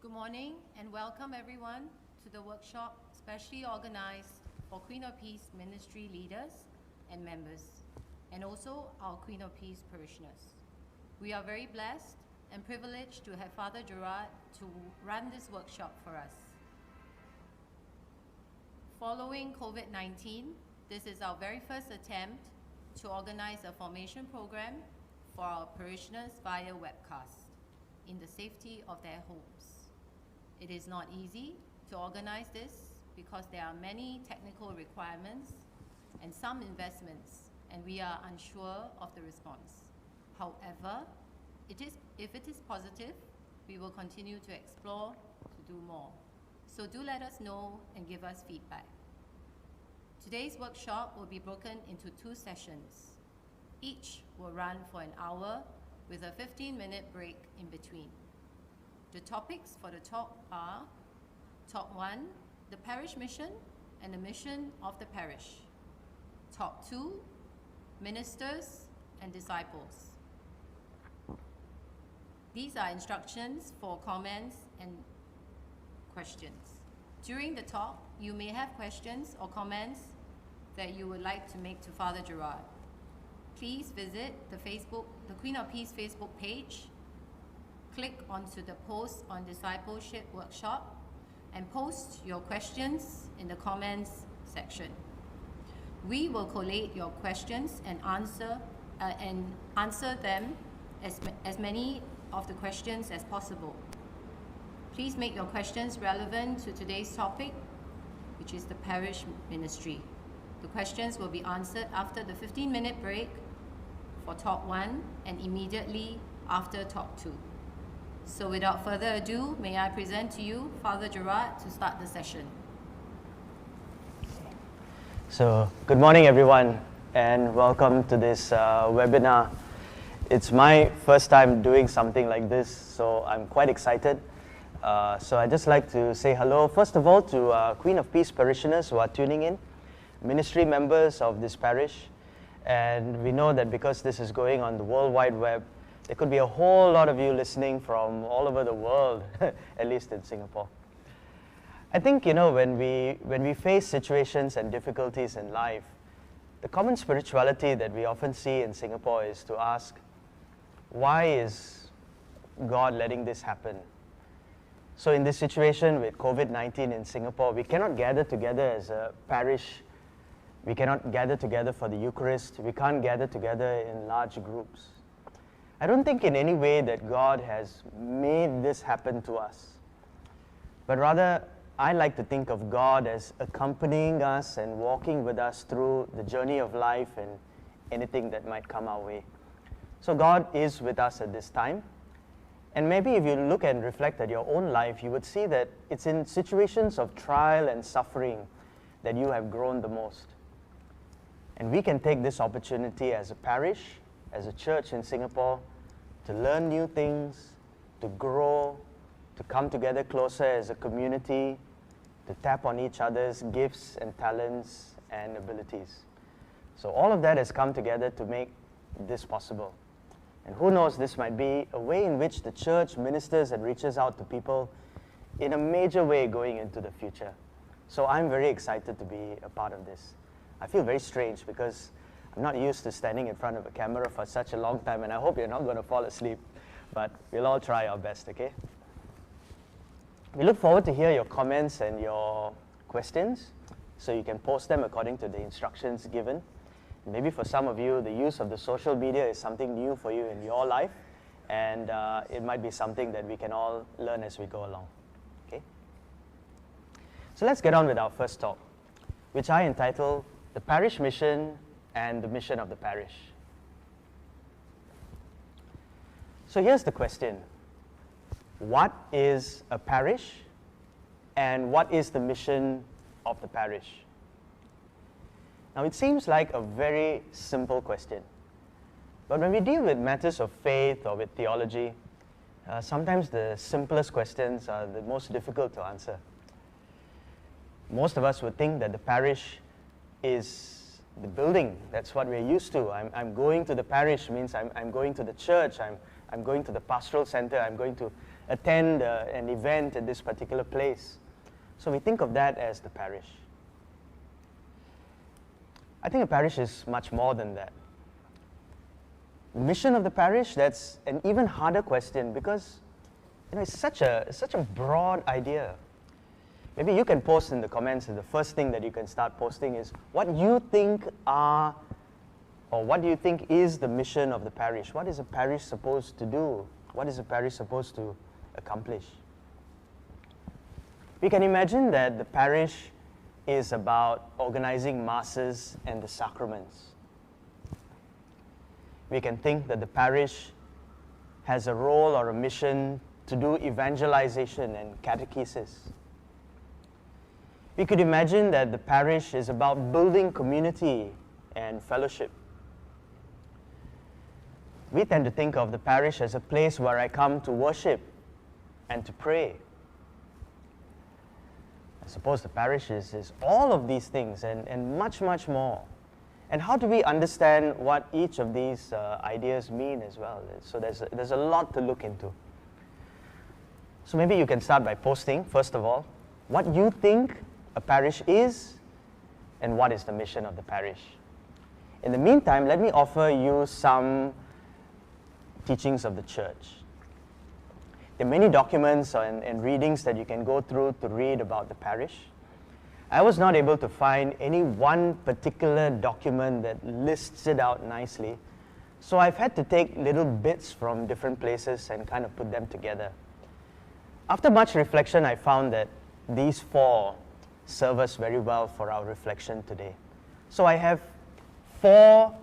Good morning and welcome everyone to the workshop specially organized for Queen of Peace ministry leaders and members, and also our Queen of Peace parishioners. We are very blessed and privileged to have Father Gerard to run this workshop for us. Following COVID-19, this is our very first attempt to organize a formation program for our parishioners via webcast in the safety of their homes. It is not easy to organize this because there are many technical requirements and some investments, and we are unsure of the response. However, if it is positive, we will continue to explore to do more. So do let us know and give us feedback. Today's workshop will be broken into 2 sessions. Each will run for an hour with a 15-minute break in between. The topics for the talk are: Talk 1, the parish mission and the mission of the parish. Talk 2, ministers and disciples. These are instructions for comments and questions. During the talk, you may have questions or comments that you would like to make to Father Gerard. Please visit the Queen of Peace Facebook page, click onto the post on Discipleship Workshop, and post your questions in the comments section. We will collate your questions and answer them as many of the questions as possible. Please make your questions relevant to today's topic, which is the parish ministry. The questions will be answered after the 15-minute break for Talk 1 and immediately after Talk 2. So without further ado, may I present to you Father Gerard to start the session. So, good morning everyone and welcome to this webinar. It's my first time doing something like this, so I'm quite excited. So I'd just like to say hello, first of all, to Queen of Peace parishioners who are tuning in, ministry members of this parish, and we know that because this is going on the World Wide Web, there could be a whole lot of you listening from all over the world, at least in Singapore. I think, when we face situations and difficulties in life, the common spirituality that we often see in Singapore is to ask, why is God letting this happen? So in this situation with COVID-19 in Singapore, we cannot gather together as a parish. We cannot gather together for the Eucharist. We can't gather together in large groups. I don't think in any way that God has made this happen to us. But rather, I like to think of God as accompanying us and walking with us through the journey of life and anything that might come our way. So God is with us at this time. And maybe if you look and reflect at your own life, you would see that it's in situations of trial and suffering that you have grown the most. And we can take this opportunity as a parish, as a church in Singapore, to learn new things, to grow, to come together closer as a community, to tap on each other's gifts and talents and abilities. So all of that has come together to make this possible. And who knows, this might be a way in which the church ministers and reaches out to people in a major way going into the future. So I'm very excited to be a part of this. I feel very strange because I'm not used to standing in front of a camera for such a long time, and I hope you're not going to fall asleep, but we'll all try our best, okay? We look forward to hear your comments and your questions, so you can post them according to the instructions given. Maybe for some of you, the use of the social media is something new for you in your life, and it might be something that we can all learn as we go along, okay? So let's get on with our first talk, which I entitle The Parish Mission and the Mission of the Parish. So here's the question. What is a parish, and what is the mission of the parish? Now it seems like a very simple question, but when we deal with matters of faith or with theology, sometimes the simplest questions are the most difficult to answer. Most of us would think that the parish is the building. That's what we're used to. I'm going to the parish means I'm going to the church, I'm going to the pastoral center, I'm going to attend an event at this particular place. So we think of that as the parish. I think a parish is much more than that. The mission of the parish, that's an even harder question because it's such a broad idea. Maybe you can post in the comments, and the first thing that you can start posting is what you think are, or what do you think is the mission of the parish? What is a parish supposed to do? What is a parish supposed to accomplish? We can imagine that the parish is about organizing masses and the sacraments. We can think that the parish has a role or a mission to do evangelization and catechesis. We could imagine that the parish is about building community and fellowship. We tend to think of the parish as a place where I come to worship and to pray. I suppose the parish is all of these things and much, much more. And how do we understand what each of these ideas mean as well? So there's a lot to look into. So maybe you can start by posting, first of all, what you think a parish is and what is the mission of the parish. In the meantime, let me offer you some teachings of the church. There are many documents and readings that you can go through to read about the parish. I was not able to find any one particular document that lists it out nicely, so I've had to take little bits from different places and kind of put them together. After much reflection, I found that these four serve us very well for our reflection today. So I have 4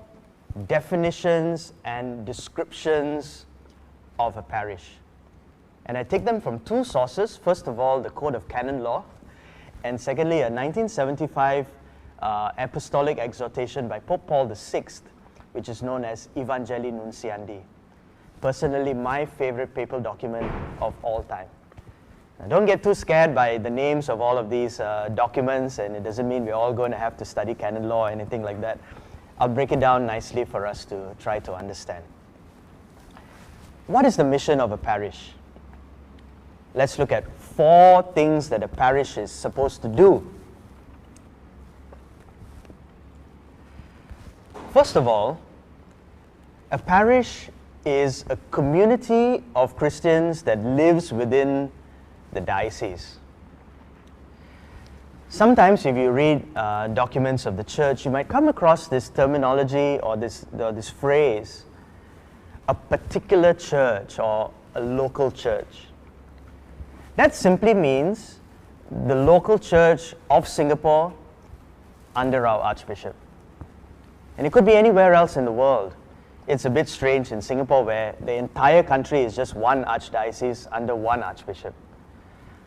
definitions and descriptions of a parish. And I take them from 2 sources. First of all, the Code of Canon Law, and secondly, a 1975 apostolic exhortation by Pope Paul VI, which is known as Evangelii Nunciandi. Personally, my favorite papal document of all time. Now, don't get too scared by the names of all of these documents, and it doesn't mean we're all going to have to study canon law or anything like that. I'll break it down nicely for us to try to understand. What is the mission of a parish? Let's look at 4 things that a parish is supposed to do. First of all, a parish is a community of Christians that lives within the diocese. Sometimes if you read documents of the church, you might come across this terminology or this phrase, a particular church or a local church. That simply means the local church of Singapore under our Archbishop. And it could be anywhere else in the world. It's a bit strange in Singapore where the entire country is just one archdiocese under one Archbishop.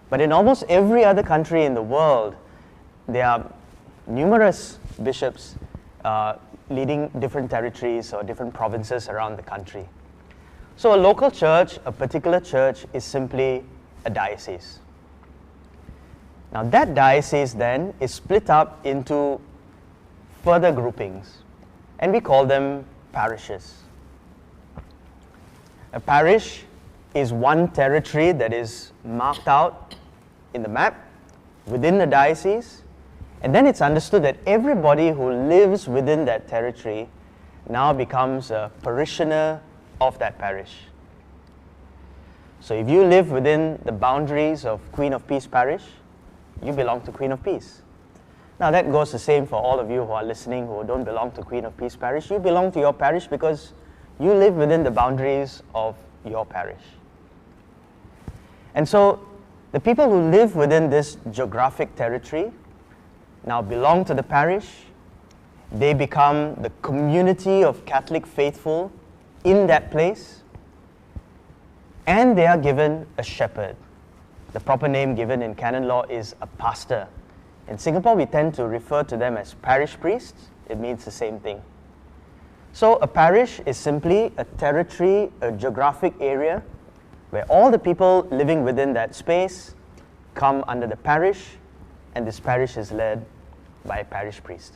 But in almost every other country in the world, there are numerous bishops leading different territories or different provinces around the country. So a local church, a particular church, is simply a diocese. Now that diocese then is split up into further groupings, and we call them parishes. A parish is one territory that is marked out in the map within the diocese, and then it's understood that everybody who lives within that territory now becomes a parishioner of that parish. So if you live within the boundaries of Queen of Peace Parish, you belong to Queen of Peace. Now that goes the same for all of you who are listening who don't belong to Queen of Peace Parish. You belong to your parish because you live within the boundaries of your parish. And so the people who live within this geographic territory now belong to the parish. They become the community of Catholic faithful in that place, and they are given a shepherd. The proper name given in canon law is a pastor. In Singapore, we tend to refer to them as parish priests. It means the same thing. So a parish is simply a territory, a geographic area, where all the people living within that space come under the parish, and this parish is led by a parish priest.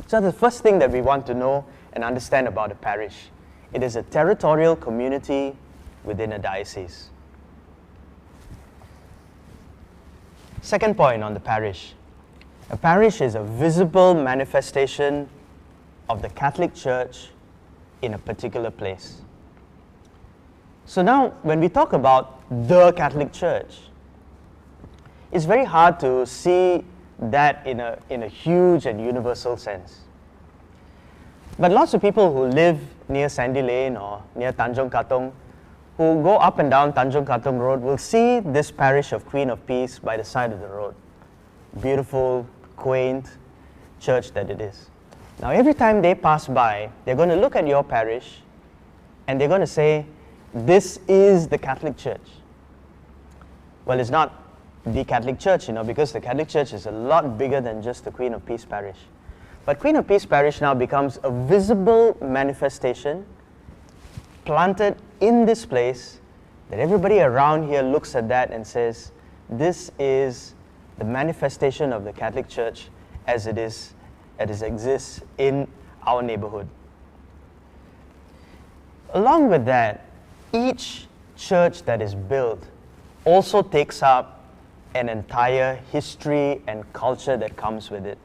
So the first thing that we want to know and understand about a parish, it is a territorial community within a diocese. Second point on the parish. A parish is a visible manifestation of the Catholic Church in a particular place. So now, when we talk about the Catholic Church, it's very hard to see that in a huge and universal sense. But lots of people who live near Sandy Lane or near Tanjong Katong, who go up and down Tanjong Katong Road, will see this parish of Queen of Peace by the side of the road. Beautiful, quaint church that it is. Now every time they pass by, they're going to look at your parish and they're going to say, this is the Catholic Church. Well, it's not the Catholic Church, because the Catholic Church is a lot bigger than just the Queen of Peace Parish. But Queen of Peace Parish now becomes a visible manifestation planted in this place that everybody around here looks at that and says, this is the manifestation of the Catholic Church as it exists in our neighborhood. Along with that, each church that is built also takes up an entire history and culture that comes with it.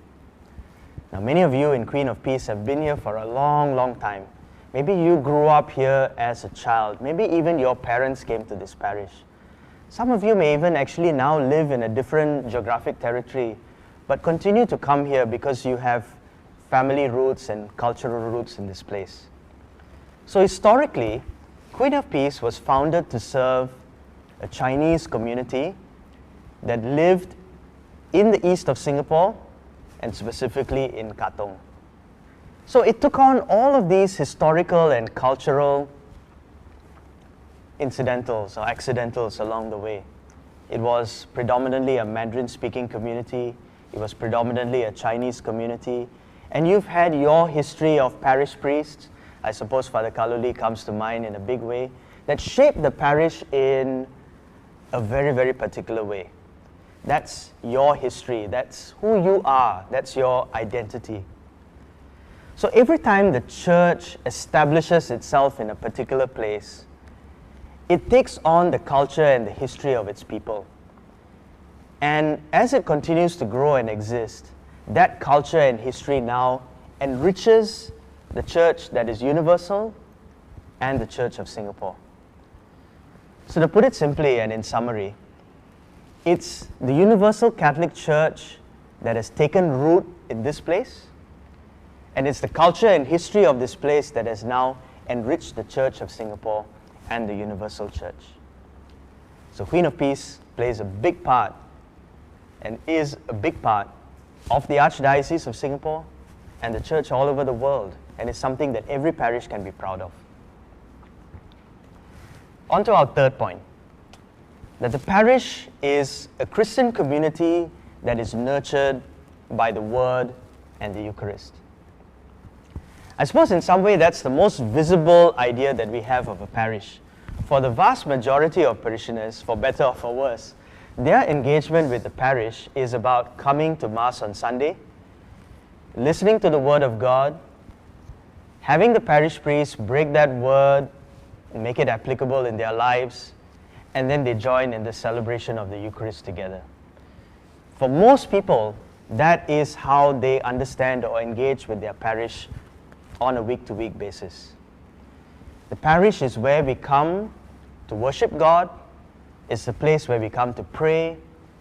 Now, many of you in Queen of Peace have been here for a long, long time. Maybe you grew up here as a child. Maybe even your parents came to this parish. Some of you may even actually now live in a different geographic territory, but continue to come here because you have family roots and cultural roots in this place. So historically, Queen of Peace was founded to serve a Chinese community that lived in the east of Singapore and specifically in Katong. So it took on all of these historical and cultural incidentals or accidentals along the way. It was predominantly a Mandarin-speaking community. It was predominantly a Chinese community. And you've had your history of parish priests. I suppose Father Kaluli comes to mind in a big way, that shaped the parish in a very, very particular way. That's your history. That's who you are. That's your identity. So every time the church establishes itself in a particular place, it takes on the culture and the history of its people. And as it continues to grow and exist, that culture and history now enriches the church that is universal and the Church of Singapore. So to put it simply and in summary, it's the universal Catholic Church that has taken root in this place, and it's the culture and history of this place that has now enriched the Church of Singapore and the universal church. So Queen of Peace plays a big part and is a big part of the Archdiocese of Singapore and the church all over the world, and is something that every parish can be proud of. On to our third point, that the parish is a Christian community that is nurtured by the Word and the Eucharist. I suppose in some way that's the most visible idea that we have of a parish. For the vast majority of parishioners, for better or for worse, their engagement with the parish is about coming to Mass on Sunday, listening to the Word of God, having the parish priest break that Word and make it applicable in their lives, and then they join in the celebration of the Eucharist together. For most people, that is how they understand or engage with their parish on a week-to-week basis. The parish is where we come to worship God. It's the place where we come to pray.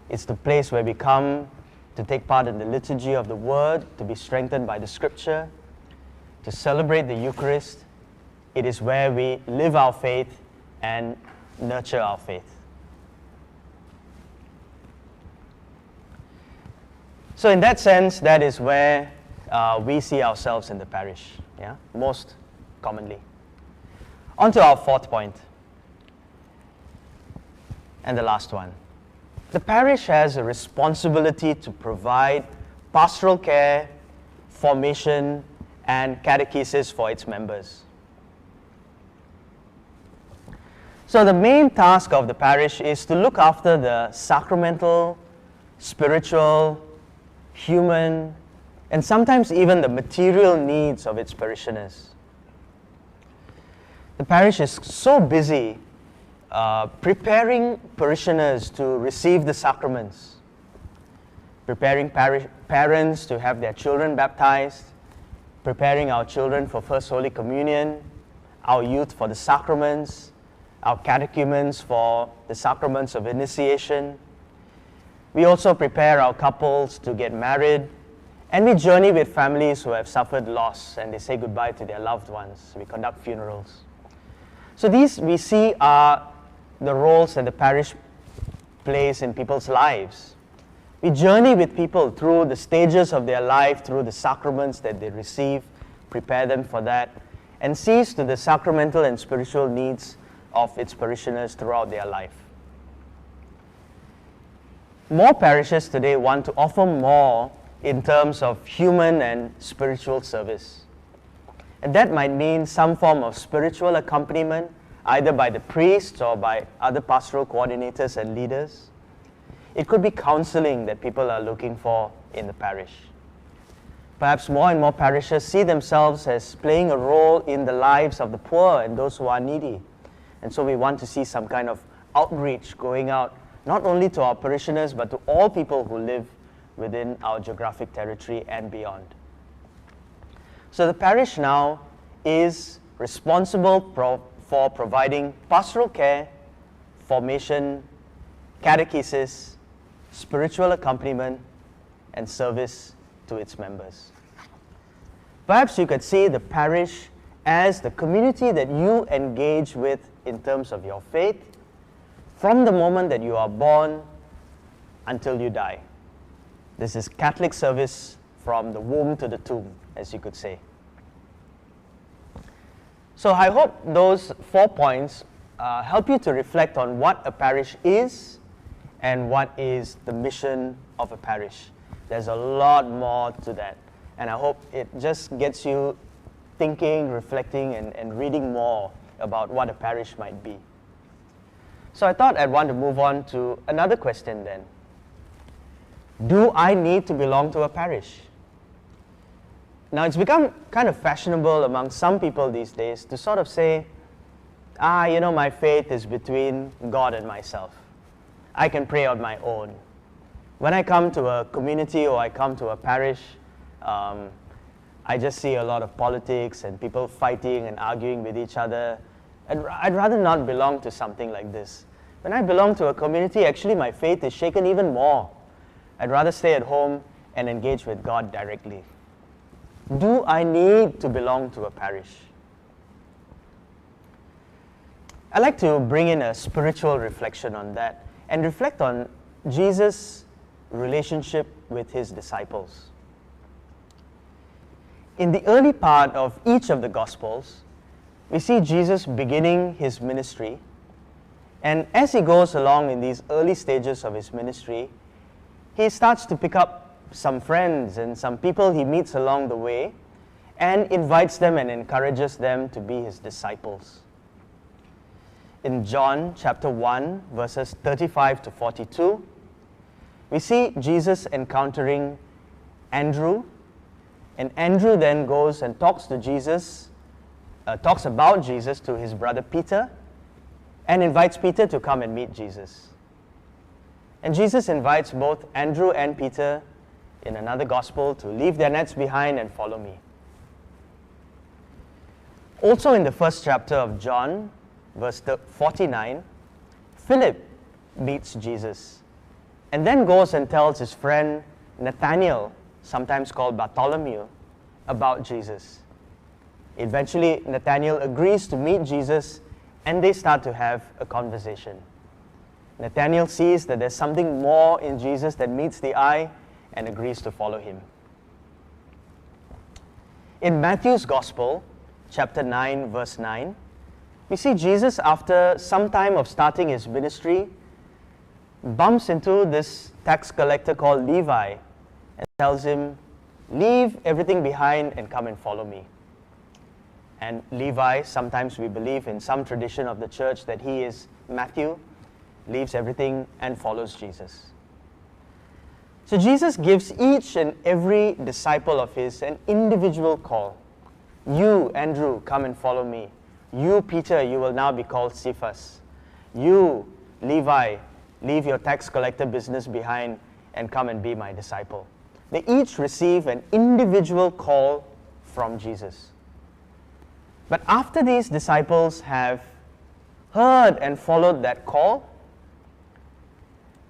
It's the place where we come to take part in the liturgy of the Word, to be strengthened by the Scripture, to celebrate the Eucharist. It is where we live our faith and nurture our faith. So in that sense, that is where we see ourselves in the parish, most commonly. On to our fourth point, and the last one. The parish has a responsibility to provide pastoral care, formation, and catechesis for its members. So the main task of the parish is to look after the sacramental, spiritual, human, and sometimes even the material needs of its parishioners. The parish is so busy preparing parishioners to receive the sacraments, preparing parents to have their children baptized, preparing our children for First Holy Communion, our youth for the sacraments, our catechumens for the sacraments of initiation. We also prepare our couples to get married, and we journey with families who have suffered loss and they say goodbye to their loved ones. We conduct funerals. So these we see are the roles that the parish plays in people's lives. We journey with people through the stages of their life, through the sacraments that they receive, prepare them for that, and sees to the sacramental and spiritual needs of its parishioners throughout their life. More parishes today want to offer more in terms of human and spiritual service. And that might mean some form of spiritual accompaniment, either by the priests or by other pastoral coordinators and leaders. It could be counseling that people are looking for in the parish. Perhaps more and more parishes see themselves as playing a role in the lives of the poor and those who are needy. And so we want to see some kind of outreach going out, not only to our parishioners, but to all people who live within our geographic territory and beyond. So the parish now is responsible for providing pastoral care, formation, catechesis, spiritual accompaniment, and service to its members. Perhaps you could see the parish as the community that you engage with in terms of your faith from the moment that you are born until you die. This is Catholic service from the womb to the tomb, as you could say. So I hope those 4 points help you to reflect on what a parish is and what is the mission of a parish. There's a lot more to that, and I hope it just gets you thinking, reflecting, and reading more about what a parish might be. So I thought I'd want to move on to another question then. Do I need to belong to a parish? Now it's become kind of fashionable among some people these days to sort of say, my faith is between God and myself. I can pray on my own. When I come to a community or I come to a parish, I just see a lot of politics and people fighting and arguing with each other. And I'd rather not belong to something like this. When I belong to a community, actually my faith is shaken even more. I'd rather stay at home and engage with God directly. Do I need to belong to a parish? I'd like to bring in a spiritual reflection on that and reflect on Jesus' relationship with his disciples. In the early part of each of the Gospels, we see Jesus beginning his ministry, and as he goes along in these early stages of his ministry, he starts to pick up some friends and some people he meets along the way and invites them and encourages them to be his disciples. In John chapter 1, verses 35 to 42, we see Jesus encountering Andrew, and Andrew then goes and talks about Jesus to his brother Peter, and invites Peter to come and meet Jesus. And Jesus invites both Andrew and Peter in another gospel to leave their nets behind and follow me. Also in the first chapter of John, verse 49, Philip meets Jesus and then goes and tells his friend Nathanael, sometimes called Bartholomew, about Jesus. Eventually, Nathanael agrees to meet Jesus and they start to have a conversation. Nathanael sees that there's something more in Jesus that meets the eye and agrees to follow him. In Matthew's Gospel, chapter 9, verse 9, we see Jesus, after some time of starting his ministry, bumps into this tax collector called Levi and tells him, "Leave everything behind and come and follow me." And Levi, sometimes we believe in some tradition of the church that he is Matthew, leaves everything and follows Jesus. So Jesus gives each and every disciple of his an individual call. You, Andrew, come and follow me. You, Peter, you will now be called Cephas. You, Levi, leave your tax collector business behind and come and be my disciple. They each receive an individual call from Jesus. But after these disciples have heard and followed that call,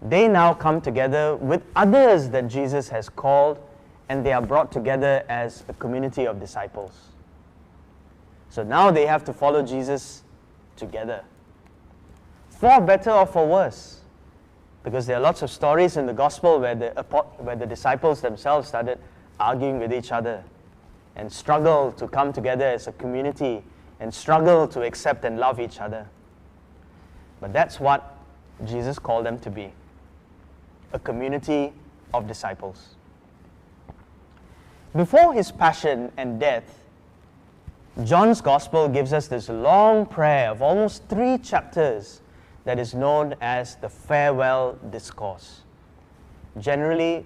they now come together with others that Jesus has called, and they are brought together as a community of disciples. So now they have to follow Jesus together, for better or for worse, because there are lots of stories in the gospel where the disciples themselves started arguing with each other and struggled to come together as a community and struggled to accept and love each other. But that's what Jesus called them to be, a community of disciples. Before his passion and death, John's Gospel gives us this long prayer of almost 3 chapters that is known as the Farewell Discourse. Generally,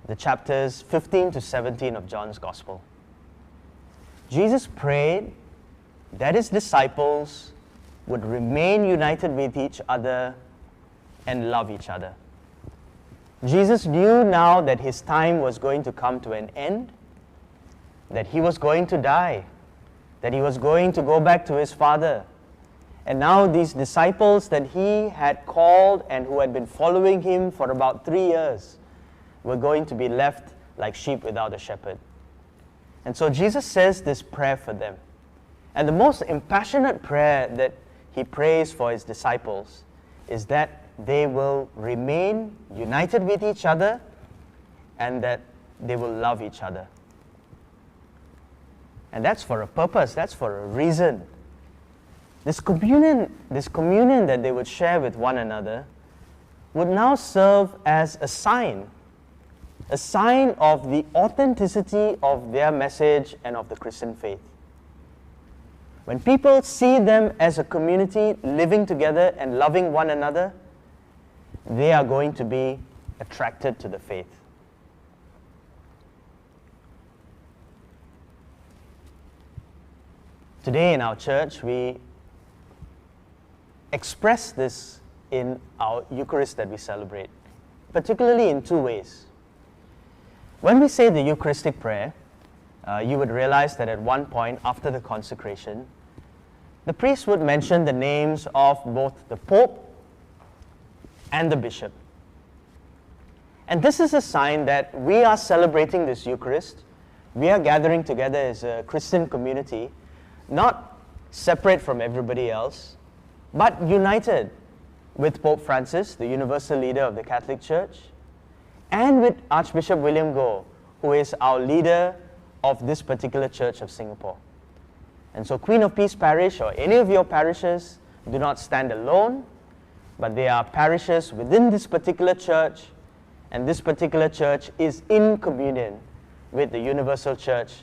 the chapters 15 to 17 of John's Gospel. Jesus prayed that his disciples would remain united with each other and love each other. Jesus knew now that his time was going to come to an end, that he was going to die, that he was going to go back to his Father. And now these disciples that he had called and who had been following him for about 3 years were going to be left like sheep without a shepherd. And so Jesus says this prayer for them. And the most impassionate prayer that he prays for his disciples is that they will remain united with each other and that they will love each other. And that's for a purpose, that's for a reason. This communion that they would share with one another would now serve as a sign of the authenticity of their message and of the Christian faith. When people see them as a community living together and loving one another, they are going to be attracted to the faith. Today in our church, we express this in our Eucharist that we celebrate, particularly in 2 ways. When we say the Eucharistic prayer, you would realize that at one point after the consecration, the priest would mention the names of both the Pope and the Bishop. And this is a sign that we are celebrating this Eucharist. We are gathering together as a Christian community, not separate from everybody else, but united with Pope Francis, the universal leader of the Catholic Church, and with Archbishop William Goh, who is our leader of this particular Church of Singapore. And so Queen of Peace Parish or any of your parishes do not stand alone, but they are parishes within this particular church, and this particular church is in communion with the Universal Church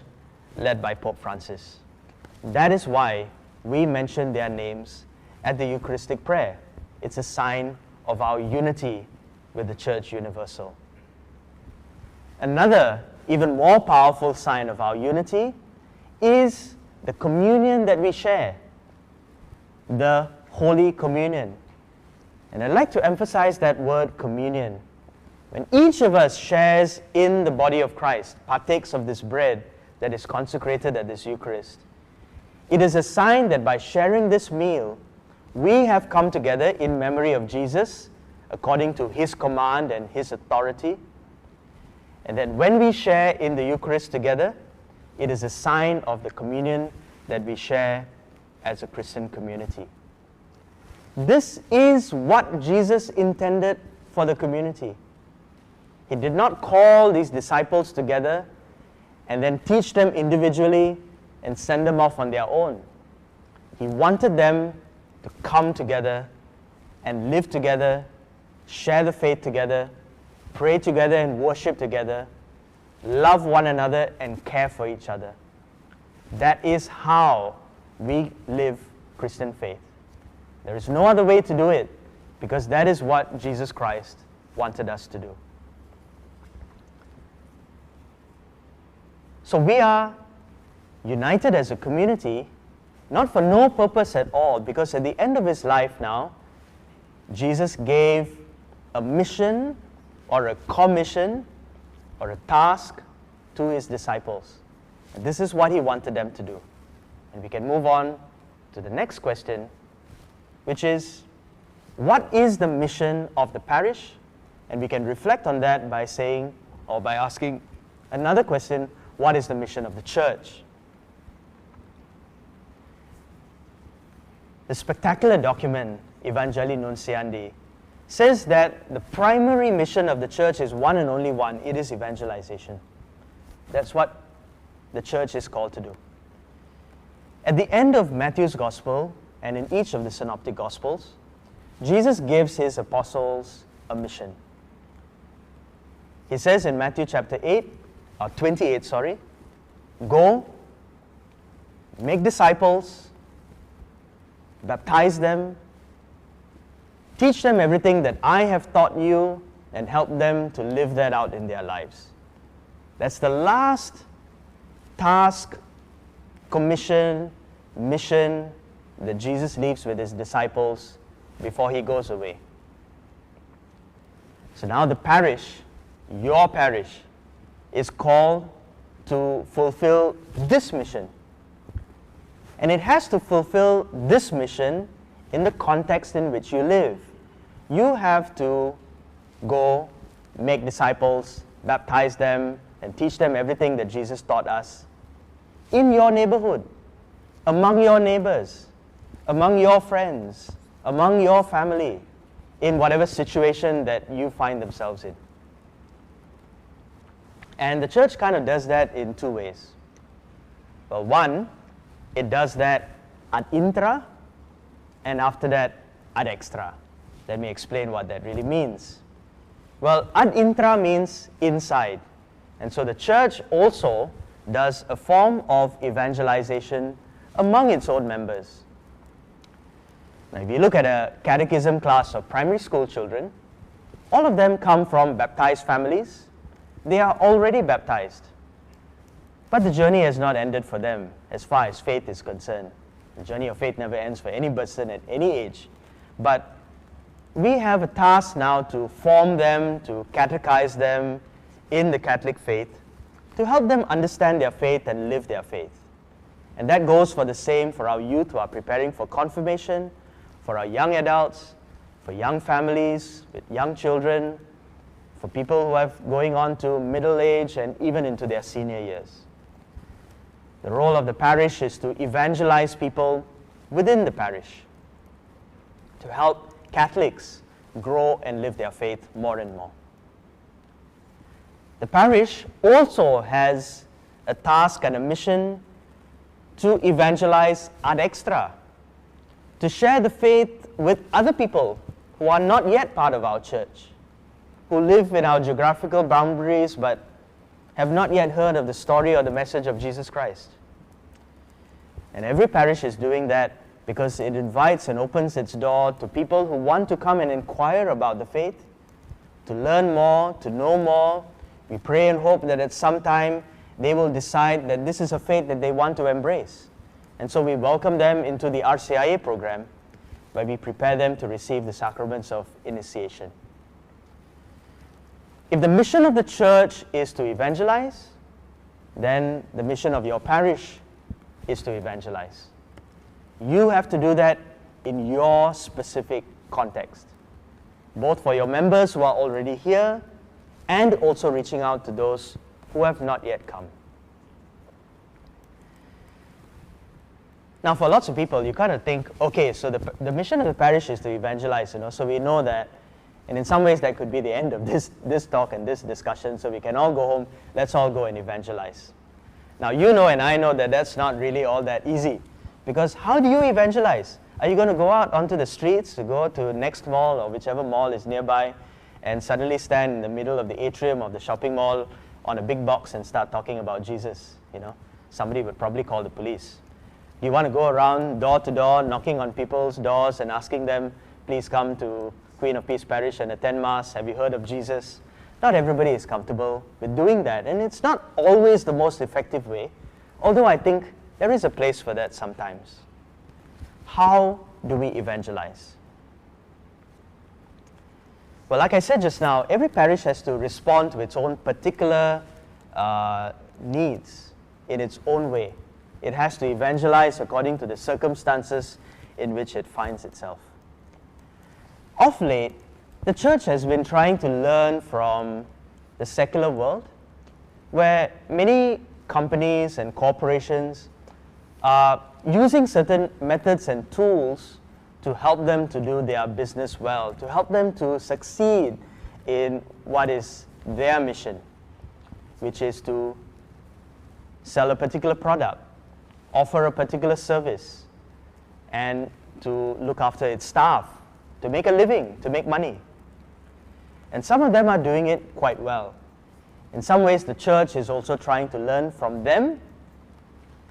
led by Pope Francis. That is why we mention their names at the Eucharistic prayer. It's a sign of our unity with the Church Universal. Another, even more powerful sign of our unity is the communion that we share, the Holy Communion. And I'd like to emphasize that word communion. When each of us shares in the body of Christ, partakes of this bread that is consecrated at this Eucharist, it is a sign that by sharing this meal, we have come together in memory of Jesus, according to his command and his authority. And that when we share in the Eucharist together, it is a sign of the communion that we share as a Christian community. This is what Jesus intended for the community. He did not call these disciples together and then teach them individually and send them off on their own. He wanted them to come together and live together, share the faith together, pray together and worship together, love one another and care for each other. That is how we live Christian faith. There is no other way to do it, because that is what Jesus Christ wanted us to do. So we are united as a community, not for no purpose at all, because at the end of his life now, Jesus gave a mission or a commission or a task to his disciples. And this is what he wanted them to do. And we can move on to the next question, which is, what is the mission of the parish? And we can reflect on that by saying, or by asking another question, what is the mission of the church? The spectacular document, Evangelii Nuntiandi, says that the primary mission of the church is one and only one. It is evangelization. That's what the church is called to do. At the end of Matthew's Gospel, and in each of the Synoptic Gospels, Jesus gives his apostles a mission. He says in Matthew chapter 28, go, make disciples, baptize them, teach them everything that I have taught you, and help them to live that out in their lives. That's the last task, commission, mission that Jesus leaves with his disciples before he goes away. So now the parish, your parish, is called to fulfill this mission. And it has to fulfill this mission in the context in which you live. You have to go, make disciples, baptize them, and teach them everything that Jesus taught us in your neighborhood, among your neighbors, among your friends, among your family, in whatever situation that you find themselves in. And the church kind of does that in two ways. Well, one, it does that ad intra, and after that, ad extra. Let me explain what that really means. Well, ad intra means inside. And so the church also does a form of evangelization among its own members. Now, if you look at a catechism class of primary school children, all of them come from baptized families. They are already baptized. But the journey has not ended for them as far as faith is concerned. The journey of faith never ends for any person at any age. But we have a task now to form them, to catechize them in the Catholic faith, to help them understand their faith and live their faith. And that goes for the same for our youth who are preparing for confirmation, for our young adults, for young families with young children, for people who are going on to middle age and even into their senior years. The role of the parish is to evangelize people within the parish, to help Catholics grow and live their faith more and more. The parish also has a task and a mission to evangelize ad extra, to share the faith with other people who are not yet part of our church, who live in our geographical boundaries but have not yet heard of the story or the message of Jesus Christ. And every parish is doing that because it invites and opens its door to people who want to come and inquire about the faith, to learn more, to know more. We pray and hope that at some time they will decide that this is a faith that they want to embrace. And so we welcome them into the RCIA program, where we prepare them to receive the sacraments of initiation. If the mission of the church is to evangelize, then the mission of your parish is to evangelize. You have to do that in your specific context, both for your members who are already here and also reaching out to those who have not yet come. Now, for lots of people, you kind of think, okay, so the mission of the parish is to evangelize, so we know that, and in some ways that could be the end of this talk and this discussion, so we can all go home, let's all go and evangelize. Now, you know and I know that that's not really all that easy, because how do you evangelize? Are you going to go out onto the streets, to go to the next mall or whichever mall is nearby, and suddenly stand in the middle of the atrium of the shopping mall on a big box and start talking about Jesus? Somebody would probably call the police. Do you want to go around door to door, knocking on people's doors and asking them, please come to Queen of Peace Parish and attend Mass, have you heard of Jesus? Not everybody is comfortable with doing that, and it's not always the most effective way, although I think there is a place for that sometimes. How do we evangelize? Well, like I said just now, every parish has to respond to its own particular needs in its own way. It has to evangelize according to the circumstances in which it finds itself. Of late, the church has been trying to learn from the secular world, where many companies and corporations are using certain methods and tools to help them to do their business well, to help them to succeed in what is their mission, which is to sell a particular product, offer a particular service, and to look after its staff, to make a living, to make money. And some of them are doing it quite well. In some ways, the church is also trying to learn from them.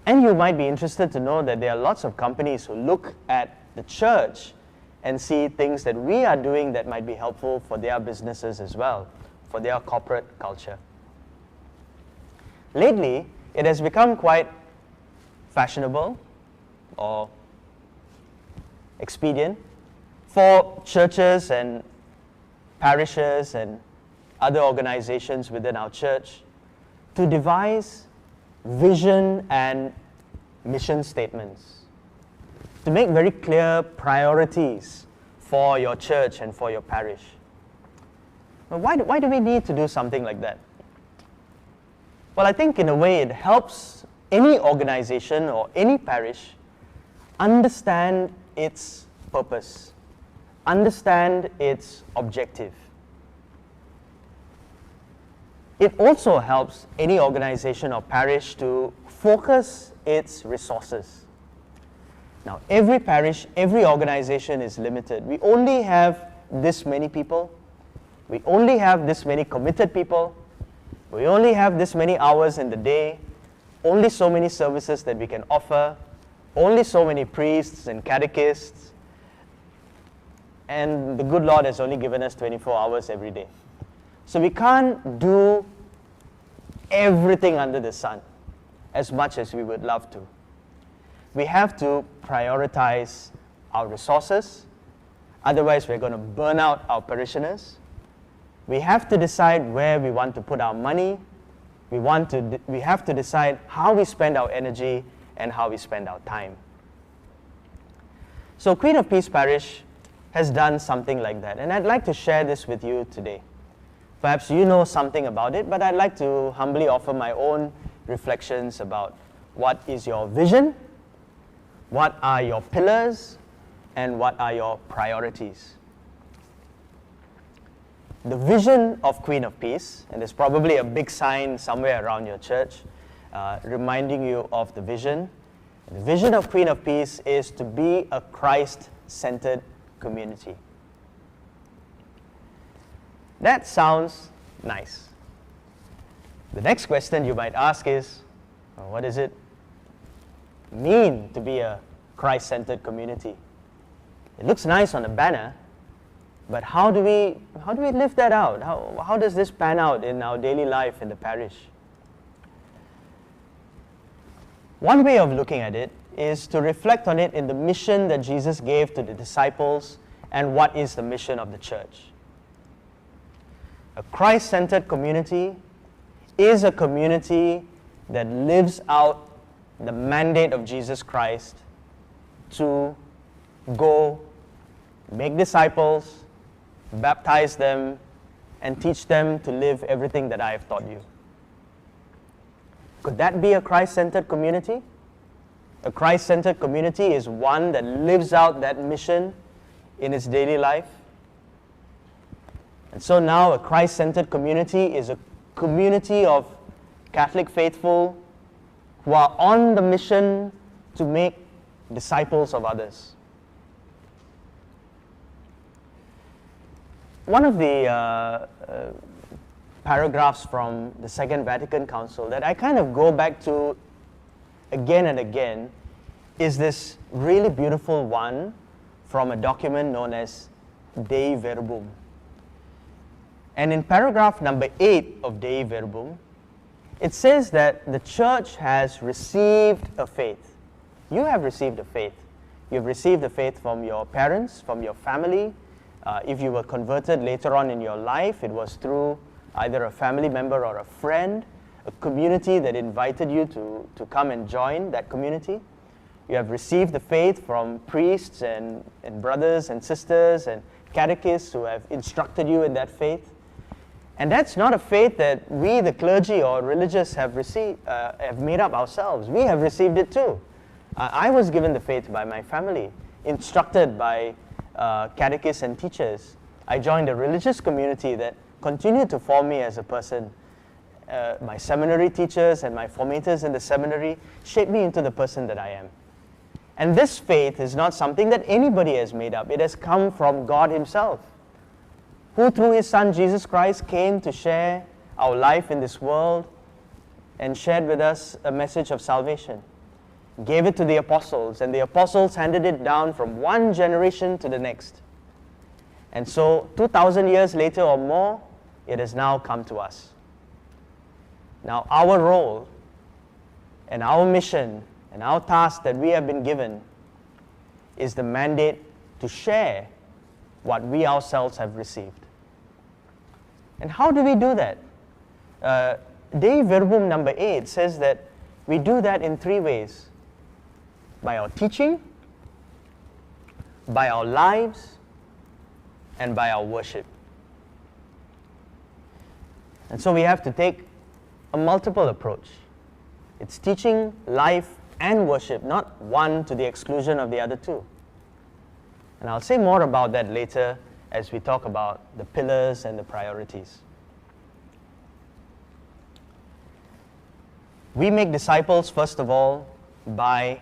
And you might be interested to know that there are lots of companies who look at the church and see things that we are doing that might be helpful for their businesses as well, for their corporate culture. Lately, it has become quite fashionable or expedient for churches and parishes and other organizations within our church to devise vision and mission statements, to make very clear priorities for your church and for your parish. Well, why do we need to do something like that? Well, I think in a way it helps any organization or any parish understand its purpose, understand its objective. It also helps any organization or parish to focus its resources. Now, every parish, every organization is limited. We only have this many people. We only have this many committed people. We only have this many hours in the day. Only so many services that we can offer. Only so many priests and catechists. And the good Lord has only given us 24 hours every day. So we can't do everything under the sun as much as we would love to. We have to prioritize our resources, otherwise we're going to burn out our parishioners. We have to decide where we want to put our money. We have to decide how we spend our energy and how we spend our time. So Queen of Peace Parish has done something like that, and I'd like to share this with you today. Perhaps you know something about it, but I'd like to humbly offer my own reflections about what is your vision, what are your pillars, and what are your priorities. The vision of Queen of Peace, and there's probably a big sign somewhere around your church reminding you of the vision. The vision of Queen of Peace is to be a Christ-centered community. That sounds nice. The next question you might ask is, well, what does it mean to be a Christ-centered community? It looks nice on a banner, but how do we live that out? How does this pan out in our daily life in the parish? One way of looking at it is to reflect on it in the mission that Jesus gave to the disciples and what is the mission of the church. A Christ-centered community is a community that lives out the mandate of Jesus Christ to go, make disciples, baptize them, and teach them to live everything that I have taught you. Could that be a Christ-centered community? A Christ-centered community is one that lives out that mission in its daily life. And so now a Christ-centered community is a community of Catholic faithful who are on the mission to make disciples of others. One of the paragraphs from the Second Vatican Council that I kind of go back to again and again is this really beautiful one from a document known as Dei Verbum. And in paragraph number 8 of Dei Verbum, it says that the church has received a faith. You have received a faith. You've received a faith from your parents, from your family, If you were converted later on in your life, it was through either a family member or a friend, a community that invited you to come and join that community. You have received the faith from priests and brothers and sisters and catechists who have instructed you in that faith. And that's not a faith that we, the clergy or religious, have made up ourselves. We have received it too. I was given the faith by my family, instructed by catechists and teachers. I joined a religious community that continued to form me as a person. My seminary teachers and my formators in the seminary shaped me into the person that I am. And this faith is not something that anybody has made up. It has come from God Himself, who through His Son Jesus Christ came to share our life in this world and shared with us a message of salvation. Gave it to the apostles, and the apostles handed it down from one generation to the next. And so 2,000 years later or more, it has now come to us. Now our role and our mission and our task that we have been given is the mandate to share what we ourselves have received. And how do we do that? Dei Verbum number 8 says that we do that in 3 ways. By our teaching, by our lives, and by our worship. And so we have to take a multiple approach. It's teaching, life, and worship, not one to the exclusion of the other two. And I'll say more about that later as we talk about the pillars and the priorities. We make disciples, first of all, by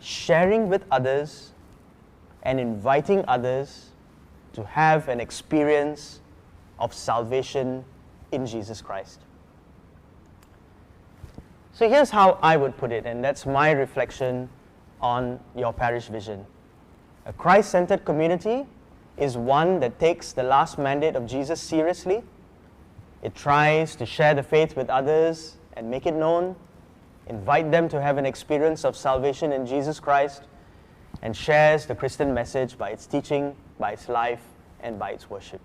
sharing with others and inviting others to have an experience of salvation in Jesus Christ. So here's how I would put it, and that's my reflection on your parish vision. A Christ-centered community is one that takes the last mandate of Jesus seriously. It tries to share the faith with others and make it known, invite them to have an experience of salvation in Jesus Christ, and shares the Christian message by its teaching, by its life, and by its worship.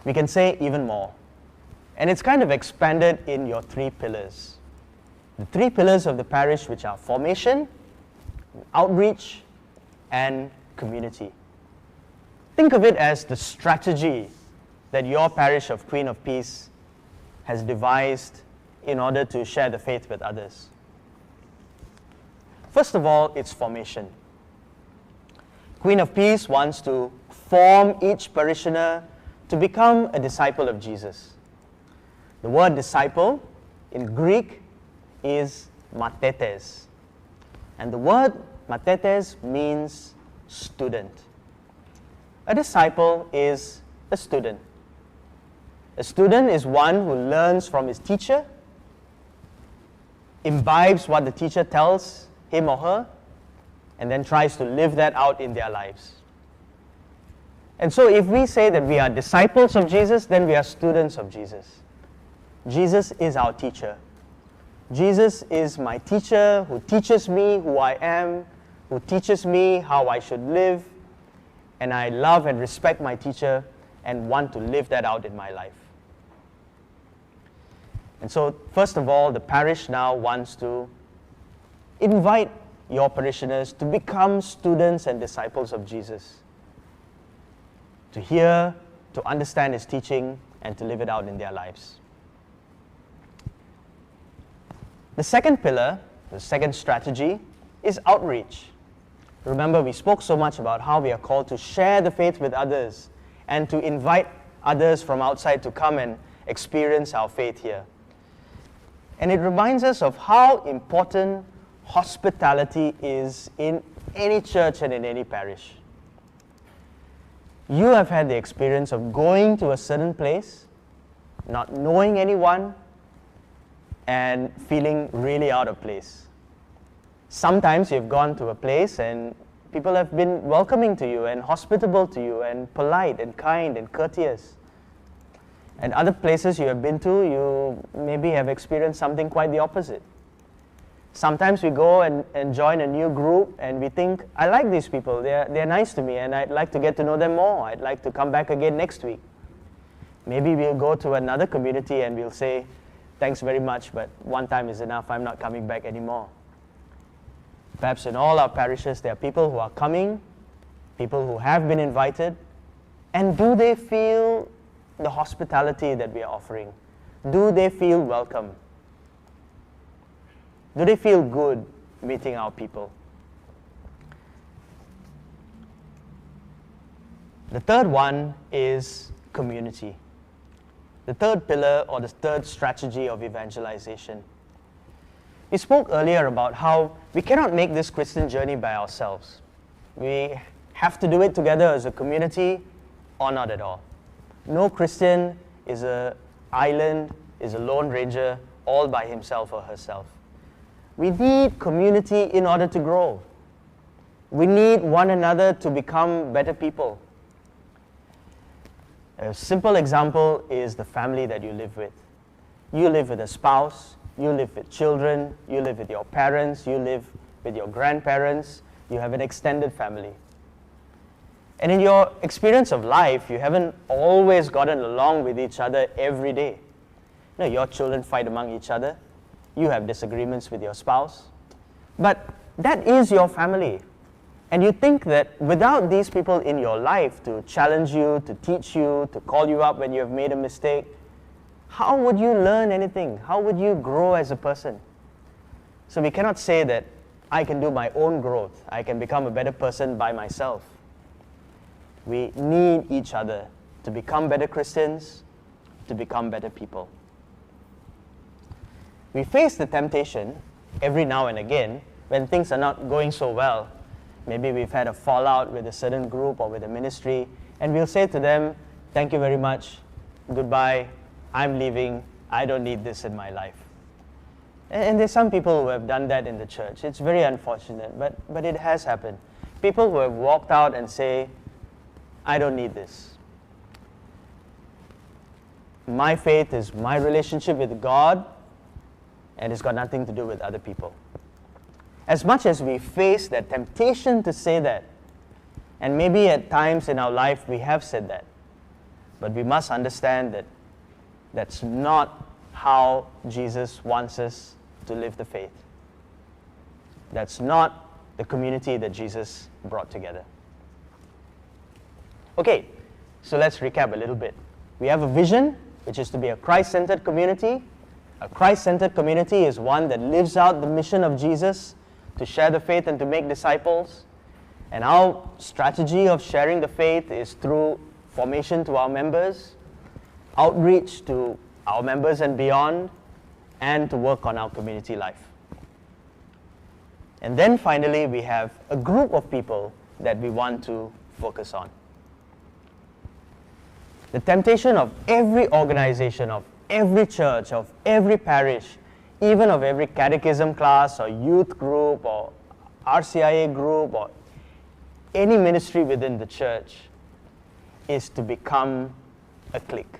We can say even more. And it's kind of expanded in your 3 pillars. The 3 pillars of the parish, which are formation, outreach, and community. Think of it as the strategy that your parish of Queen of Peace has devised in order to share the faith with others. First of all, it's formation. Queen of Peace wants to form each parishioner to become a disciple of Jesus. The word disciple in Greek is mathetes. And the word mathetes means student. A disciple is a student. A student is one who learns from his teacher, imbibes what the teacher tells him or her, and then tries to live that out in their lives. And so if we say that we are disciples of Jesus, then we are students of Jesus. Jesus is our teacher. Jesus is my teacher who teaches me who I am, who teaches me how I should live, and I love and respect my teacher and want to live that out in my life. And so, first of all, the parish now wants to invite your parishioners to become students and disciples of Jesus, to hear, to understand His teaching, and to live it out in their lives. The second pillar, the second strategy, is outreach. Remember, we spoke so much about how we are called to share the faith with others and to invite others from outside to come and experience our faith here. And it reminds us of how important hospitality is in any church and in any parish. You have had the experience of going to a certain place, not knowing anyone, and feeling really out of place. Sometimes you've gone to a place and people have been welcoming to you and hospitable to you and polite and kind and courteous. And other places you have been to, you maybe have experienced something quite the opposite. Sometimes we go and join a new group and we think, I like these people, they're nice to me and I'd like to get to know them more. I'd like to come back again next week. Maybe we'll go to another community and we'll say, thanks very much, but one time is enough, I'm not coming back anymore. Perhaps in all our parishes there are people who are coming, people who have been invited, and do they feel the hospitality that we are offering? Do they feel welcome? Do they feel good meeting our people? The third one is community. The third pillar or the third strategy of evangelization. We spoke earlier about how we cannot make this Christian journey by ourselves. We have to do it together as a community or not at all. No Christian is an island, is a lone ranger all by himself or herself. We need community in order to grow. We need one another to become better people. A simple example is the family that you live with. You live with a spouse, you live with children, you live with your parents, you live with your grandparents, you have an extended family. And in your experience of life, you haven't always gotten along with each other every day. You know, your children fight among each other. You have disagreements with your spouse. But that is your family. And you think that without these people in your life to challenge you, to teach you, to call you up when you have made a mistake, how would you learn anything? How would you grow as a person? So we cannot say that I can do my own growth. I can become a better person by myself. We need each other to become better Christians, to become better people. We face the temptation every now and again when things are not going so well. Maybe we've had a fallout with a certain group or with a ministry, and we'll say to them, thank you very much, goodbye, I'm leaving, I don't need this in my life. And there's some people who have done that in the church. It's very unfortunate, but it has happened. People who have walked out and say, I don't need this. My faith is my relationship with God, and it's got nothing to do with other people. As much as we face that temptation to say that, and maybe at times in our life we have said that, but we must understand that that's not how Jesus wants us to live the faith. That's not the community that Jesus brought together. Okay, so let's recap a little bit. We have a vision, which is to be a Christ-centered community. A Christ-centered community is one that lives out the mission of Jesus to share the faith and to make disciples. And our strategy of sharing the faith is through formation to our members, outreach to our members and beyond, and to work on our community life. And then finally, we have a group of people that we want to focus on. The temptation of every organization, of every church, of every parish, even of every catechism class or youth group or RCIA group or any ministry within the church is to become a clique.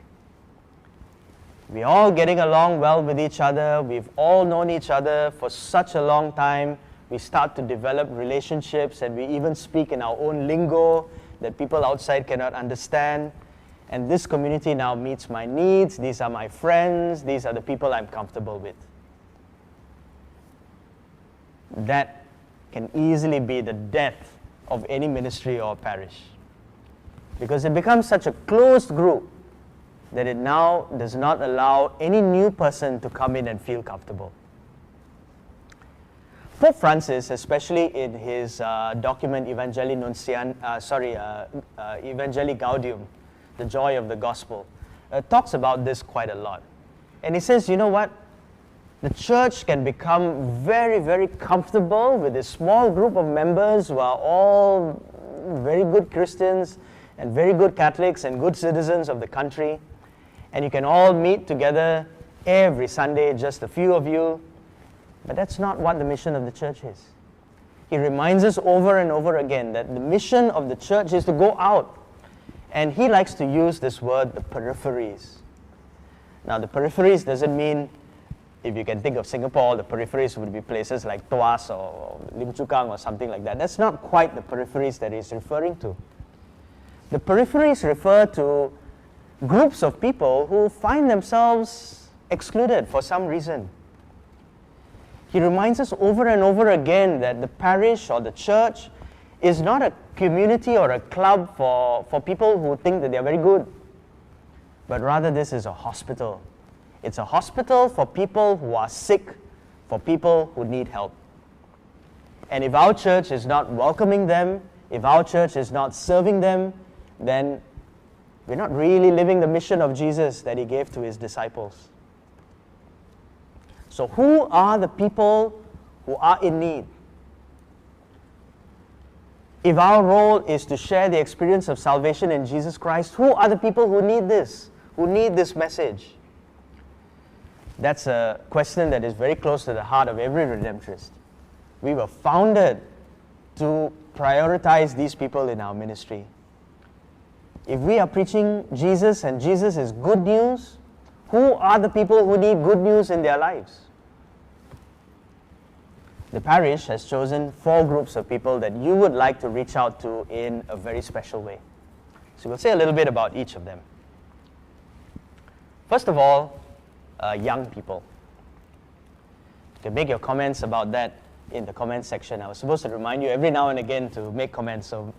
We're all getting along well with each other. We've all known each other for such a long time. We start to develop relationships and we even speak in our own lingo that people outside cannot understand. And this community now meets my needs. These are my friends. These are the people I'm comfortable with. That can easily be the death of any ministry or parish, because it becomes such a closed group that it now does not allow any new person to come in and feel comfortable. Pope Francis, especially in his document Evangelii Gaudium, the joy of the gospel, talks about this quite a lot. And he says, you know what? The church can become very, very comfortable with a small group of members who are all very good Christians and very good Catholics and good citizens of the country. And you can all meet together every Sunday, just a few of you. But that's not what the mission of the church is. He reminds us over and over again that the mission of the church is to go out. And he likes to use this word, the peripheries. Now, the peripheries doesn't mean if you can think of Singapore, the peripheries would be places like Tuas or Lim Chu Kang or something like that. That's not quite the peripheries that he's referring to. The peripheries refer to groups of people who find themselves excluded for some reason. He reminds us over and over again that the parish or the church is not a community or a club for people who think that they're very good, but rather this is a hospital. It's a hospital for people who are sick, for people who need help. And if our church is not welcoming them, if our church is not serving them, then we're not really living the mission of Jesus that he gave to his disciples. So who are the people who are in need? If our role is to share the experience of salvation in Jesus Christ, who are the people who need this message? That's a question that is very close to the heart of every Redemptorist. We were founded to prioritize these people in our ministry. If we are preaching Jesus and Jesus is good news, who are the people who need good news in their lives? The parish has chosen 4 groups of people that you would like to reach out to in a very special way. So we'll say a little bit about each of them. First of all, young people. You can make your comments about that in the comments section. I was supposed to remind you every now and again to make comments, so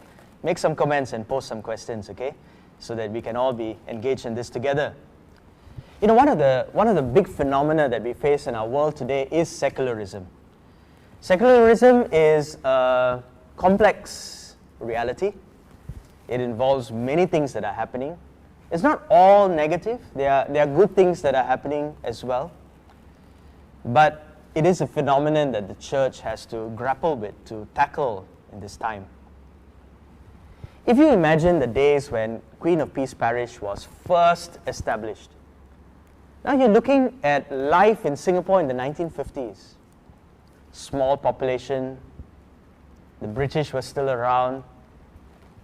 make some comments and post some questions, okay? So that we can all be engaged in this together. You know, one of the big phenomena that we face in our world today is secularism. Secularism is a complex reality. It involves many things that are happening. It's not all negative. There are good things that are happening as well. But it is a phenomenon that the church has to grapple with, to tackle in this time. If you imagine the days when Queen of Peace Parish was first established, now you're looking at life in Singapore in the 1950s. Small population, the British were still around,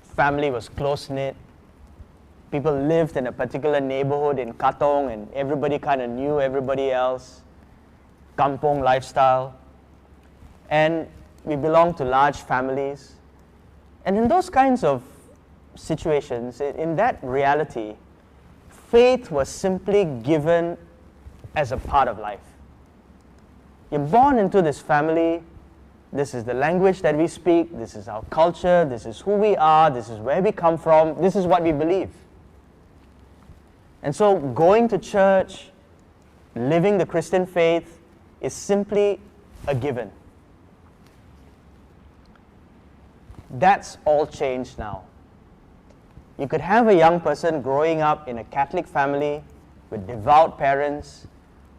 family was close-knit, people lived in a particular neighborhood in Katong and everybody kind of knew everybody else, kampong lifestyle, and we belonged to large families. And in those kinds of situations, in that reality, faith was simply given as a part of life. You're born into this family, this is the language that we speak, this is our culture, this is who we are, this is where we come from, this is what we believe. And so going to church, living the Christian faith is simply a given. That's all changed now. You could have a young person growing up in a Catholic family with devout parents,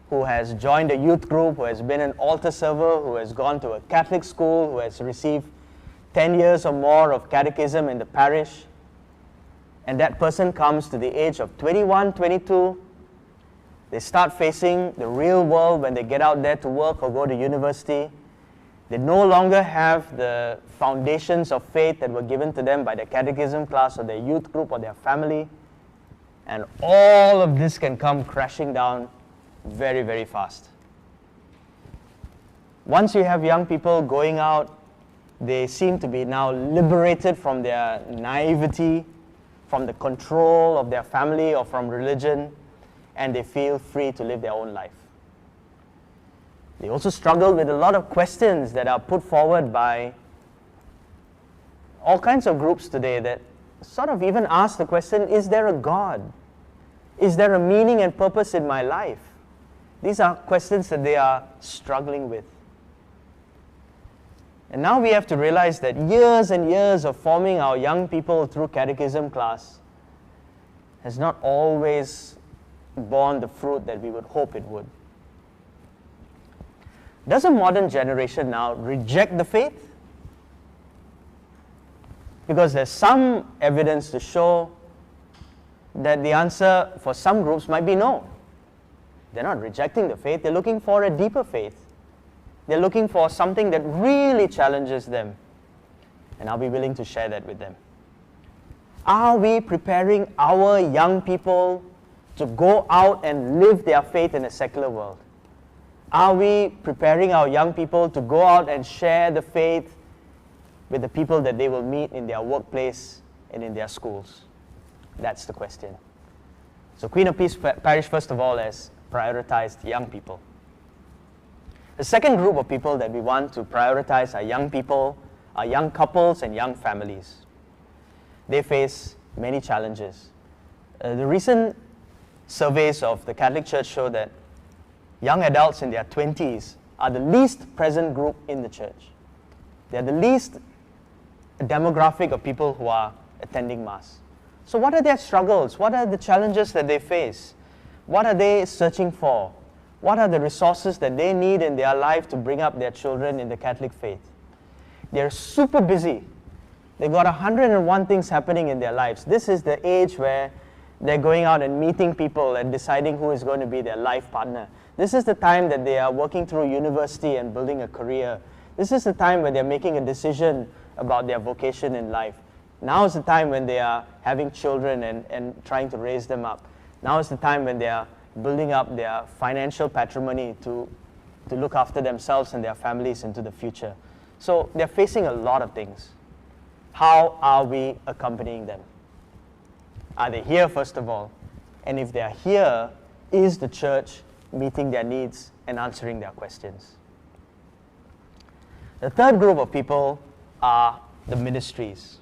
who has joined a youth group, who has been an altar server, who has gone to a Catholic school, who has received 10 years or more of catechism in the parish, and that person comes to the age of 21, 22, they start facing the real world when they get out there to work or go to university. They no longer have the foundations of faith that were given to them by their catechism class or their youth group or their family, and all of this can come crashing down very, very fast. Once you have young people going out, they seem to be now liberated from their naivety, from the control of their family or from religion, and they feel free to live their own life. They also struggle with a lot of questions that are put forward by all kinds of groups today that sort of even ask the question, is there a God? Is there a meaning and purpose in my life? These are questions that they are struggling with. And now we have to realize that years and years of forming our young people through catechism class has not always borne the fruit that we would hope it would. Does a modern generation now reject the faith? Because there's some evidence to show that the answer for some groups might be no. They're not rejecting the faith, they're looking for a deeper faith. They're looking for something that really challenges them. And I'll be willing to share that with them. Are we preparing our young people to go out and live their faith in a secular world? Are we preparing our young people to go out and share the faith with the people that they will meet in their workplace and in their schools? That's the question. So Queen of Peace Parish, first of all, has prioritized young people. The second group of people that we want to prioritize are young people, are young couples and young families. They face many challenges. The recent surveys of the Catholic Church show that young adults in their 20s are the least present group in the church. They are the least demographic of people who are attending Mass. So what are their struggles? What are the challenges that they face? What are they searching for? What are the resources that they need in their life to bring up their children in the Catholic faith? They're super busy. They've got 101 things happening in their lives. This is the age where they're going out and meeting people and deciding who is going to be their life partner. This is the time that they are working through university and building a career. This is the time when they're making a decision about their vocation in life. Now is the time when they are having children and trying to raise them up. Now is the time when they are building up their financial patrimony to look after themselves and their families into the future. So they're facing a lot of things. How are we accompanying them? Are they here, first of all? And if they are here, is the church meeting their needs and answering their questions? The third group of people are the ministries.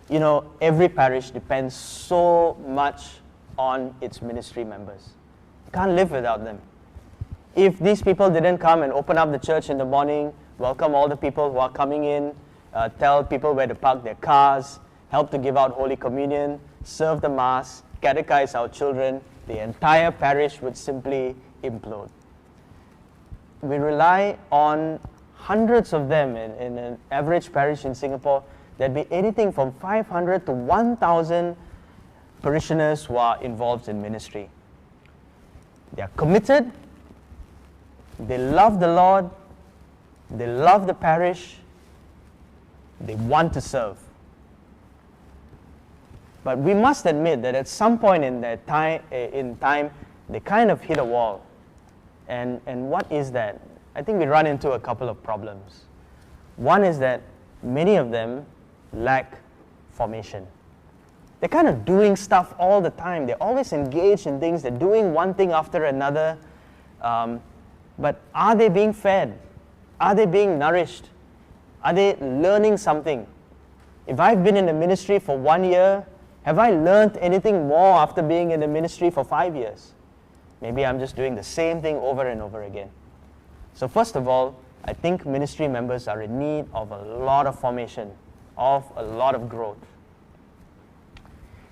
You know, every parish depends so much on its ministry members. You can't live without them. If these people didn't come and open up the church in the morning, welcome all the people who are coming in, tell people where to park their cars, help to give out Holy Communion, serve the Mass, catechize our children, the entire parish would simply implode. We rely on hundreds of them in an average parish in Singapore. There'd be anything from 500 to 1,000 parishioners who are involved in ministry. They are committed, they love the Lord, they love the parish, they want to serve. But we must admit that at some point in time, they kind of hit a wall. And what is that? I think we run into a couple of problems. One is that many of them lack formation. They're kind of doing stuff all the time. They're always engaged in things. They're doing one thing after another. But are they being fed? Are they being nourished? Are they learning something? If I've been in the ministry for 1 year, have I learned anything more after being in the ministry for 5 years? Maybe I'm just doing the same thing over and over again. So first of all, I think ministry members are in need of a lot of formation, of a lot of growth.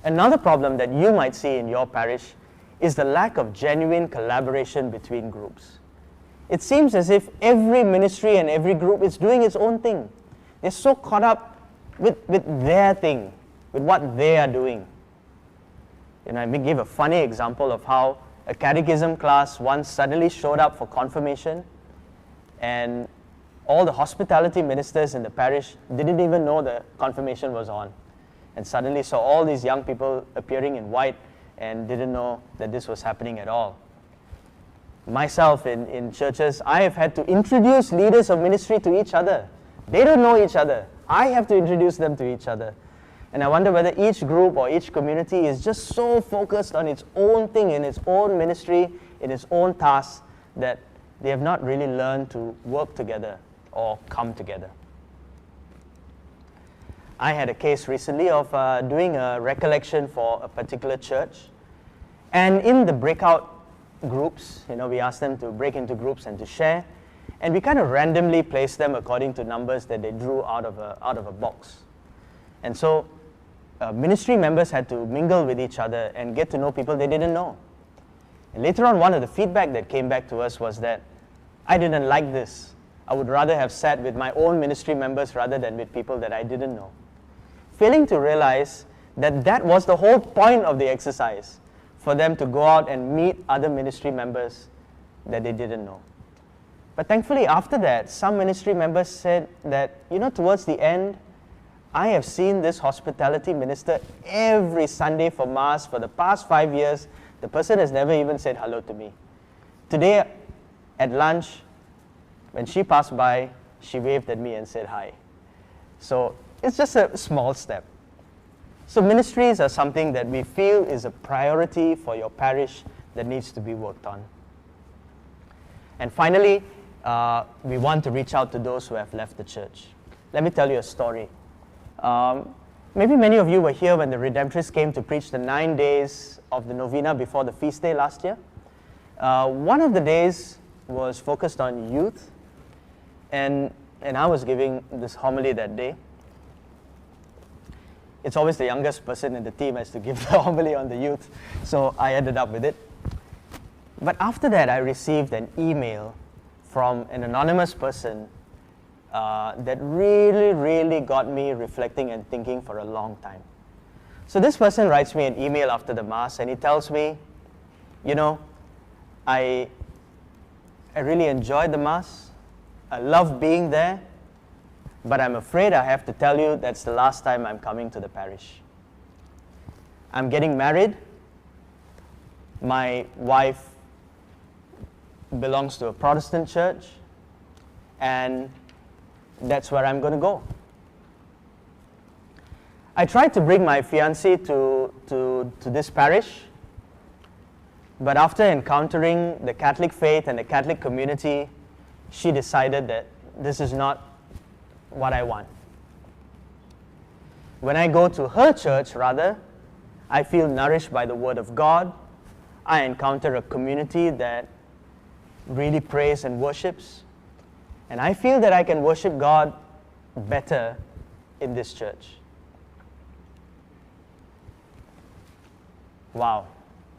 Another problem that you might see in your parish is the lack of genuine collaboration between groups. It seems as if every ministry and every group is doing its own thing. They're so caught up with their thing, with what they are doing. And I may give a funny example of how a catechism class once suddenly showed up for confirmation, and all the hospitality ministers in the parish didn't even know the confirmation was on, and suddenly saw all these young people appearing in white and didn't know that this was happening at all. Myself in churches, I have had to introduce leaders of ministry to each other. They don't know each other. I have to introduce them to each other. And I wonder whether each group or each community is just so focused on its own thing, in its own ministry, in its own tasks, that they have not really learned to work together or come together. I had a case recently of doing a recollection for a particular church. And in the breakout groups, we asked them to break into groups and to share. And we kind of randomly placed them according to numbers that they drew out of a box. And so ministry members had to mingle with each other and get to know people they didn't know. And later on, one of the feedback that came back to us was that I didn't like this. I would rather have sat with my own ministry members rather than with people that I didn't know. Failing to realize that that was the whole point of the exercise, for them to go out and meet other ministry members that they didn't know. But thankfully, after that, some ministry members said that, towards the end, I have seen this hospitality minister every Sunday for Mass for the past 5 years. The person has never even said hello to me. Today, at lunch, when she passed by, she waved at me and said hi. So it's just a small step. So ministries are something that we feel is a priority for your parish that needs to be worked on. And finally, we want to reach out to those who have left the church. Let me tell you a story. Maybe many of you were here when the Redemptorists came to preach the 9 days of the novena before the feast day last year. One of the days was focused on youth, and I was giving this homily that day. It's always the youngest person in the team has to give the homily on the youth, so I ended up with it. But after that, I received an email from an anonymous person that really got me reflecting and thinking for a long time. So this person writes me an email after the Mass, and he tells me, you know, I really enjoyed the Mass. I love being there, but I'm afraid I have to tell you that's the last time I'm coming to the parish. I'm getting married. My wife belongs to a Protestant church, and that's where I'm going to go. I tried to bring my fiancée to this parish, but after encountering the Catholic faith and the Catholic community, she decided that this is not what I want. When I go to her church, rather, I feel nourished by the Word of God. I encounter a community that really prays and worships, and I feel that I can worship God better in this church. Wow,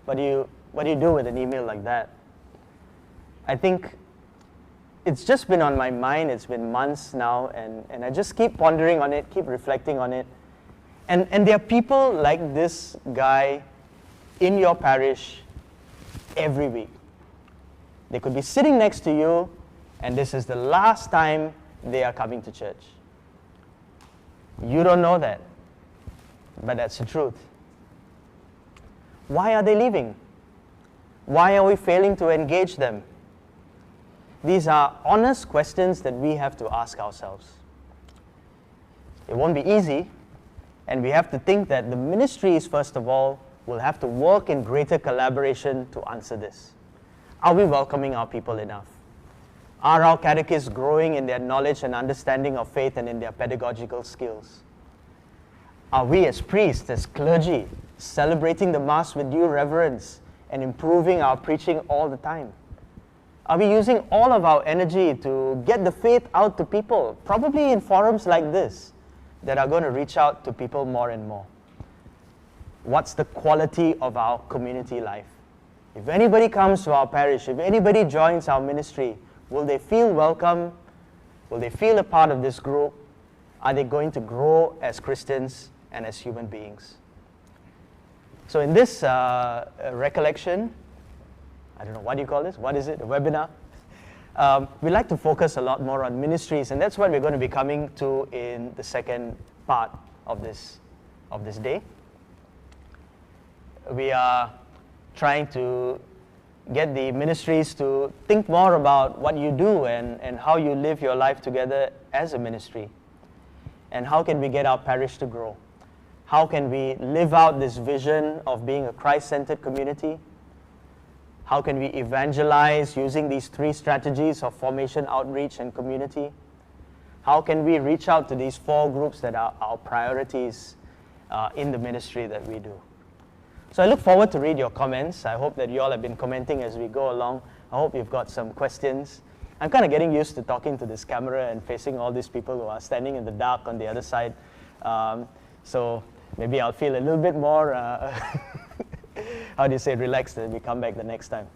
what do you do with an email like that? I think it's just been on my mind. It's been months now, and I just keep pondering on it, keep reflecting on it. And there are people like this guy in your parish every week. They could be sitting next to you, and this is the last time they are coming to church. You don't know that, but that's the truth. Why are they leaving? Why are we failing to engage them? These are honest questions that we have to ask ourselves. It won't be easy, and we have to think that the ministries, first of all, will have to work in greater collaboration to answer this. Are we welcoming our people enough? Are our catechists growing in their knowledge and understanding of faith and in their pedagogical skills? Are we as priests, as clergy, celebrating the Mass with due reverence and improving our preaching all the time? Are we using all of our energy to get the faith out to people, probably in forums like this, that are going to reach out to people more and more? What's the quality of our community life? If anybody comes to our parish, if anybody joins our ministry, will they feel welcome? Will they feel a part of this group? Are they going to grow as Christians and as human beings? So in this recollection, I don't know, what do you call this? What is it? A webinar? We like to focus a lot more on ministries, and that's what we're going to be coming to in the second part of this day. We are trying to get the ministries to think more about what you do and how you live your life together as a ministry. And how can we get our parish to grow? How can we live out this vision of being a Christ-centered community? How can we evangelize using these three strategies of formation, outreach, and community? How can we reach out to these four groups that are our priorities in the ministry that we do? So I look forward to read your comments. I hope that you all have been commenting as we go along. I hope you've got some questions. I'm kind of getting used to talking to this camera and facing all these people who are standing in the dark on the other side. So maybe I'll feel a little bit more, how do you say, relaxed when we come back the next time.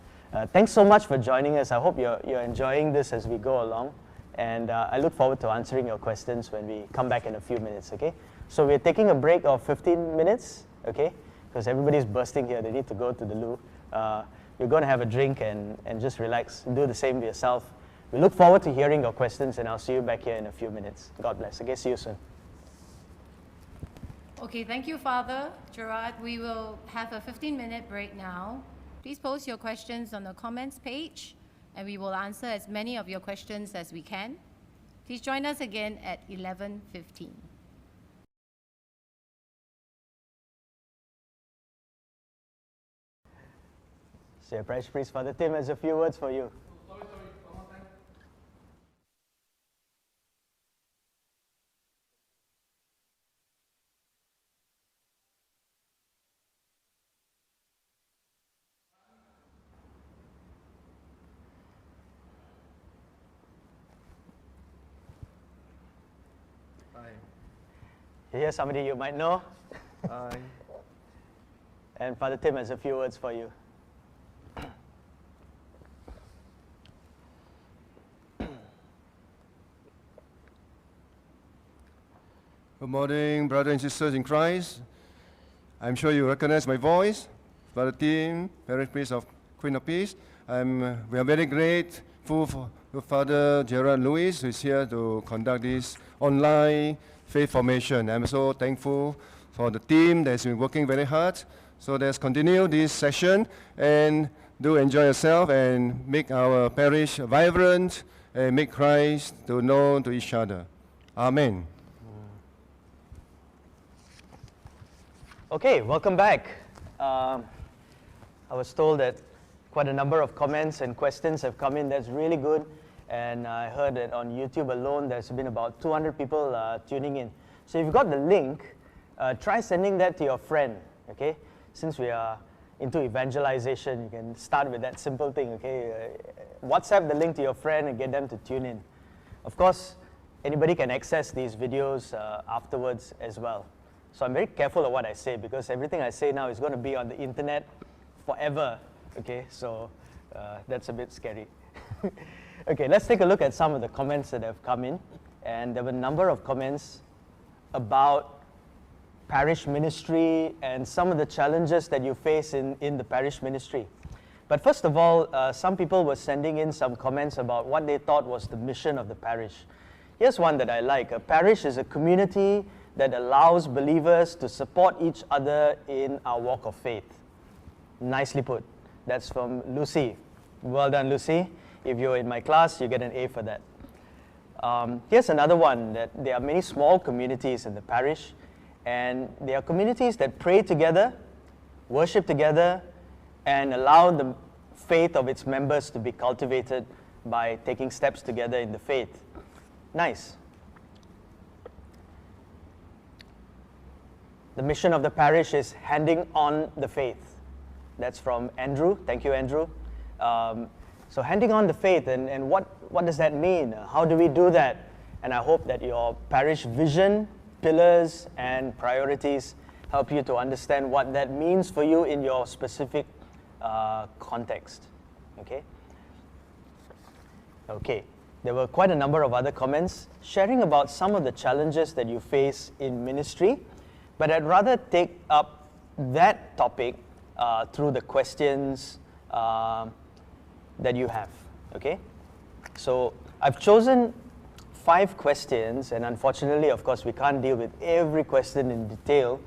Thanks so much for joining us. I hope you're enjoying this as we go along. And I look forward to answering your questions when we come back in a few minutes, okay? So we're taking a break of 15 minutes, okay? Because everybody's bursting here. They need to go to the loo. We're going to have a drink and just relax. Do the same yourself. We look forward to hearing your questions, and I'll see you back here in a few minutes. God bless. Okay, see you soon. Okay, thank you, Father Gerard. We will have a 15-minute break now. Please post your questions on the comments page. and we will answer as many of your questions as we can. Please join us again at 11:15. So your parish priest, Father Tim, has a few words for you. Sorry, one more time. Hi. Here's somebody you might know. Hi. And Father Tim has a few words for you. Good morning, brothers and sisters in Christ. I'm sure you recognize my voice. Father Tim, Parish Priest of Queen of Peace. We are very grateful to Father Gerard Lewis, who is here to conduct this online faith formation. I'm so thankful for the team that's been working very hard. So let's continue this session and do enjoy yourself and make our parish vibrant and make Christ to know to each other. Amen. Okay, welcome back. I was told that quite a number of comments and questions have come in. That's really good. And I heard that on YouTube alone, there's been about 200 people tuning in. So if you've got the link, try sending that to your friend, okay? Since we are into evangelization, you can start with that simple thing, okay? WhatsApp the link to your friend and get them to tune in. Of course, anybody can access these videos afterwards as well. So I'm very careful of what I say because everything I say now is going to be on the internet forever, okay? So that's a bit scary. Okay, let's take a look at some of the comments that have come in. And there were a number of comments about parish ministry and some of the challenges that you face in the parish ministry. But first of all, some people were sending in some comments about what they thought was the mission of the parish. Here's one that I like. A parish is a community that allows believers to support each other in our walk of faith. Nicely put. That's from Lucy. Well done, Lucy. If you're in my class, you get an A for that. Here's another one, that there are many small communities in the parish, and they are communities that pray together, worship together, and allow the faith of its members to be cultivated by taking steps together in the faith. Nice. The mission of the parish is handing on the faith. That's from Andrew. Thank you, Andrew. So handing on the faith, and what does that mean? How do we do that? And I hope that your parish vision, pillars, and priorities help you to understand what that means for you in your specific context. Okay? Okay. There were quite a number of other comments sharing about some of the challenges that you face in ministry, but I'd rather take up that topic through the questions that you have, okay? So I've chosen 5 questions, and unfortunately, of course, we can't deal with every question in detail,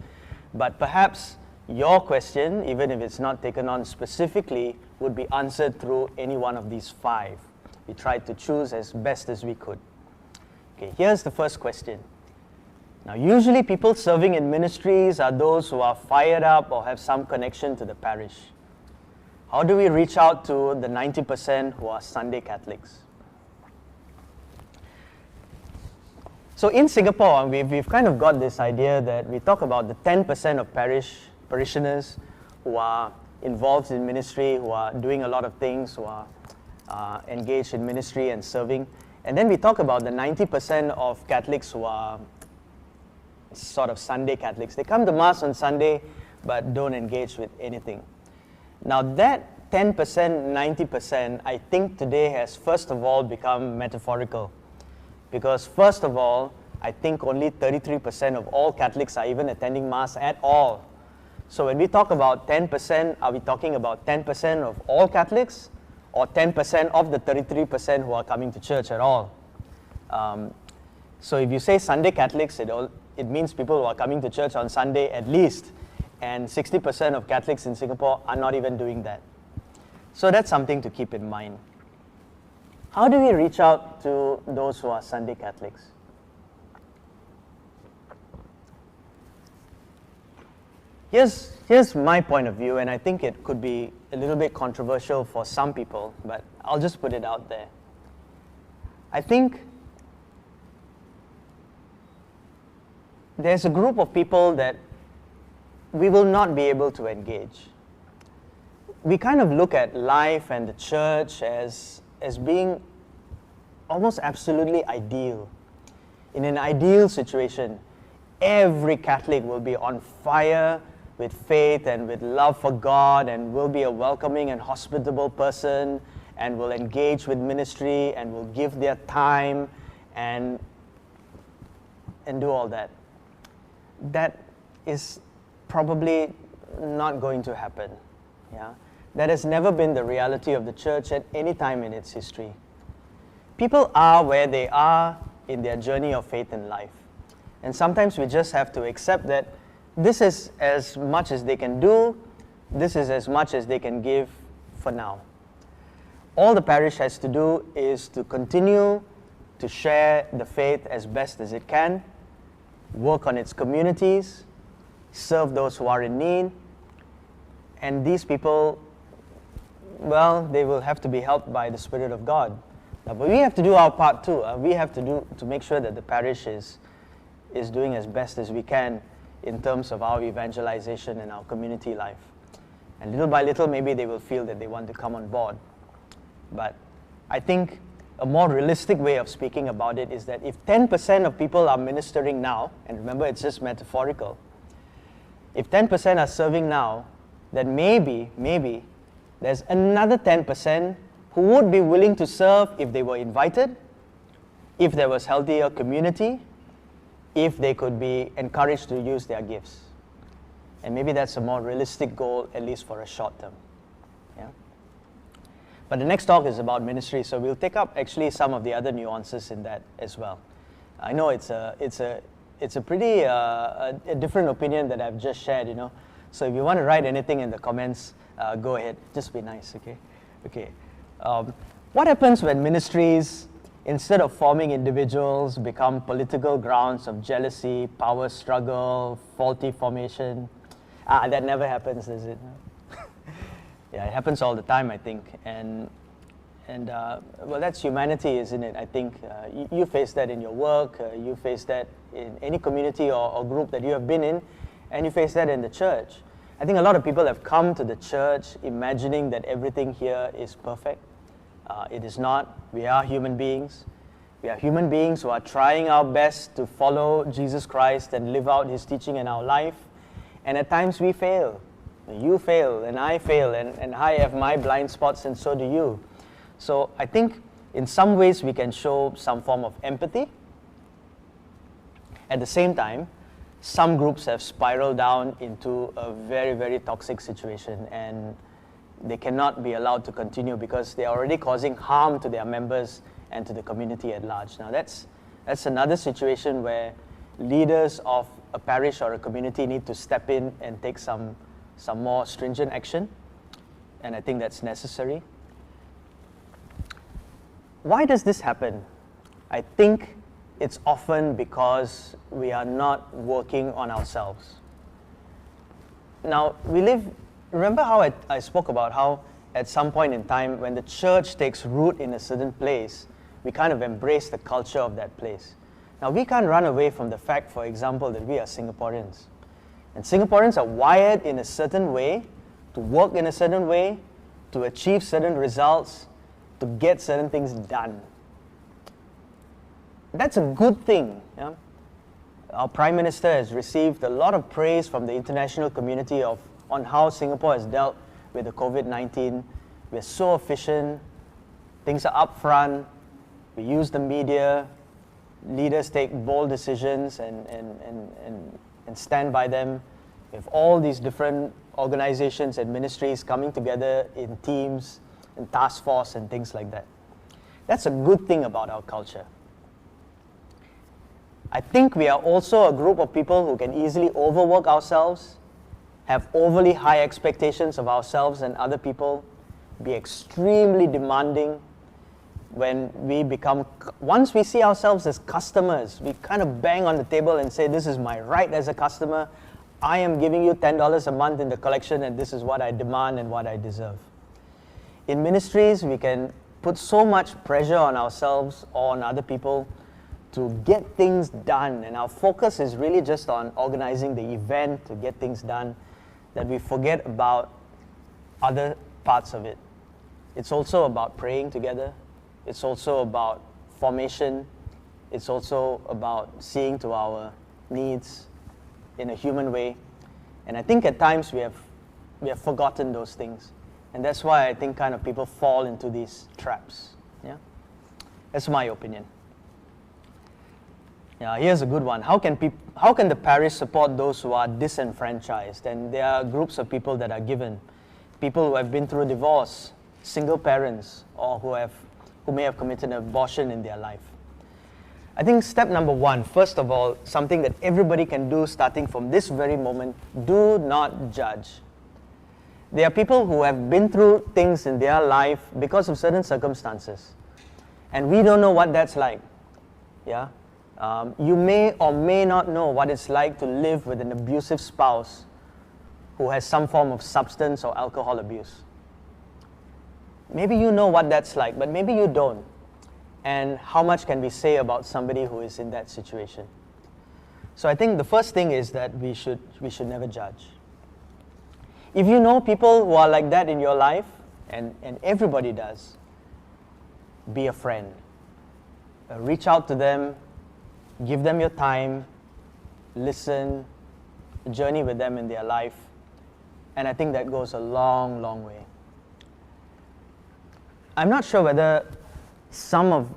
but perhaps your question, even if it's not taken on specifically, would be answered through any one of these 5. We tried to choose as best as we could. Okay, here's the first question. Now, usually people serving in ministries are those who are fired up or have some connection to the parish. How do we reach out to the 90% who are Sunday Catholics? So in Singapore, we've kind of got this idea that we talk about the 10% of parishioners who are involved in ministry, who are doing a lot of things, who are engaged in ministry and serving. And then we talk about the 90% of Catholics who are sort of Sunday Catholics. They come to Mass on Sunday, but don't engage with anything. Now that 10%, 90%, I think today has first of all become metaphorical. Because first of all, I think only 33% of all Catholics are even attending Mass at all. So when we talk about 10%, are we talking about 10% of all Catholics? Or 10% of the 33% who are coming to church at all? So if you say Sunday Catholics, it means people who are coming to church on Sunday at least. And 60% of Catholics in Singapore are not even doing that. So that's something to keep in mind. How do we reach out to those who are Sunday Catholics? Here's my point of view, and I think it could be a little bit controversial for some people, but I'll just put it out there. I think there's a group of people that we will not be able to engage. We kind of look at life and the church as being almost absolutely ideal. In an ideal situation, every Catholic will be on fire with faith and with love for God, and will be a welcoming and hospitable person, and will engage with ministry and will give their time and do all that. That is probably not going to happen. Yeah? That has never been the reality of the church at any time in its history. People are where they are in their journey of faith in life. And sometimes we just have to accept that this is as much as they can do, this is as much as they can give for now. All the parish has to do is to continue to share the faith as best as it can, work on its communities, serve those who are in need, and these people, well, they will have to be helped by the Spirit of God. But we have to do our part too. We have to make sure that the parish is doing as best as we can in terms of our evangelization and our community life. And little by little, maybe they will feel that they want to come on board. But I think a more realistic way of speaking about it is that if 10% of people are ministering now, and remember it's just metaphorical, if 10% are serving now, then maybe there's another 10% who would be willing to serve if they were invited, if there was healthier community, if they could be encouraged to use their gifts. And maybe that's a more realistic goal, at least for a short term. Yeah? But the next talk is about ministry, so we'll take up actually some of the other nuances in that as well. I know it's a pretty a different opinion that I've just shared, you know. So if you want to write anything in the comments, go ahead. Just be nice, okay? Okay. What happens when ministries, instead of forming individuals, become political grounds of jealousy, power struggle, faulty formation? That never happens, does it? Yeah, it happens all the time, I think. And well, that's humanity, isn't it? I think you face that in your work, you face that in any community or group that you have been in, and you face that in the church. I think a lot of people have come to the church imagining that everything here is perfect. It is not. We are human beings. We are human beings who are trying our best to follow Jesus Christ and live out His teaching in our life. And at times we fail. You fail, and I fail, and I have my blind spots, and so do you. So I think in some ways we can show some form of empathy. At the same time, some groups have spiraled down into a very, very toxic situation, and they cannot be allowed to continue because they are already causing harm to their members and to the community at large. Now that's another situation where leaders of a parish or a community need to step in and take some more stringent action, and I think that's necessary. Why does this happen? I think it's often because we are not working on ourselves. Now, remember how I spoke about how at some point in time when the church takes root in a certain place, we kind of embrace the culture of that place. Now, we can't run away from the fact, for example, that we are Singaporeans. And Singaporeans are wired in a certain way, to work in a certain way, to achieve certain results, to get certain things done. That's a good thing. Yeah? Our Prime Minister has received a lot of praise from the international community on how Singapore has dealt with the COVID-19. We're so efficient, things are upfront, we use the media, leaders take bold decisions and stand by them. We have all these different organizations and ministries coming together in teams and task force and things like that. That's a good thing about our culture. I think we are also a group of people who can easily overwork ourselves, have overly high expectations of ourselves and other people, be extremely demanding, when once we see ourselves as customers, we kind of bang on the table and say, this is my right as a customer. I am giving you $10 a month in the collection, and this is what I demand and what I deserve. In ministries, we can put so much pressure on ourselves or on other people to get things done, and our focus is really just on organizing the event to get things done, that we forget about other parts of it. It's also about praying together. It's also about formation. It's also about seeing to our needs in a human way. And I think at times we have forgotten those things. And that's why I think kind of people fall into these traps. Yeah? That's my opinion. Yeah, here's a good one. How can the parish support those who are disenfranchised? And there are groups of people that are given. People who have been through divorce, single parents, or who may have committed an abortion in their life. I think step number one, first of all, something that everybody can do starting from this very moment, do not judge. There are people who have been through things in their life because of certain circumstances. And we don't know what that's like. Yeah? You may or may not know what it's like to live with an abusive spouse who has some form of substance or alcohol abuse. Maybe you know what that's like, but maybe you don't. And how much can we say about somebody who is in that situation? So I think the first thing is that we should never judge. If you know people who are like that in your life, and everybody does, be a friend. Reach out to them, give them your time, listen, journey with them in their life. And I think that goes a long, long way. I'm not sure whether some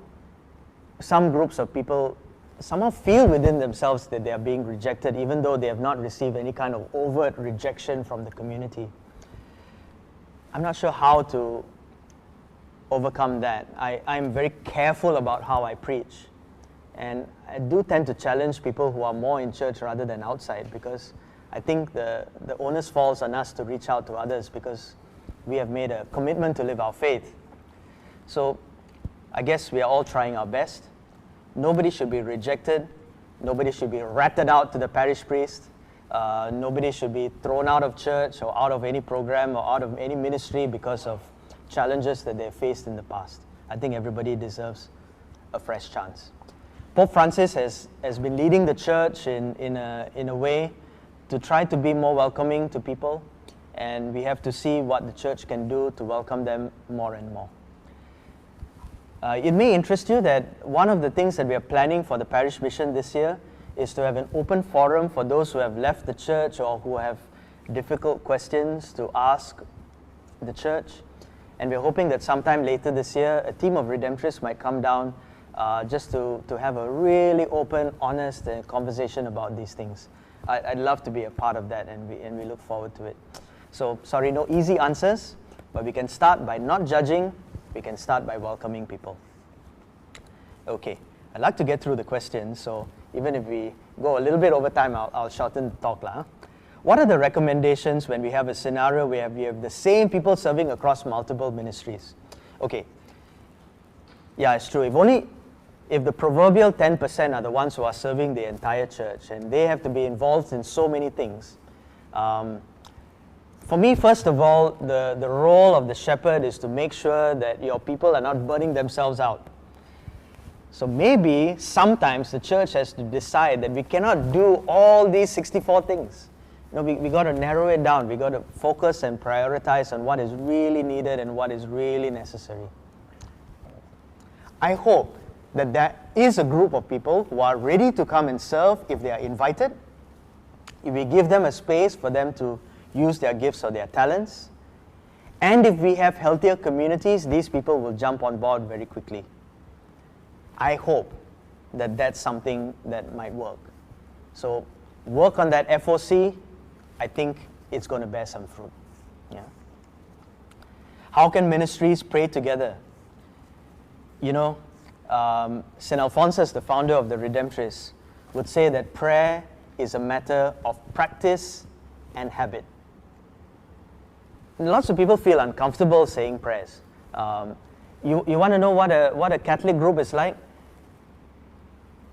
groups of people somehow feel within themselves that they are being rejected, even though they have not received any kind of overt rejection from the community. I'm not sure how to overcome that. I'm very careful about how I preach. And I do tend to challenge people who are more in church rather than outside, because I think the onus falls on us to reach out to others because we have made a commitment to live our faith. So I guess we are all trying our best. Nobody should be rejected. Nobody should be ratted out to the parish priest. Nobody should be thrown out of church or out of any program or out of any ministry because of challenges that they've faced in the past. I think everybody deserves a fresh chance. Pope Francis has been leading the church in a way to try to be more welcoming to people, and we have to see what the church can do to welcome them more and more. It may interest you that one of the things that we are planning for the parish mission this year is to have an open forum for those who have left the church or who have difficult questions to ask the church. And we're hoping that sometime later this year, a team of Redemptorists might come down just to have a really open, honest conversation about these things. I'd love to be a part of that, and we look forward to it. So, sorry, no easy answers, but we can start by not judging. We can start by welcoming people. Okay, I'd like to get through the questions, so even if we go a little bit over time, I'll shorten the talk. What are the recommendations when we have a scenario where we have the same people serving across multiple ministries? Okay, yeah, it's true. If the proverbial 10% are the ones who are serving the entire church, and they have to be involved in so many things. For me, first of all, the role of the shepherd is to make sure that your people are not burning themselves out. So maybe sometimes the church has to decide that we cannot do all these 64 things. We got to narrow it down. We got to focus and prioritize on what is really needed and what is really necessary. I hope that there is a group of people who are ready to come and serve if they are invited, if we give them a space for them to use their gifts or their talents, and if we have healthier communities, these people will jump on board very quickly. I hope that that's something that might work. So work on that FOC. I think it's going to bear some fruit. Yeah. How can ministries pray together? St. Alphonsus, the founder of the Redemptorists, would say that prayer is a matter of practice and habit. And lots of people feel uncomfortable saying prayers. You want to know what a Catholic group is like?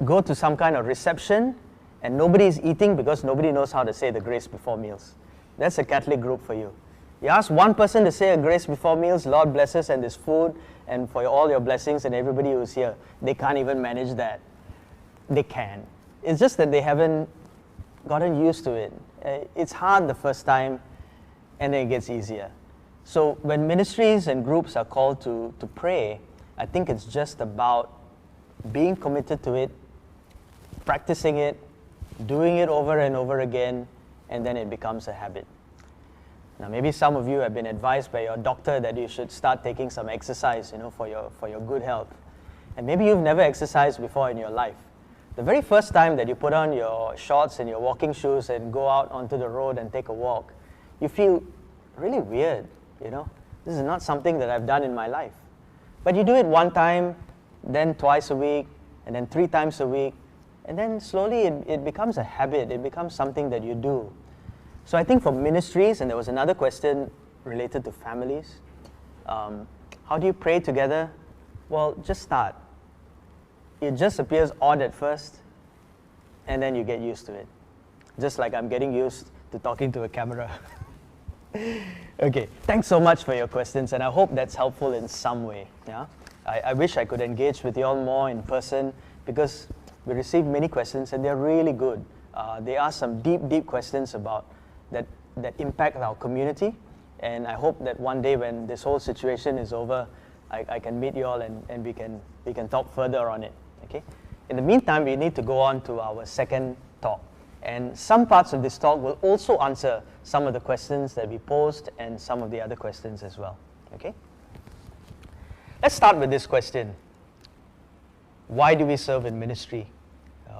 Go to some kind of reception and nobody is eating because nobody knows how to say the grace before meals. That's a Catholic group for you. You ask one person to say a grace before meals, Lord bless us and this food and for all your blessings and everybody who's here. They can't even manage that. They can. It's just that they haven't gotten used to it. It's hard the first time and then it gets easier. So when ministries and groups are called to pray, I think it's just about being committed to it, practicing it, doing it over and over again, and then it becomes a habit. Now maybe some of you have been advised by your doctor that you should start taking some exercise, for your good health. And maybe you've never exercised before in your life. The very first time that you put on your shorts and your walking shoes and go out onto the road and take a walk, you feel really weird, This is not something that I've done in my life. But you do it one time, then twice a week, and then 3 times a week, and then slowly it becomes a habit, it becomes something that you do. So I think for ministries, and there was another question related to families, how do you pray together? Well, just start. It just appears odd at first, and then you get used to it. Just like I'm getting used to talking to a camera. Okay, thanks so much for your questions, and I hope that's helpful in some way. Yeah, I wish I could engage with you all more in person because we received many questions and they're really good. They ask some deep questions about that impact our community, and I hope that one day when this whole situation is over, I can meet you all and we can talk further on it. Okay. In the meantime, we need to go on to our second talk. And some parts of this talk will also answer some of the questions that we posed and some of the other questions as well. Okay? Let's start with this question. Why do we serve in ministry?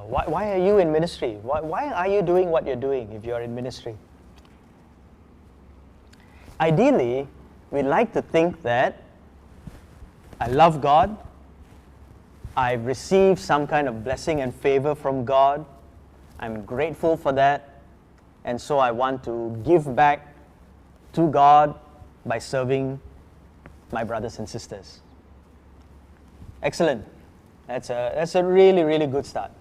Why are you in ministry? Why are you doing what you're doing if you're in ministry? Ideally, we like to think that I love God, I've received some kind of blessing and favor from God, I'm grateful for that, and so I want to give back to God by serving my brothers and sisters. Excellent. That's a really, really good start.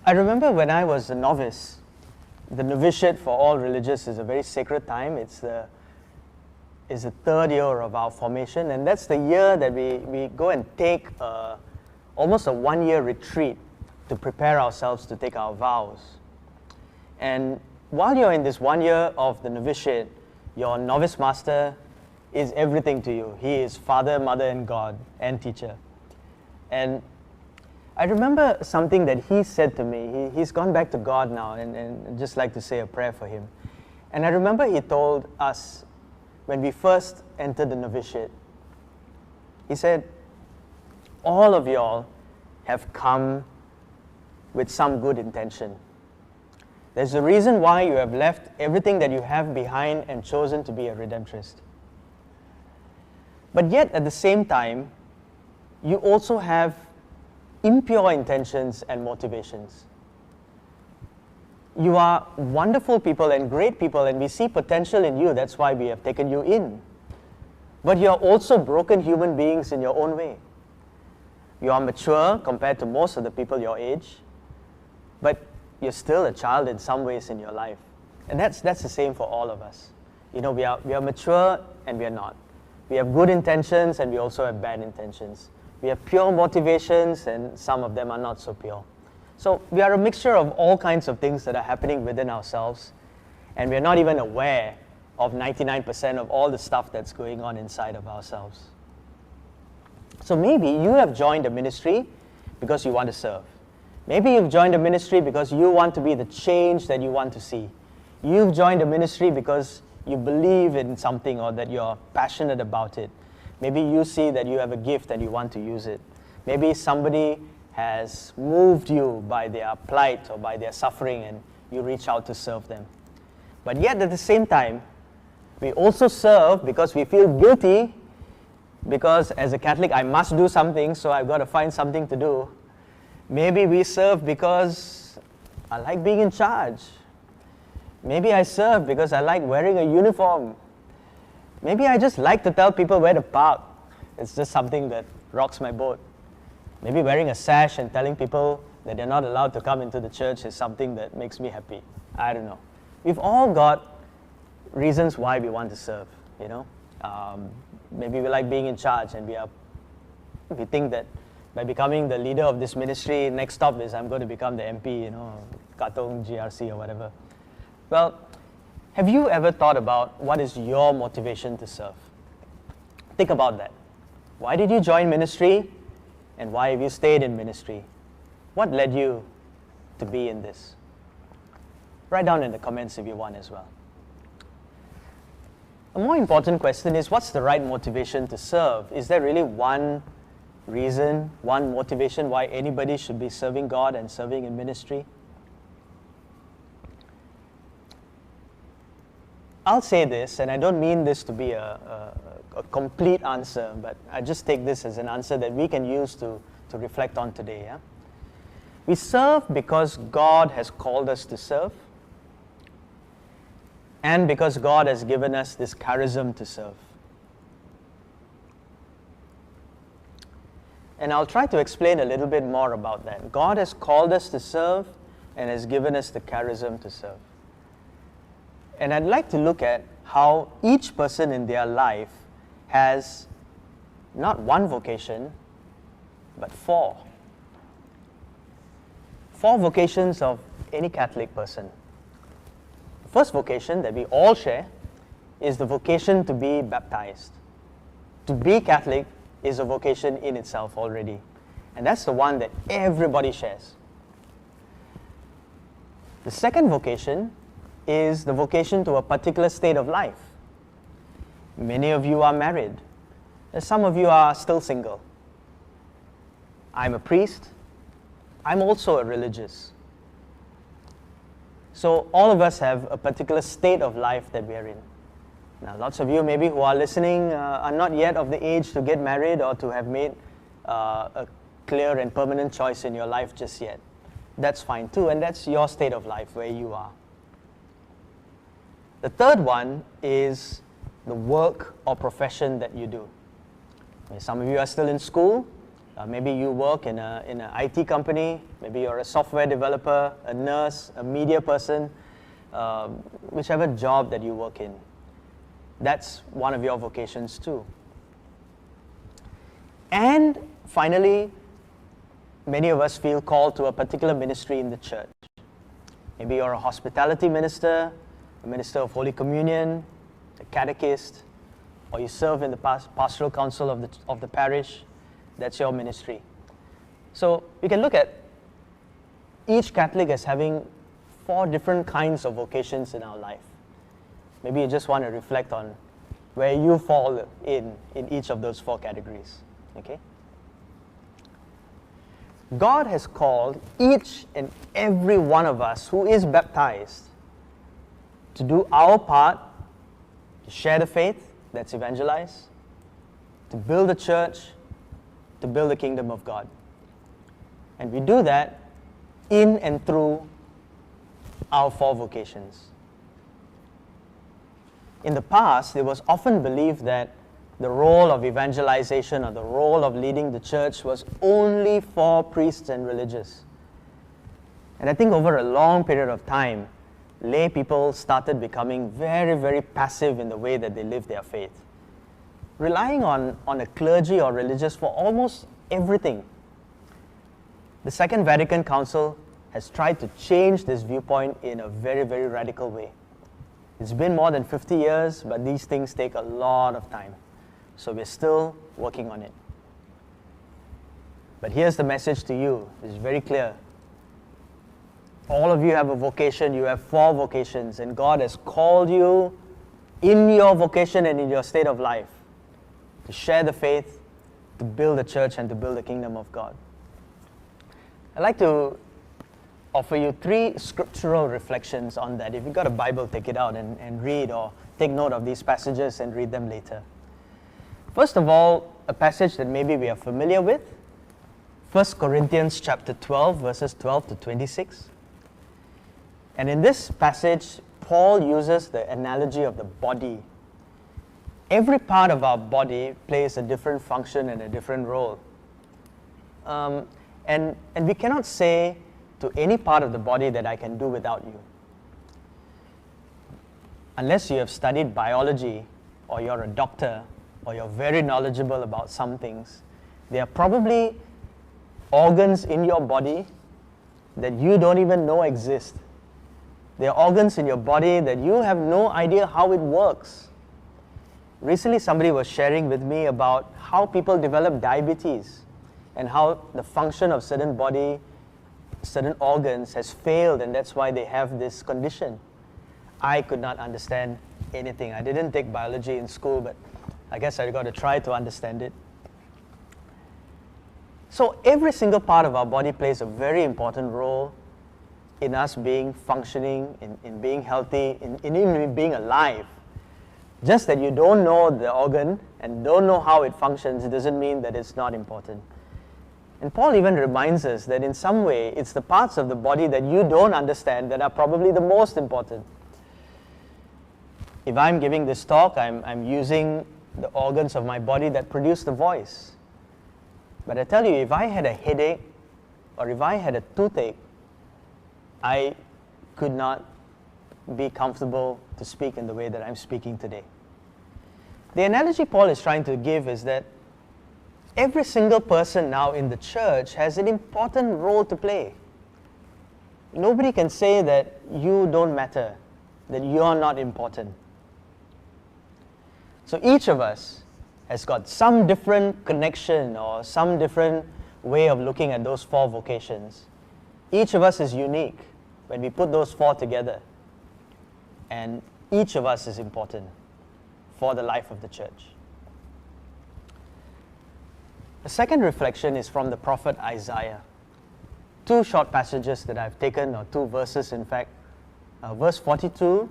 I remember when I was a novice, the novitiate for all religious is a very sacred time. It's the 3rd year of our formation, and that's the year that we go and take almost a 1-year retreat to prepare ourselves to take our vows. And while you're in this 1 year of the novitiate, your novice master is everything to you. He is father, mother, and God, and teacher. And I remember something that he said to me. He's gone back to God now, and I'd just like to say a prayer for him. And I remember he told us when we first entered the novitiate, he said, all of y'all have come with some good intention. There's a reason why you have left everything that you have behind and chosen to be a redemptorist. But yet, at the same time, you also have impure intentions and motivations. You are wonderful people and great people, and we see potential in you. That's why we have taken you in. But you are also broken human beings in your own way. You are mature compared to most of the people your age, but you're still a child in some ways in your life. And that's the same for all of us. We are mature and we are not. We have good intentions and we also have bad intentions. We have pure motivations and some of them are not so pure. So we are a mixture of all kinds of things that are happening within ourselves, and we're not even aware of 99% of all the stuff that's going on inside of ourselves. So maybe you have joined a ministry because you want to serve. Maybe you've joined a ministry because you want to be the change that you want to see. You've joined a ministry because you believe in something or that you're passionate about it. Maybe you see that you have a gift and you want to use it. Maybe somebody has moved you by their plight or by their suffering and you reach out to serve them. But yet at the same time, we also serve because we feel guilty, because as a Catholic I must do something, so I've got to find something to do. Maybe we serve because I like being in charge. Maybe I serve because I like wearing a uniform. Maybe I just like to tell people where to park. It's just something that rocks my boat. Maybe wearing a sash and telling people that they're not allowed to come into the church is something that makes me happy. I don't know. We've all got reasons why we want to serve, you know. Maybe we like being in charge, and we think that by becoming the leader of this ministry, next stop is I'm going to become the MP, you know, Katong, GRC or whatever. Well, have you ever thought about what is your motivation to serve? Think about that. Why did you join ministry, and why have you stayed in ministry? What led you to be in this? Write down in the comments if you want as well. A more important question is, what's the right motivation to serve? Is there really one reason, one motivation why anybody should be serving God and serving in ministry? I'll say this, and I don't mean this to be a complete answer, but I just take this as an answer that we can use to reflect on today. Yeah? We serve because God has called us to serve, and because God has given us this charism to serve. And I'll try to explain a little bit more about that. God has called us to serve and has given us the charism to serve. And I'd like to look at how each person in their life has not one vocation, but four. Four vocations of any Catholic person. The first vocation that we all share is the vocation to be baptized. To be Catholic is a vocation in itself already. And that's the one that everybody shares. The second vocation is the vocation to a particular state of life. Many of you are married. Some of you are still single. I'm a priest. I'm also a religious. So all of us have a particular state of life that we are in. Now, lots of you maybe who are listening are not yet of the age to get married or to have made a clear and permanent choice in your life just yet. That's fine too, and that's your state of life where you are. The third one is the work or profession that you do. Some of you are still in school. Maybe you work in an IT company. Maybe you're a software developer, a nurse, a media person, whichever job that you work in. That's one of your vocations too. And finally, many of us feel called to a particular ministry in the church. Maybe you're a hospitality minister, a minister of Holy Communion, a catechist, or you serve in the pastoral council of the parish. That's your ministry. So you can look at each Catholic as having four different kinds of vocations in our life. Maybe you just want to reflect on where you fall in each of those four categories. Okay? God has called each and every one of us who is baptized to do our part, to share the faith, that's evangelize, to build a church, to build the kingdom of God. And we do that in and through our four vocations. In the past, it was often believed that the role of evangelization or the role of leading the church was only for priests and religious. And I think over a long period of time, lay people started becoming very, very passive in the way that they live their faith, relying on a clergy or religious for almost everything. The Second Vatican Council has tried to change this viewpoint in a very, very radical way. It's been more than 50 years, but these things take a lot of time. So we're still working on it. But here's the message to you. It's very clear. All of you have a vocation. You have four vocations, and God has called you in your vocation and in your state of life to share the faith, to build a church, and to build the kingdom of God. I'd like to offer you three scriptural reflections on that. If you've got a Bible, take it out and read, or take note of these passages and read them later. First of all, a passage that maybe we are familiar with, 1 Corinthians chapter 12, verses 12 to 26. And in this passage, Paul uses the analogy of the body. every part of our body plays a different function and a different role. And we cannot say to any part of the body that I can do without you. Unless you have studied biology, or you're a doctor, or you're very knowledgeable about some things, there are probably organs in your body that you don't even know exist. There are organs in your body that you have no idea how it works. Recently, somebody was sharing with me about how people develop diabetes and how the function of certain organs has failed, and that's why they have this condition. I could not understand anything. I didn't take biology in school, but I guess I got to try to understand it. So every single part of our body plays a very important role in us being functioning, in being healthy, in even being alive. Just that you don't know the organ and don't know how it functions, it doesn't mean that it's not important. And Paul even reminds us that in some way, it's the parts of the body that you don't understand that are probably the most important. If I'm giving this talk, I'm using the organs of my body that produce the voice. But I tell you, if I had a headache or if I had a toothache, I could not be comfortable to speak in the way that I'm speaking today. The analogy Paul is trying to give is that every single person now in the church has an important role to play. Nobody can say that you don't matter, that you're not important. So each of us has got some different connection or some different way of looking at those 4 vocations. Each of us is unique when we put those 4 together. And each of us is important for the life of the church. The second reflection is from the prophet Isaiah. 2 short passages that I've taken, or 2 verses in fact. Verse 42,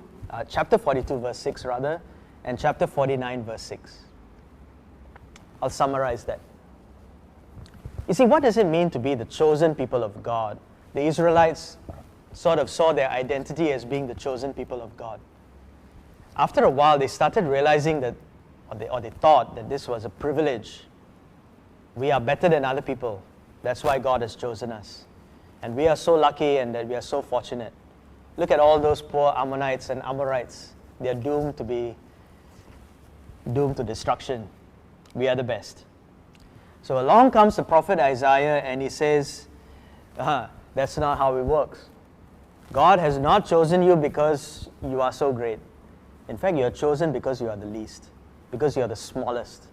chapter 42 verse 6 rather, and chapter 49 verse 6. I'll summarize that. You see, what does it mean to be the chosen people of God? The Israelites sort of saw their identity as being the chosen people of God. After a while, they started realizing that, or they thought that this was a privilege. We are better than other people. That's why God has chosen us. And we are so lucky and that we are so fortunate. Look at all those poor Ammonites and Amorites. They are doomed to destruction. We are the best. So along comes the prophet Isaiah and he says, that's not how it works. God has not chosen you because you are so great. In fact, you are chosen because you are the least, because you are the smallest,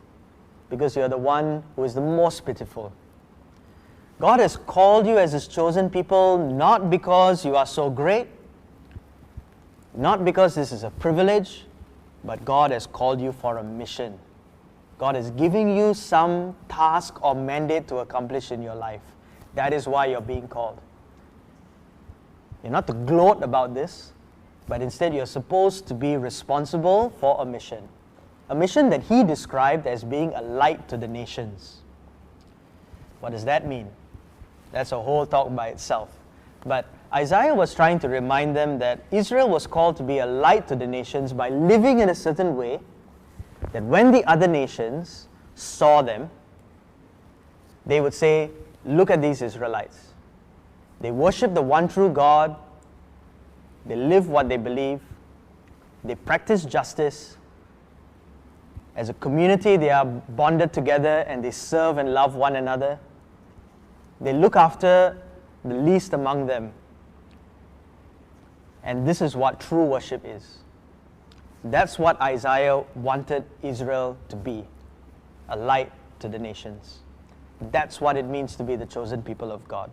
because you are the one who is the most pitiful. God has called you as His chosen people not because you are so great, not because this is a privilege, but God has called you for a mission. God is giving you some task or mandate to accomplish in your life. That is why you're being called. You're not to gloat about this, but instead you're supposed to be responsible for a mission that He described as being a light to the nations. What does that mean? That's a whole talk by itself. But Isaiah was trying to remind them that Israel was called to be a light to the nations by living in a certain way that when the other nations saw them, they would say, look at these Israelites. They worship the one true God. They live what they believe. They practice justice. As a community, they are bonded together and they serve and love one another. They look after the least among them. And this is what true worship is. That's what Isaiah wanted Israel to be, a light to the nations. That's what it means to be the chosen people of God.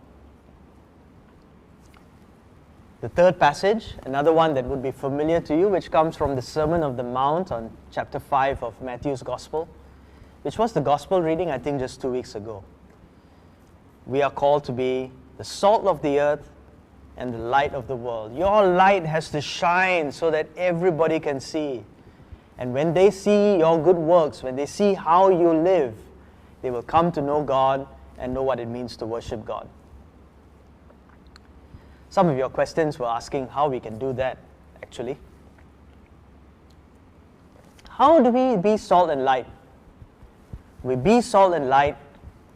The third passage, another one that would be familiar to you, which comes from the Sermon of the Mount on chapter 5 of Matthew's Gospel, which was the Gospel reading, I think, just 2 weeks ago. We are called to be the salt of the earth and the light of the world. Your light has to shine so that everybody can see. And when they see your good works, when they see how you live, they will come to know God and know what it means to worship God. Some of your questions were asking how we can do that, actually. How do we be salt and light? We be salt and light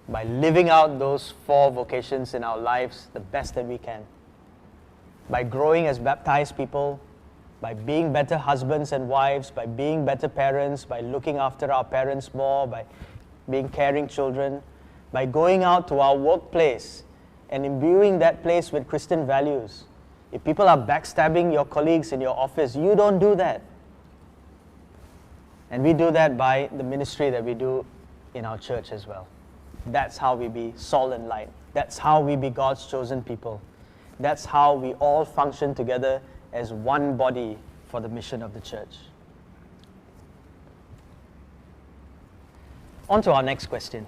by living out those 4 vocations in our lives the best that we can. By growing as baptized people, by being better husbands and wives, by being better parents, by looking after our parents more, by being caring children, by going out to our workplace and imbuing that place with Christian values. If people are backstabbing your colleagues in your office, you don't do that. And we do that by the ministry that we do in our church as well. That's how we be salt and light. That's how we be God's chosen people. That's how we all function together as one body for the mission of the church. On to our next question.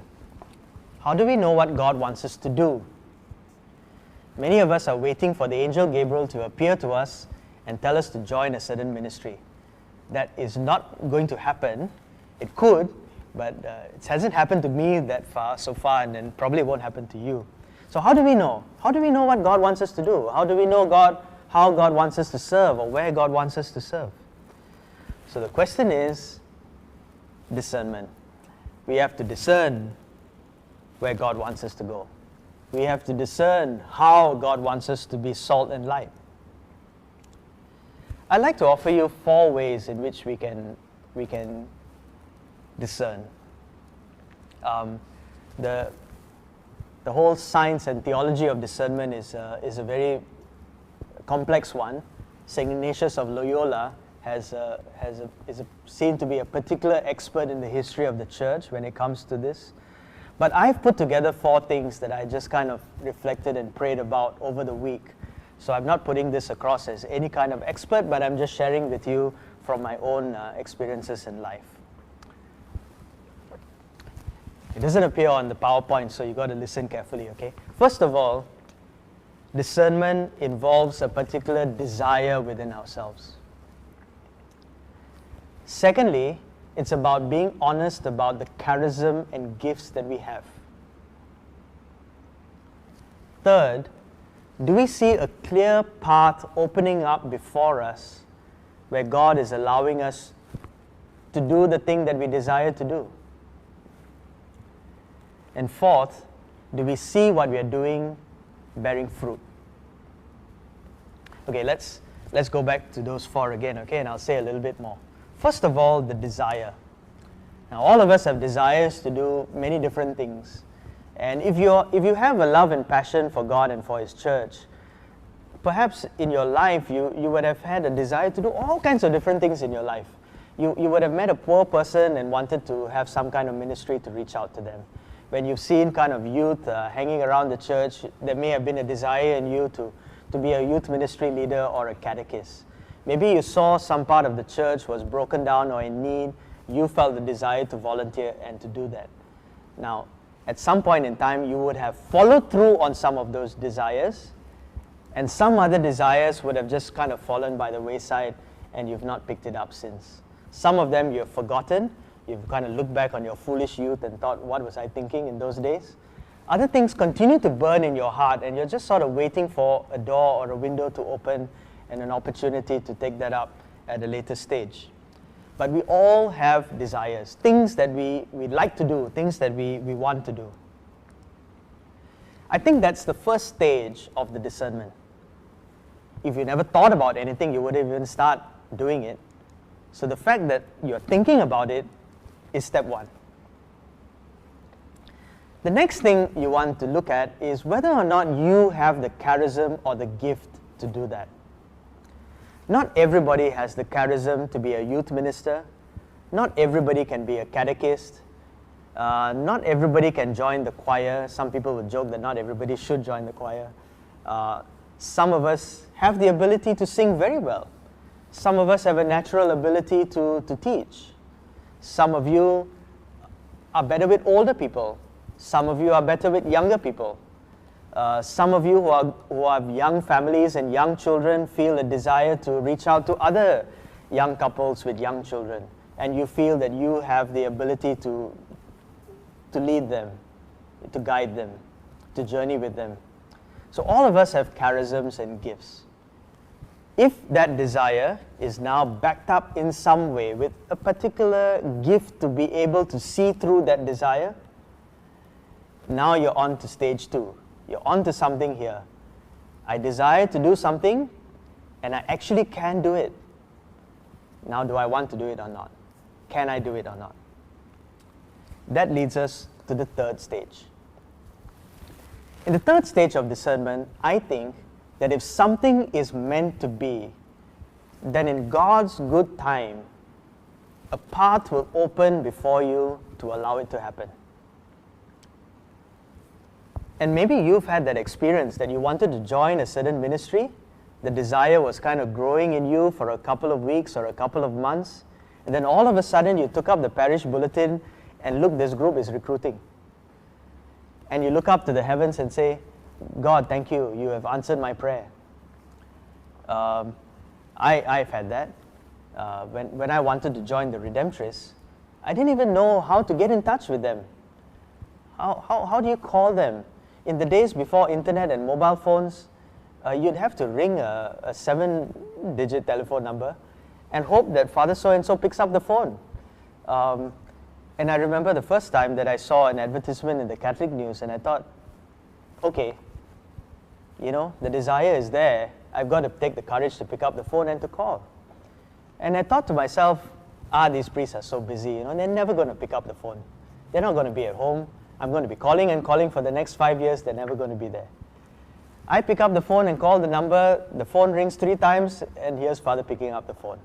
How do we know what God wants us to do? Many of us are waiting for the angel Gabriel to appear to us and tell us to join a certain ministry. That is not going to happen. It could, but it hasn't happened to me so far, and then probably won't happen to you. So how do we know? How do we know what God wants us to do? How do we know how God wants us to serve, or where God wants us to serve? So the question is discernment. We have to discern where God wants us to go. We have to discern how God wants us to be salt and light. I'd like to offer you 4 ways in which we can discern. The whole science and theology of discernment is a very complex one. St. Ignatius of Loyola is seen to be a particular expert in the history of the church when it comes to this. But I've put together 4 things that I just kind of reflected and prayed about over the week. So I'm not putting this across as any kind of expert, but I'm just sharing with you from my own experiences in life. It doesn't appear on the PowerPoint, so you got to listen carefully, okay? First of all, discernment involves a particular desire within ourselves. Secondly, it's about being honest about the charism and gifts that we have. Third, do we see a clear path opening up before us where God is allowing us to do the thing that we desire to do? And fourth, do we see what we are doing bearing fruit? Okay, let's go back to those 4 again, okay? And I'll say a little bit more. First of all, the desire. Now, all of us have desires to do many different things. And if you have a love and passion for God and for His church, perhaps in your life you would have had a desire to do all kinds of different things in your life. You would have met a poor person and wanted to have some kind of ministry to reach out to them. When you've seen kind of youth hanging around the church, there may have been a desire in you to be a youth ministry leader or a catechist. Maybe you saw some part of the church was broken down or in need. You felt the desire to volunteer and to do that. Now, at some point in time, you would have followed through on some of those desires, and some other desires would have just kind of fallen by the wayside, and you've not picked it up since. Some of them you've forgotten. You've kind of looked back on your foolish youth and thought, what was I thinking in those days? Other things continue to burn in your heart, and you're just sort of waiting for a door or a window to open and an opportunity to take that up at a later stage. But we all have desires, things that we like to do, things that we want to do. I think that's the first stage of the discernment. If you never thought about anything, you wouldn't even start doing it. So the fact that you're thinking about it is step 1. The next thing you want to look at is whether or not you have the charism or the gift to do that. Not everybody has the charism to be a youth minister. Not everybody can be a catechist. Not everybody can join the choir. Some people would joke that not everybody should join the choir. Some of us have the ability to sing very well. Some of us have a natural ability to teach. Some of you are better with older people. Some of you are better with younger people. Some of you who have young families and young children feel a desire to reach out to other young couples with young children, and you feel that you have the ability to lead them, to guide them, to journey with them. So all of us have charisms and gifts. if that desire is now backed up in some way with a particular gift to be able to see through that desire, now you're on to stage 2. You're on to something here. I desire to do something, and I actually can do it. Now, do I want to do it or not? Can I do it or not? That leads us to the third stage. In the third stage of discernment, I think that if something is meant to be, then in God's good time, a path will open before you to allow it to happen. And maybe you've had that experience that you wanted to join a certain ministry. The desire was kind of growing in you for a couple of weeks or a couple of months. And then all of a sudden you took up the parish bulletin and look, this group is recruiting. And you look up to the heavens and say, God, thank you, you have answered my prayer. I've had that. When I wanted to join the Redemptorists, I didn't even know how to get in touch with them. How do you call them? In the days before internet and mobile phones, you'd have to ring a 7-digit telephone number and hope that Father so-and-so picks up the phone. And I remember the first time that I saw an advertisement in the Catholic news and I thought, okay, the desire is there. I've got to take the courage to pick up the phone and to call. And I thought to myself, these priests are so busy, they're never going to pick up the phone. They're not going to be at home. I'm going to be calling and calling for the next 5 years. They're never going to be there. I pick up the phone and call the number. The phone rings 3 times, and here's Father picking up the phone.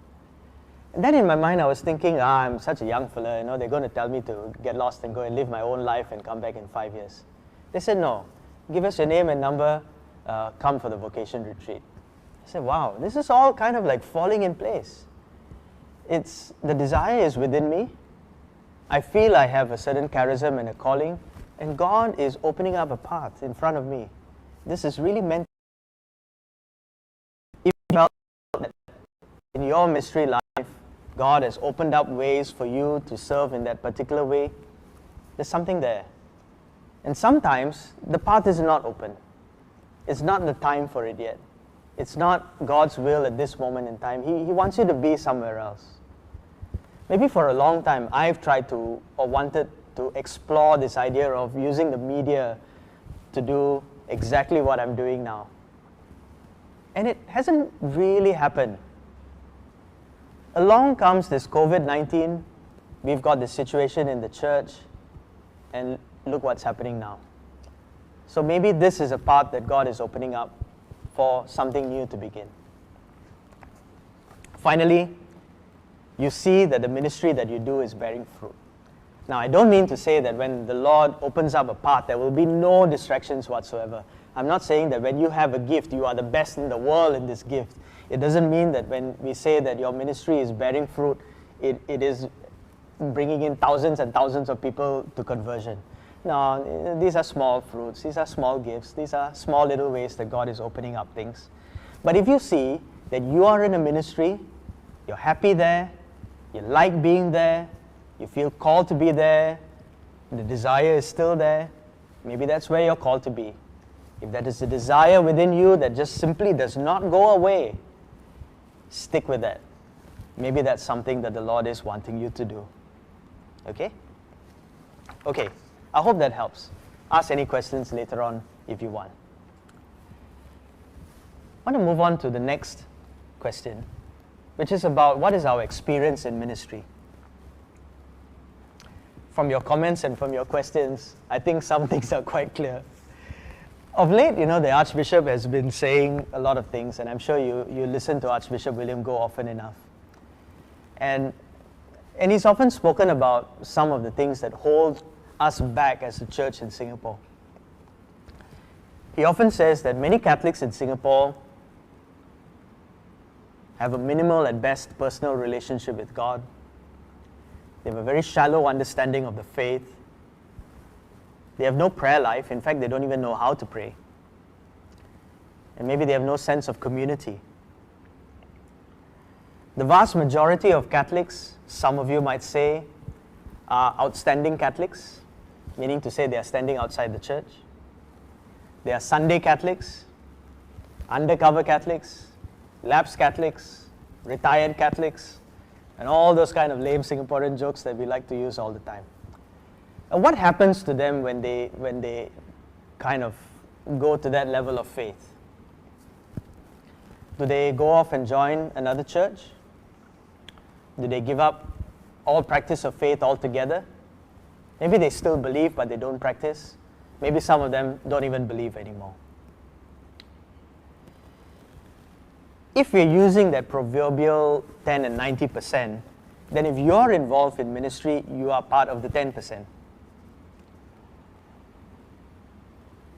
And then in my mind, I was thinking, I'm such a young fella, they're going to tell me to get lost and go and live my own life and come back in 5 years. They said, no, give us your name and number, come for the vocation retreat. I said, wow, this is all kind of like falling in place. The desire is within me. I feel I have a certain charism and a calling, and God is opening up a path in front of me. This is really meant. If you felt that in your ministry life, God has opened up ways for you to serve in that particular way, there's something there. And sometimes the path is not open. It's not the time for it yet. It's not God's will at this moment in time. He wants you to be somewhere else. Maybe for a long time, I've tried to or wanted to explore this idea of using the media to do exactly what I'm doing now. And it hasn't really happened. Along comes this COVID-19. We've got this situation in the church, and look what's happening now. So maybe this is a path that God is opening up for something new to begin. Finally, you see that the ministry that you do is bearing fruit. Now, I don't mean to say that when the Lord opens up a path, there will be no distractions whatsoever. I'm not saying that when you have a gift, you are the best in the world in this gift. It doesn't mean that when we say that your ministry is bearing fruit, it is bringing in thousands and thousands of people to conversion. No, these are small fruits, these are small gifts, these are small little ways that God is opening up things. But if you see that you are in a ministry, you're happy there, you like being there, you feel called to be there, the desire is still there, maybe that's where you're called to be. If that is a desire within you that just simply does not go away, stick with that. Maybe that's something that the Lord is wanting you to do. Okay? Okay, I hope that helps. Ask any questions later on if you want. I want to move on to the next question, which is about what is our experience in ministry. From your comments and from your questions, I think some things are quite clear. Of late, the Archbishop has been saying a lot of things, and I'm sure you listen to Archbishop William Goh often enough. And he's often spoken about some of the things that hold us back as a church in Singapore. He often says that many Catholics in Singapore have a minimal at best personal relationship with God. They have a very shallow understanding of the faith. They have no prayer life. In fact, they don't even know how to pray. And maybe they have no sense of community. The vast majority of Catholics, some of you might say, are outstanding Catholics, meaning to say they are standing outside the church. They are Sunday Catholics, undercover Catholics, lapsed Catholics, retired Catholics, and all those kind of lame Singaporean jokes that we like to use all the time. And what happens to them when they kind of go to that level of faith? Do they go off and join another church? Do they give up all practice of faith altogether? Maybe they still believe, but they don't practice. Maybe some of them don't even believe anymore. If we're using that proverbial 10 and 90%, then if you're involved in ministry, you are part of the 10%.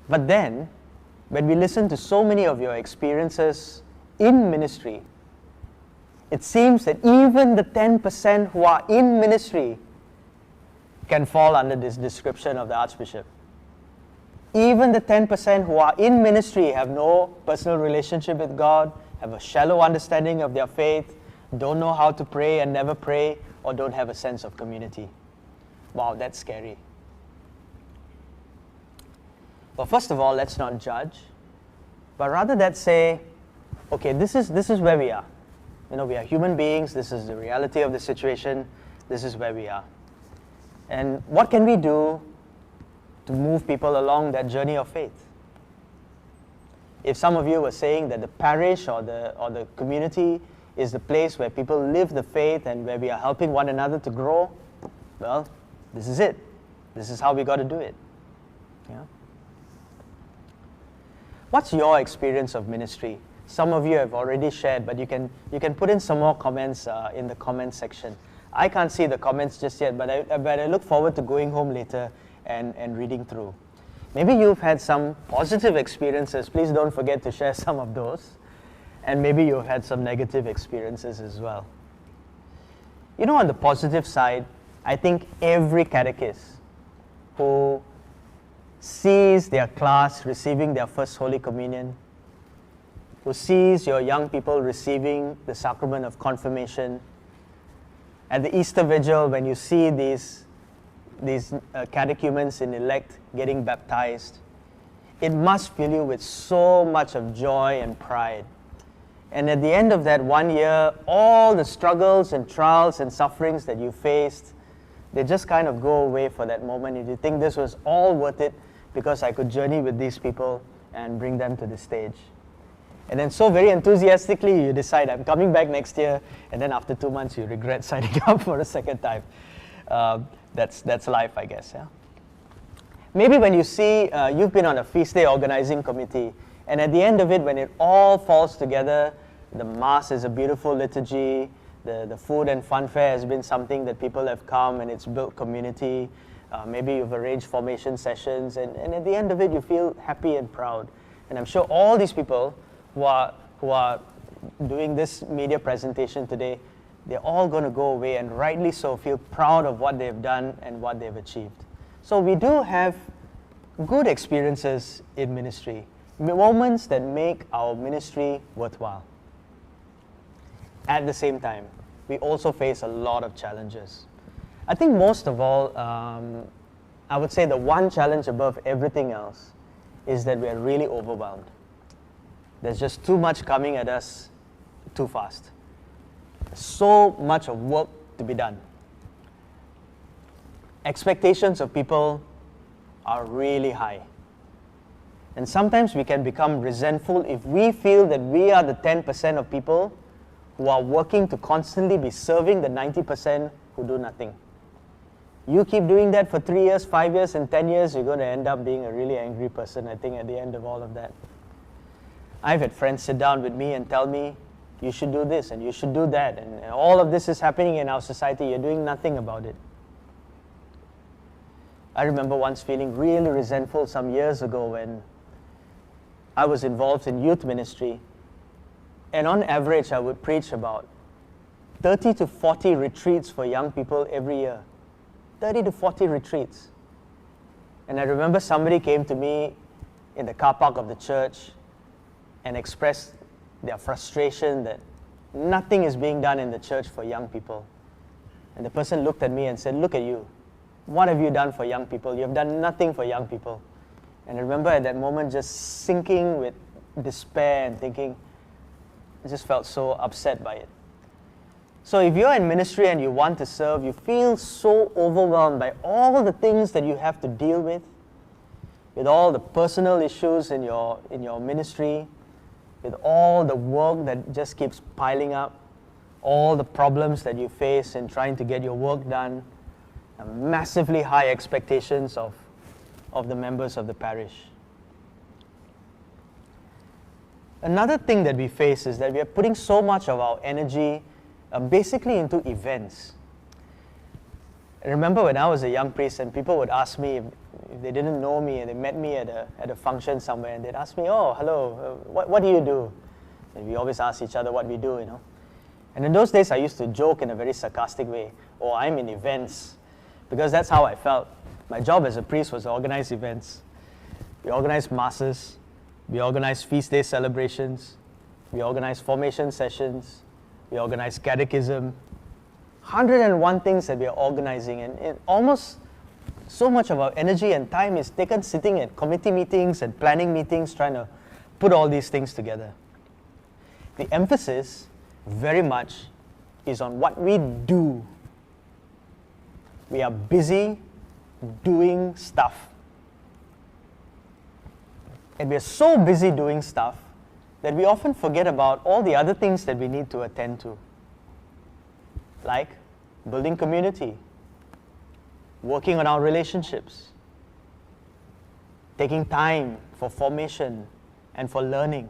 But then, when we listen to so many of your experiences in ministry, it seems that even the 10% who are in ministry can fall under this description of the Archbishop. Even the 10% who are in ministry have no personal relationship with God, have a shallow understanding of their faith, don't know how to pray and never pray, or don't have a sense of community. Wow, that's scary. Well, first of all, let's not judge, but rather let's say, okay, this is where we are. We are human beings, this is the reality of the situation, this is where we are. And what can we do to move people along that journey of faith? If some of you were saying that the parish or the community is the place where people live the faith and where we are helping one another to grow, well, this is it. This is how we got to do it. Yeah. What's your experience of ministry? Some of you have already shared, but you can put in some more comments in the comment section. I can't see the comments just yet, but I look forward to going home later and reading through. Maybe you've had some positive experiences. Please don't forget to share some of those. And maybe you've had some negative experiences as well. On the positive side, I think every catechist who sees their class receiving their first Holy Communion, who sees your young people receiving the sacrament of confirmation, at the Easter Vigil, when you see these catechumens in elect getting baptized, it must fill you with so much of joy and pride. And at the end of that 1 year, all the struggles and trials and sufferings that you faced, they just kind of go away for that moment. And you think this was all worth it because I could journey with these people and bring them to the stage. And then so very enthusiastically you decide, I'm coming back next year, and then after 2 months you regret signing up for a second time. That's life, I guess. Yeah. Maybe when you see you've been on a feast day organizing committee, and at the end of it, when it all falls together, the Mass is a beautiful liturgy, the food and fun fair has been something that people have come and it's built community. Maybe you've arranged formation sessions, and at the end of it, you feel happy and proud. And I'm sure all these people who are doing this media presentation today, they're all going to go away, and rightly so, feel proud of what they've done and what they've achieved. So we do have good experiences in ministry, moments that make our ministry worthwhile. At the same time, we also face a lot of challenges. I think most of all, I would say the one challenge above everything else is that we are really overwhelmed. There's just too much coming at us too fast. So much of work to be done. Expectations of people are really high. And sometimes we can become resentful if we feel that we are the 10% of people who are working to constantly be serving the 90% who do nothing. You keep doing that for 3 years, 5 years, and 10 years, you're going to end up being a really angry person, I think, at the end of all of that. I've had friends sit down with me and tell me, you should do this and you should do that, and all of this is happening in our society, you're doing nothing about it. I remember once feeling really resentful some years ago when I was involved in youth ministry, and on average I would preach about 30 to 40 retreats for young people every year. 30 to 40 retreats. And I remember somebody came to me in the car park of the church and expressed their frustration that nothing is being done in the church for young people. And the person looked at me and said, look at you. What have you done for young people? You have done nothing for young people. And I remember at that moment just sinking with despair and thinking, I just felt so upset by it. So if you're in ministry and you want to serve, you feel so overwhelmed by all the things that you have to deal with all the personal issues in your ministry, with all the work that just keeps piling up, all the problems that you face in trying to get your work done, and massively high expectations of the members of the parish. Another thing that we face is that we are putting so much of our energy basically into events. I remember when I was a young priest and people would ask me if they didn't know me and they met me at a function somewhere, and they'd ask me, oh, hello, what do you do? And we always ask each other what we do, And in those days I used to joke in a very sarcastic way, oh, I'm in events, because that's how I felt. My job as a priest was to organize events. We organized masses, we organized feast day celebrations, we organized formation sessions, we organized catechism, 101 things that we are organizing, and almost so much of our energy and time is taken sitting at committee meetings and planning meetings trying to put all these things together. The emphasis very much is on what we do. We are busy doing stuff. And we are so busy doing stuff that we often forget about all the other things that we need to attend to, like building community, working on our relationships, taking time for formation and for learning,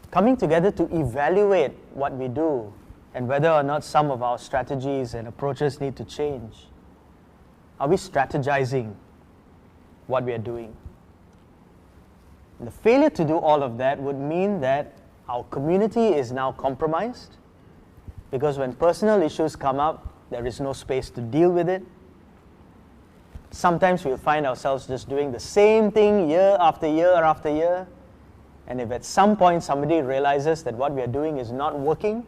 coming together to evaluate what we do and whether or not some of our strategies and approaches need to change. Are we strategizing what we are doing? And the failure to do all of that would mean that our community is now compromised, because when personal issues come up, there is no space to deal with it. Sometimes we'll find ourselves just doing the same thing year after year after year, and if at some point somebody realizes that what we are doing is not working,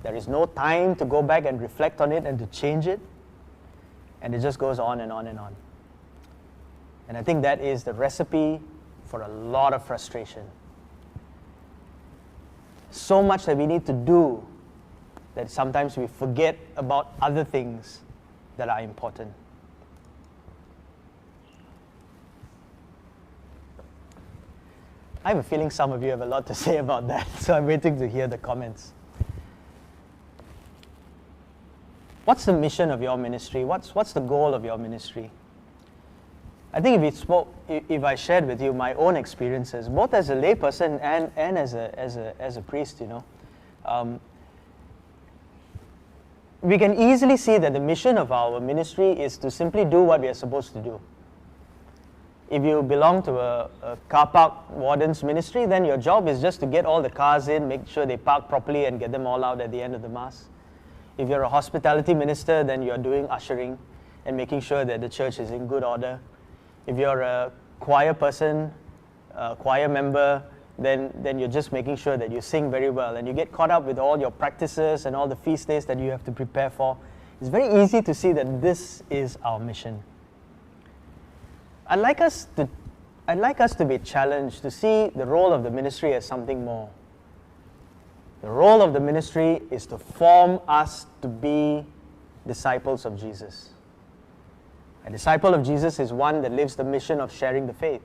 there is no time to go back and reflect on it and to change it, and it just goes on and on and on. And I think that is the recipe for a lot of frustration. So much that we need to do that sometimes we forget about other things that are important. I have a feeling some of you have a lot to say about that, so I'm waiting to hear the comments. What's the mission of your ministry? What's the goal of your ministry? I think if I shared with you my own experiences, both as a layperson and as a priest, we can easily see that the mission of our ministry is to simply do what we are supposed to do. If you belong to a car park warden's ministry, then your job is just to get all the cars in, make sure they park properly and get them all out at the end of the Mass. If you're a hospitality minister, then you're doing ushering and making sure that the church is in good order. If you're a choir person, a choir member, then you're just making sure that you sing very well and you get caught up with all your practices and all the feast days that you have to prepare for. It's very easy to see that this is our mission. I'd like us to be challenged to see the role of the ministry as something more. The role of the ministry is to form us to be disciples of Jesus. A disciple of Jesus is one that lives the mission of sharing the faith.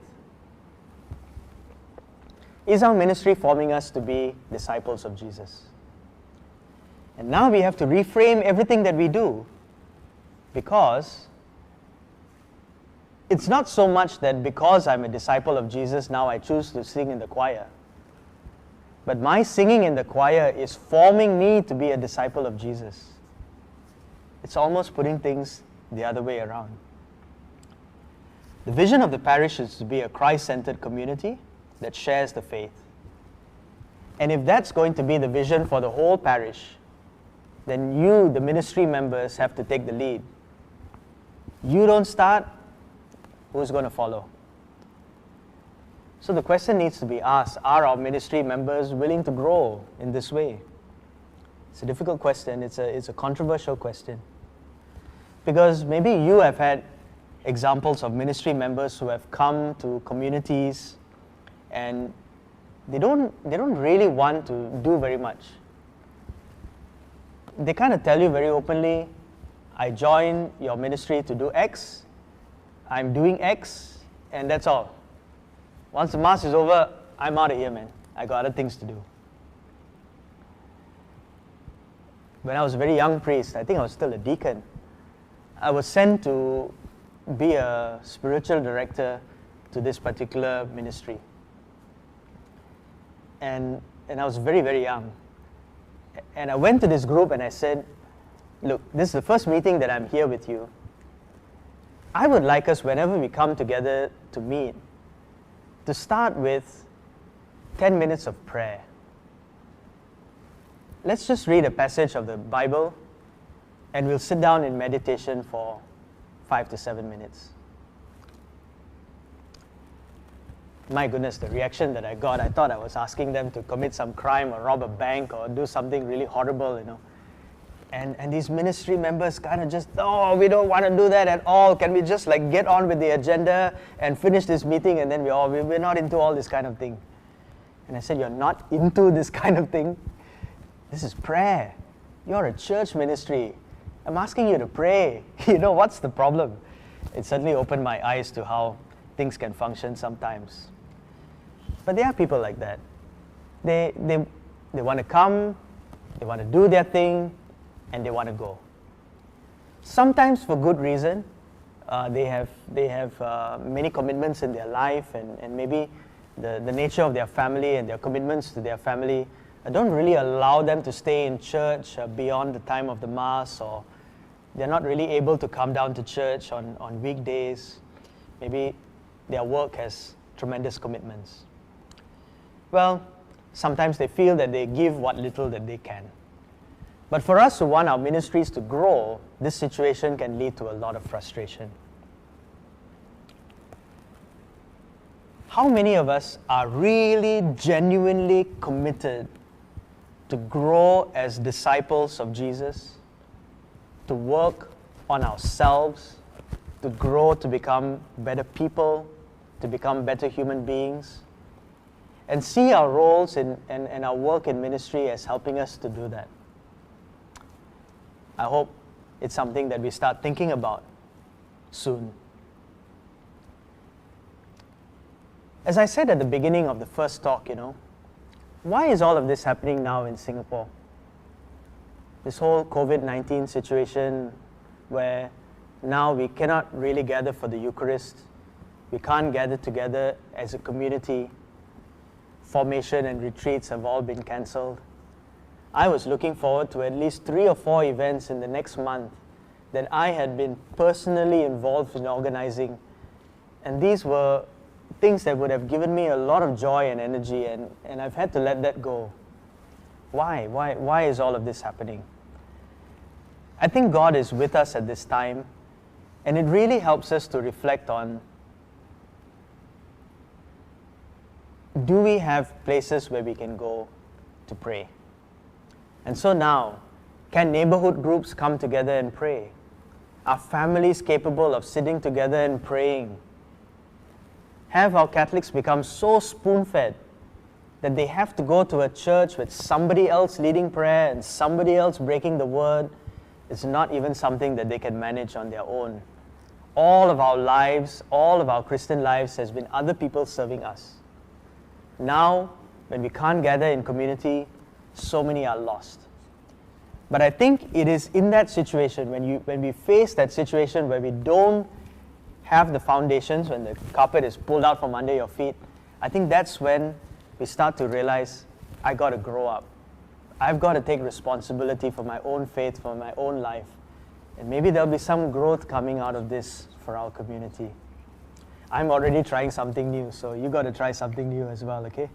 Is our ministry forming us to be disciples of Jesus? And now we have to reframe everything that we do, because it's not so much that because I'm a disciple of Jesus, now I choose to sing in the choir. But my singing in the choir is forming me to be a disciple of Jesus. It's almost putting things the other way around. The vision of the parish is to be a Christ-centered community that shares the faith. And if that's going to be the vision for the whole parish, then you, the ministry members, have to take the lead. You don't start, who's going to follow? So the question needs to be asked, are our ministry members willing to grow in this way? It's a difficult question, it's a controversial question. Because maybe you have had examples of ministry members who have come to communities and they don't really want to do very much. They kind of tell you very openly, I joined your ministry to do X, I'm doing X, and that's all. Once the Mass is over, I'm out of here, man. I got other things to do. When I was a very young priest, I think I was still a deacon, I was sent to be a spiritual director to this particular ministry. And I was very, very young. And I went to this group and I said, look, this is the first meeting that I'm here with you. I would like us, whenever we come together to meet, to start with 10 minutes of prayer. Let's just read a passage of the Bible and we'll sit down in meditation for 5 to 7 minutes. My goodness, the reaction that I got, I thought I was asking them to commit some crime or rob a bank or do something really horrible, you know. And these ministry members kind of just, oh, we don't want to do that at all. Can we just like get on with the agenda and finish this meeting, and then we're not into all this kind of thing. And I said, you're not into this kind of thing? This is prayer. You're a church ministry. I'm asking you to pray. You know, what's the problem? It certainly opened my eyes to how things can function sometimes. But there are people like that. They want to come, they want to do their thing, and they want to go. Sometimes for good reason. They have many commitments in their life, and maybe the nature of their family and their commitments to their family don't really allow them to stay in church beyond the time of the Mass, or they're not really able to come down to church on weekdays. Maybe their work has tremendous commitments. Well, sometimes they feel that they give what little that they can. But for us who want our ministries to grow, this situation can lead to a lot of frustration. How many of us are really genuinely committed to grow as disciples of Jesus, to work on ourselves, to grow to become better people, to become better human beings, and see our roles and our work in ministry as helping us to do that? I hope it's something that we start thinking about soon. As I said at the beginning of the first talk, why is all of this happening now in Singapore? This whole COVID-19 situation where now we cannot really gather for the Eucharist, we can't gather together as a community, formation and retreats have all been cancelled. I was looking forward to at least 3 or 4 events in the next month that I had been personally involved in organizing. And these were things that would have given me a lot of joy and energy, and I've had to let that go. Why? Why is all of this happening? I think God is with us at this time, and it really helps us to reflect on, do we have places where we can go to pray? And so now, can neighborhood groups come together and pray? Are families capable of sitting together and praying? Have our Catholics become so spoon-fed that they have to go to a church with somebody else leading prayer and somebody else breaking the word? It's not even something that they can manage on their own. All of our lives, all of our Christian lives has been other people serving us. Now, when we can't gather in community, so many are lost. But I think it is in that situation, when we face that situation where we don't have the foundations, when the carpet is pulled out from under your feet, I think that's when we start to realize, I got to grow up. I've got to take responsibility for my own faith, for my own life. And maybe there'll be some growth coming out of this for our community. I'm already trying something new, so you got to try something new as well, okay?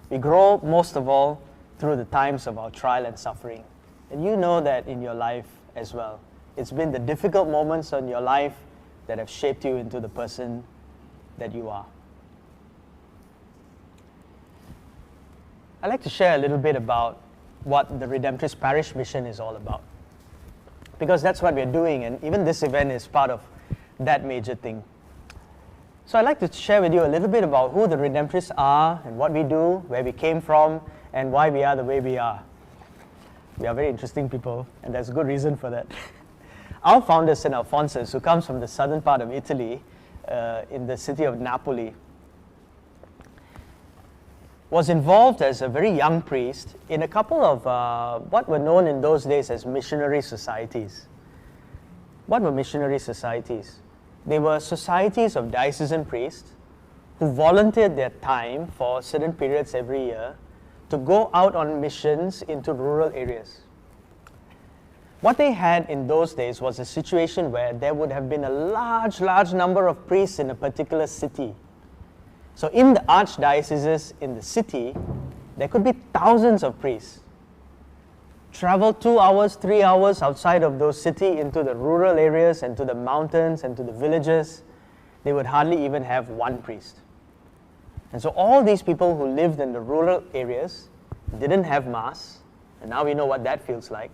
We grow most of all through the times of our trial and suffering. And you know that in your life as well. It's been the difficult moments in your life that have shaped you into the person that you are. I'd like to share a little bit about what the Redemptorist Parish Mission is all about, because that's what we're doing, and even this event is part of that major thing. So I'd like to share with you a little bit about who the Redemptorists are and what we do, where we came from, and why we are the way we are. We are very interesting people, and there's good reason for that. Our founder, St. Alphonsus, who comes from the southern part of Italy, in the city of Napoli, was involved as a very young priest in a couple of what were known in those days as missionary societies. What were missionary societies? They were societies of diocesan priests who volunteered their time for certain periods every year to go out on missions into rural areas. What they had in those days was a situation where there would have been a large number of priests in a particular city. So in the archdioceses in the city, there could be thousands of priests. Travel 2 hours, 3 hours outside of those cities into the rural areas and to the mountains and to the villages. They would hardly even have one priest. And so all these people who lived in the rural areas didn't have Mass, and now we know what that feels like.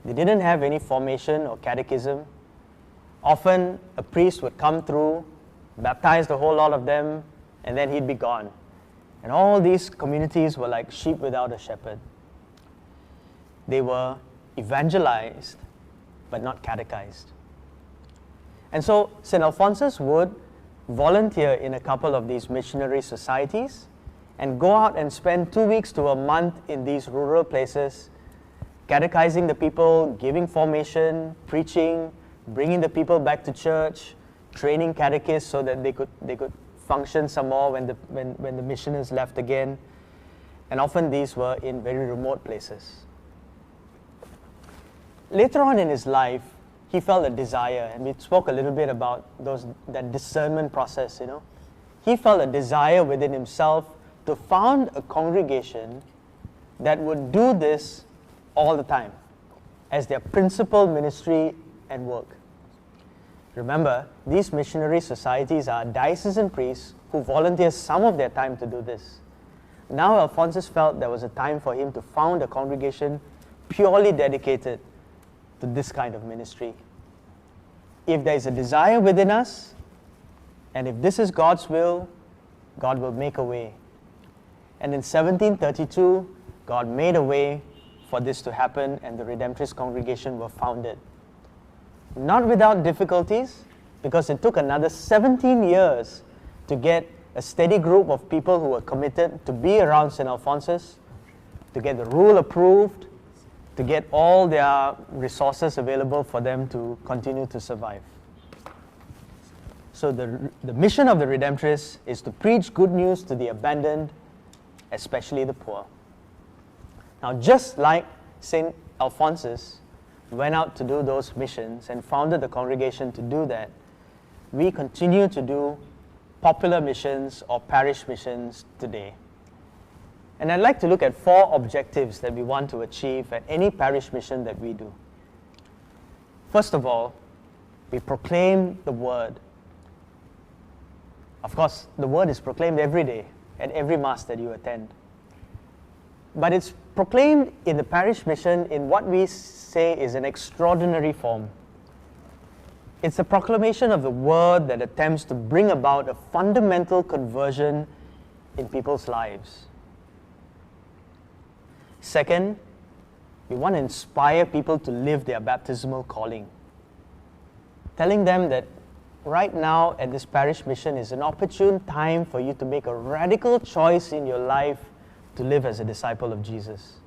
They didn't have any formation or catechism. Often a priest would come through, baptize the whole lot of them, and then he'd be gone. And all these communities were like sheep without a shepherd. They were evangelized, but not catechized. And so St. Alphonsus would volunteer in a couple of these missionary societies and go out and spend 2 weeks to a month in these rural places, catechizing the people, giving formation, preaching, bringing the people back to church, training catechists so that they could function some more when the missioners left again. And often these were in very remote places. Later on in his life, he felt a desire, and we spoke a little bit about that discernment process, you know. He felt a desire within himself to found a congregation that would do this all the time as their principal ministry and work. Remember, these missionary societies are diocesan priests who volunteer some of their time to do this. Now Alphonsus felt there was a time for him to found a congregation purely dedicated to this kind of ministry. If there is a desire within us, and if this is God's will, God will make a way. And in 1732, God made a way for this to happen, and the Redemptorist congregation were founded. Not without difficulties, because it took another 17 years to get a steady group of people who were committed to be around St. Alphonsus, to get the rule approved, to get all their resources available for them to continue to survive. So the mission of the Redemptorists is to preach good news to the abandoned, especially the poor. Now, just like St. Alphonsus went out to do those missions and founded the congregation to do that, we continue to do popular missions or parish missions today. And I'd like to look at 4 objectives that we want to achieve at any parish mission that we do. First of all, we proclaim the word. Of course, the word is proclaimed every day at every Mass that you attend. But it's proclaimed in the parish mission in what we say is an extraordinary form. It's a proclamation of the word that attempts to bring about a fundamental conversion in people's lives. Second, we want to inspire people to live their baptismal calling, telling them that right now at this parish mission is an opportune time for you to make a radical choice in your life to live as a disciple of Jesus.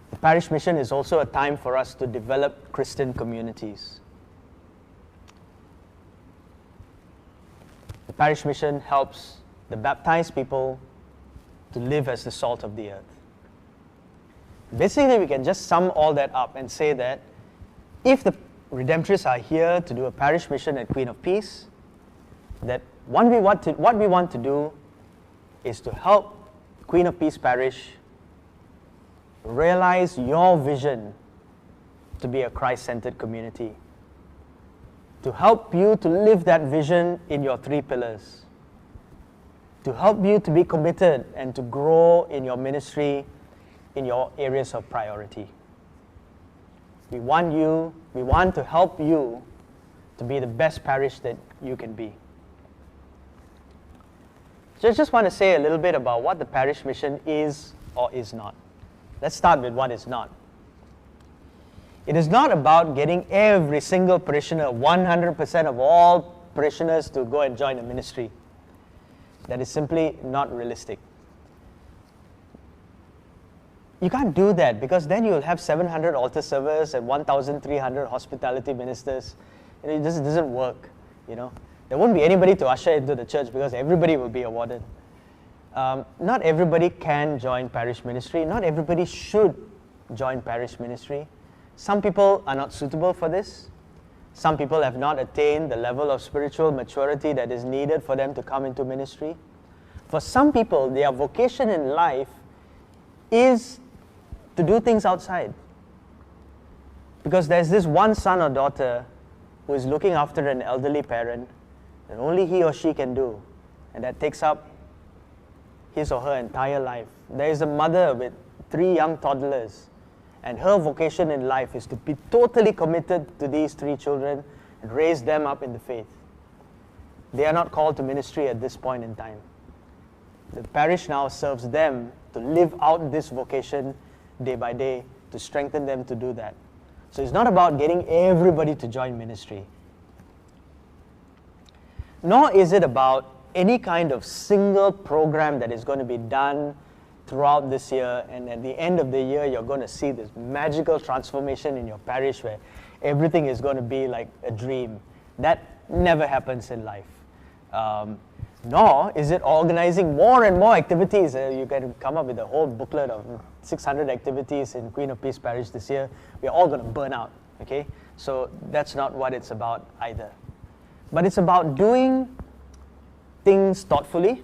The parish mission is also a time for us to develop Christian communities. The parish mission helps the baptized people to live as the salt of the earth. Basically, we can just sum all that up and say that if the Redemptorists are here to do a parish mission at Queen of Peace, that what we want to do is to help Queen of Peace Parish realize your vision to be a Christ-centered community, to help you to live that vision in your 3 pillars, to help you to be committed and to grow in your ministry in your areas of priority. We want to help you to be the best parish that you can be. So I just want to say a little bit about what the parish mission is or is not. Let's start with what is not. It is not about getting every single parishioner, 100% of all parishioners, to go and join a ministry. That is simply not realistic. You can't do that, because then you'll have 700 altar servers and 1,300 hospitality ministers. It just doesn't work, There won't be anybody to usher into the church because everybody will be a warden. Not everybody can join parish ministry. Not everybody should join parish ministry. Some people are not suitable for this. Some people have not attained the level of spiritual maturity that is needed for them to come into ministry. For some people, their vocation in life is to do things outside. Because there's this one son or daughter who is looking after an elderly parent that only he or she can do, and that takes up his or her entire life. There is a mother with 3 young toddlers, and her vocation in life is to be totally committed to these 3 children and raise them up in the faith. They are not called to ministry at this point in time. The parish now serves them to live out this vocation day by day, to strengthen them to do that. So it's not about getting everybody to join ministry. Nor is it about any kind of single program that is going to be done throughout this year, and at the end of the year you're going to see this magical transformation in your parish where everything is going to be like a dream. That never happens in life. Nor is it organizing more and more activities. You can come up with a whole booklet of 600 activities in Queen of Peace Parish this year. We're all going to burn out, okay? So that's not what it's about either. But it's about doing things thoughtfully,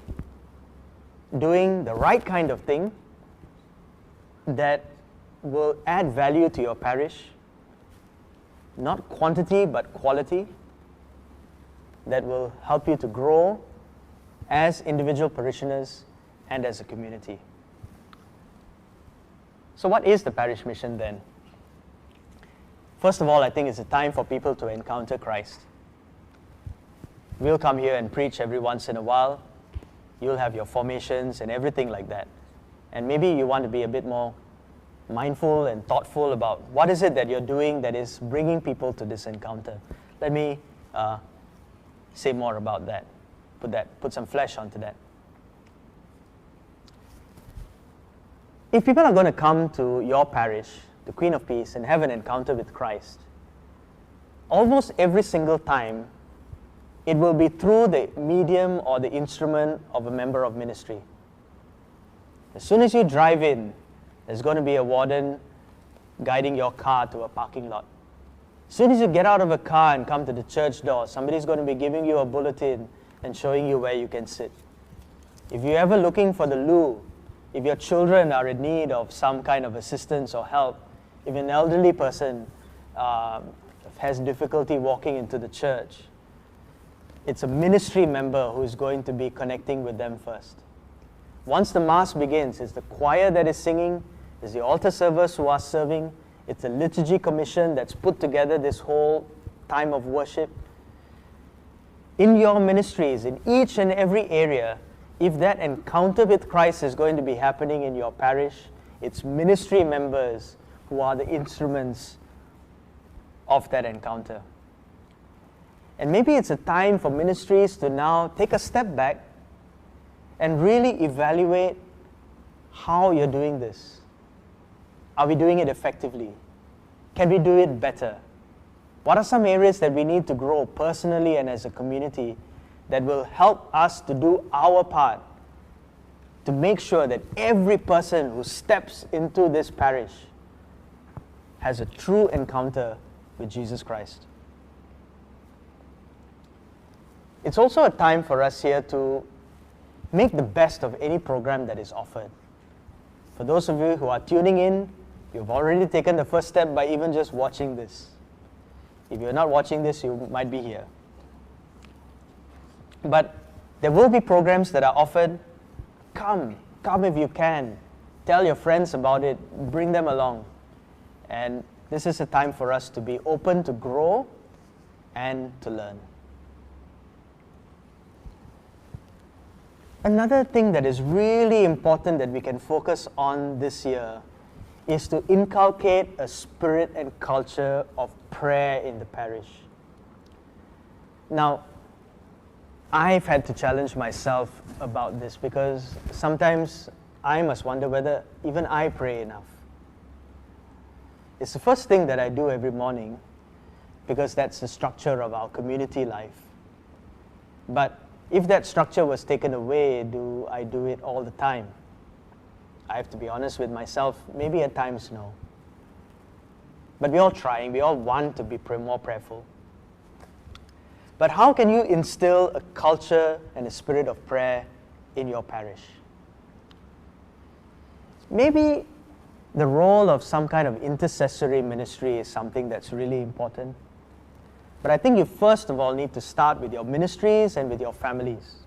doing the right kind of thing that will add value to your parish, not quantity but quality, that will help you to grow as individual parishioners and as a community. So what is the parish mission then? First of all, I think it's a time for people to encounter Christ. We'll come here and preach every once in a while. You'll have your formations and everything like that. And maybe you want to be a bit more mindful and thoughtful about what is it that you're doing that is bringing people to this encounter. Let me say more about that. Put some flesh onto that. If people are going to come to your parish, the Queen of Peace, and have an encounter with Christ, almost every single time, it will be through the medium or the instrument of a member of ministry. As soon as you drive in, there's going to be a warden guiding your car to a parking lot. As soon as you get out of a car and come to the church door, somebody's going to be giving you a bulletin and showing you where you can sit. If you're ever looking for the loo, if your children are in need of some kind of assistance or help, if an elderly person has difficulty walking into the church, it's a ministry member who is going to be connecting with them first. Once the Mass begins, it's the choir that is singing, it's the altar servers who are serving, it's a liturgy commission that's put together this whole time of worship. In your ministries, in each and every area, if that encounter with Christ is going to be happening in your parish, it's ministry members who are the instruments of that encounter. And maybe it's a time for ministries to now take a step back and really evaluate how you're doing this. Are we doing it effectively? Can we do it better? What are some areas that we need to grow personally and as a community that will help us to do our part to make sure that every person who steps into this parish has a true encounter with Jesus Christ? It's also a time for us here to make the best of any program that is offered. For those of you who are tuning in, you've already taken the first step by even just watching this. If you're not watching this, you might be here. But there will be programs that are offered. Come if you can. Tell your friends about it, bring them along. And this is a time for us to be open to grow and to learn. Another thing that is really important that we can focus on this year is to inculcate a spirit and culture of prayer in the parish. Now, I've had to challenge myself about this because sometimes I must wonder whether even I pray enough. It's the first thing that I do every morning because that's the structure of our community life. But if that structure was taken away, do I do it all the time? I have to be honest with myself, maybe at times no. But we're all trying, we all want to be more prayerful. But how can you instill a culture and a spirit of prayer in your parish? Maybe the role of some kind of intercessory ministry is something that's really important. But I think you first of all need to start with your ministries and with your families.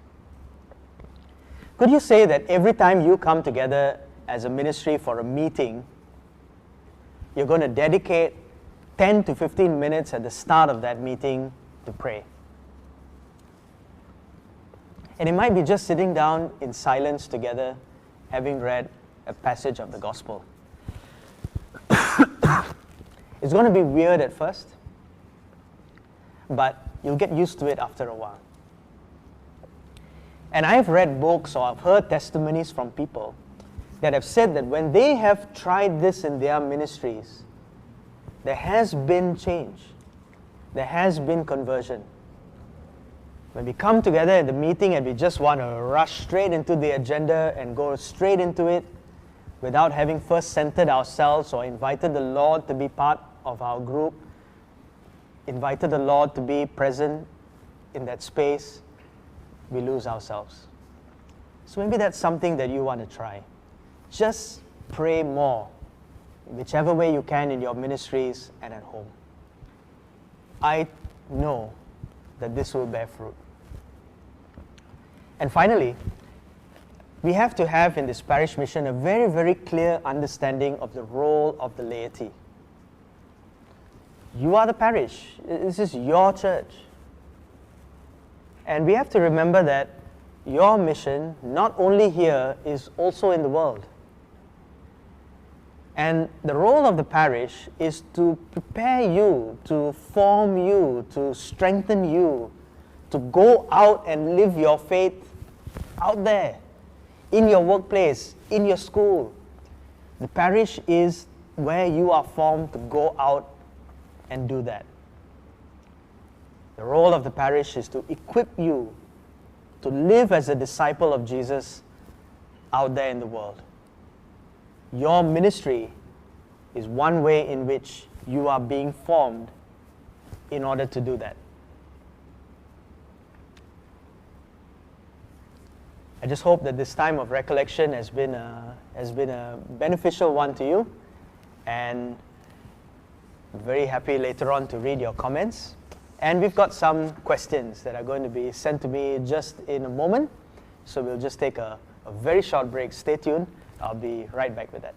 Could you say that every time you come together as a ministry for a meeting, you're going to dedicate 10 to 15 minutes at the start of that meeting to pray? And it might be just sitting down in silence together, having read a passage of the gospel. It's going to be weird at first, but you'll get used to it after a while. And I've read books or I've heard testimonies from people that have said that when they have tried this in their ministries, there has been change. There has been conversion. When we come together in the meeting and we just want to rush straight into the agenda and go straight into it without having first centered ourselves or invited the Lord to be part of our group, invited the Lord to be present in that space, we lose ourselves. So maybe that's something that you want to try. Just pray more, whichever way you can in your ministries and at home. I know that this will bear fruit. And finally, we have to have in this parish mission a very, very clear understanding of the role of the laity. You are the parish. This is your church. And we have to remember that your mission, not only here, is also in the world. And the role of the parish is to prepare you, to form you, to strengthen you, to go out and live your faith out there, in your workplace, in your school. The parish is where you are formed to go out and do that. The role of the parish is to equip you to live as a disciple of Jesus out there in the world. Your ministry is one way in which you are being formed in order to do that. I just hope that this time of recollection has been a beneficial one to you, and I'm very happy later on to read your comments. And we've got some questions that are going to be sent to me just in a moment, so we'll just take a very short break. Stay tuned. I'll be right back with that.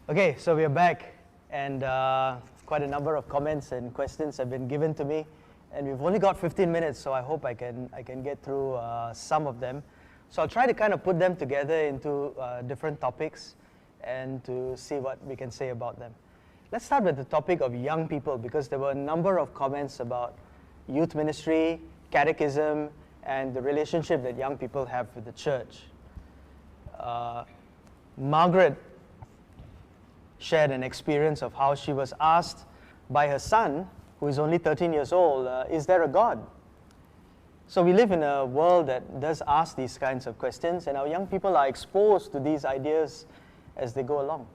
Okay, so we are back, and quite a number of comments and questions have been given to me, and we've only got 15 minutes, so I hope I can get through some of them. So I'll try to kind of put them together into different topics and to see what we can say about them. Let's start with the topic of young people, because there were a number of comments about youth ministry, catechism, and the relationship that young people have with the church. Margaret shared an experience of how she was asked by her son, who is only 13 years old, is there a God? So we live in a world that does ask these kinds of questions, and our young people are exposed to these ideas as they go along.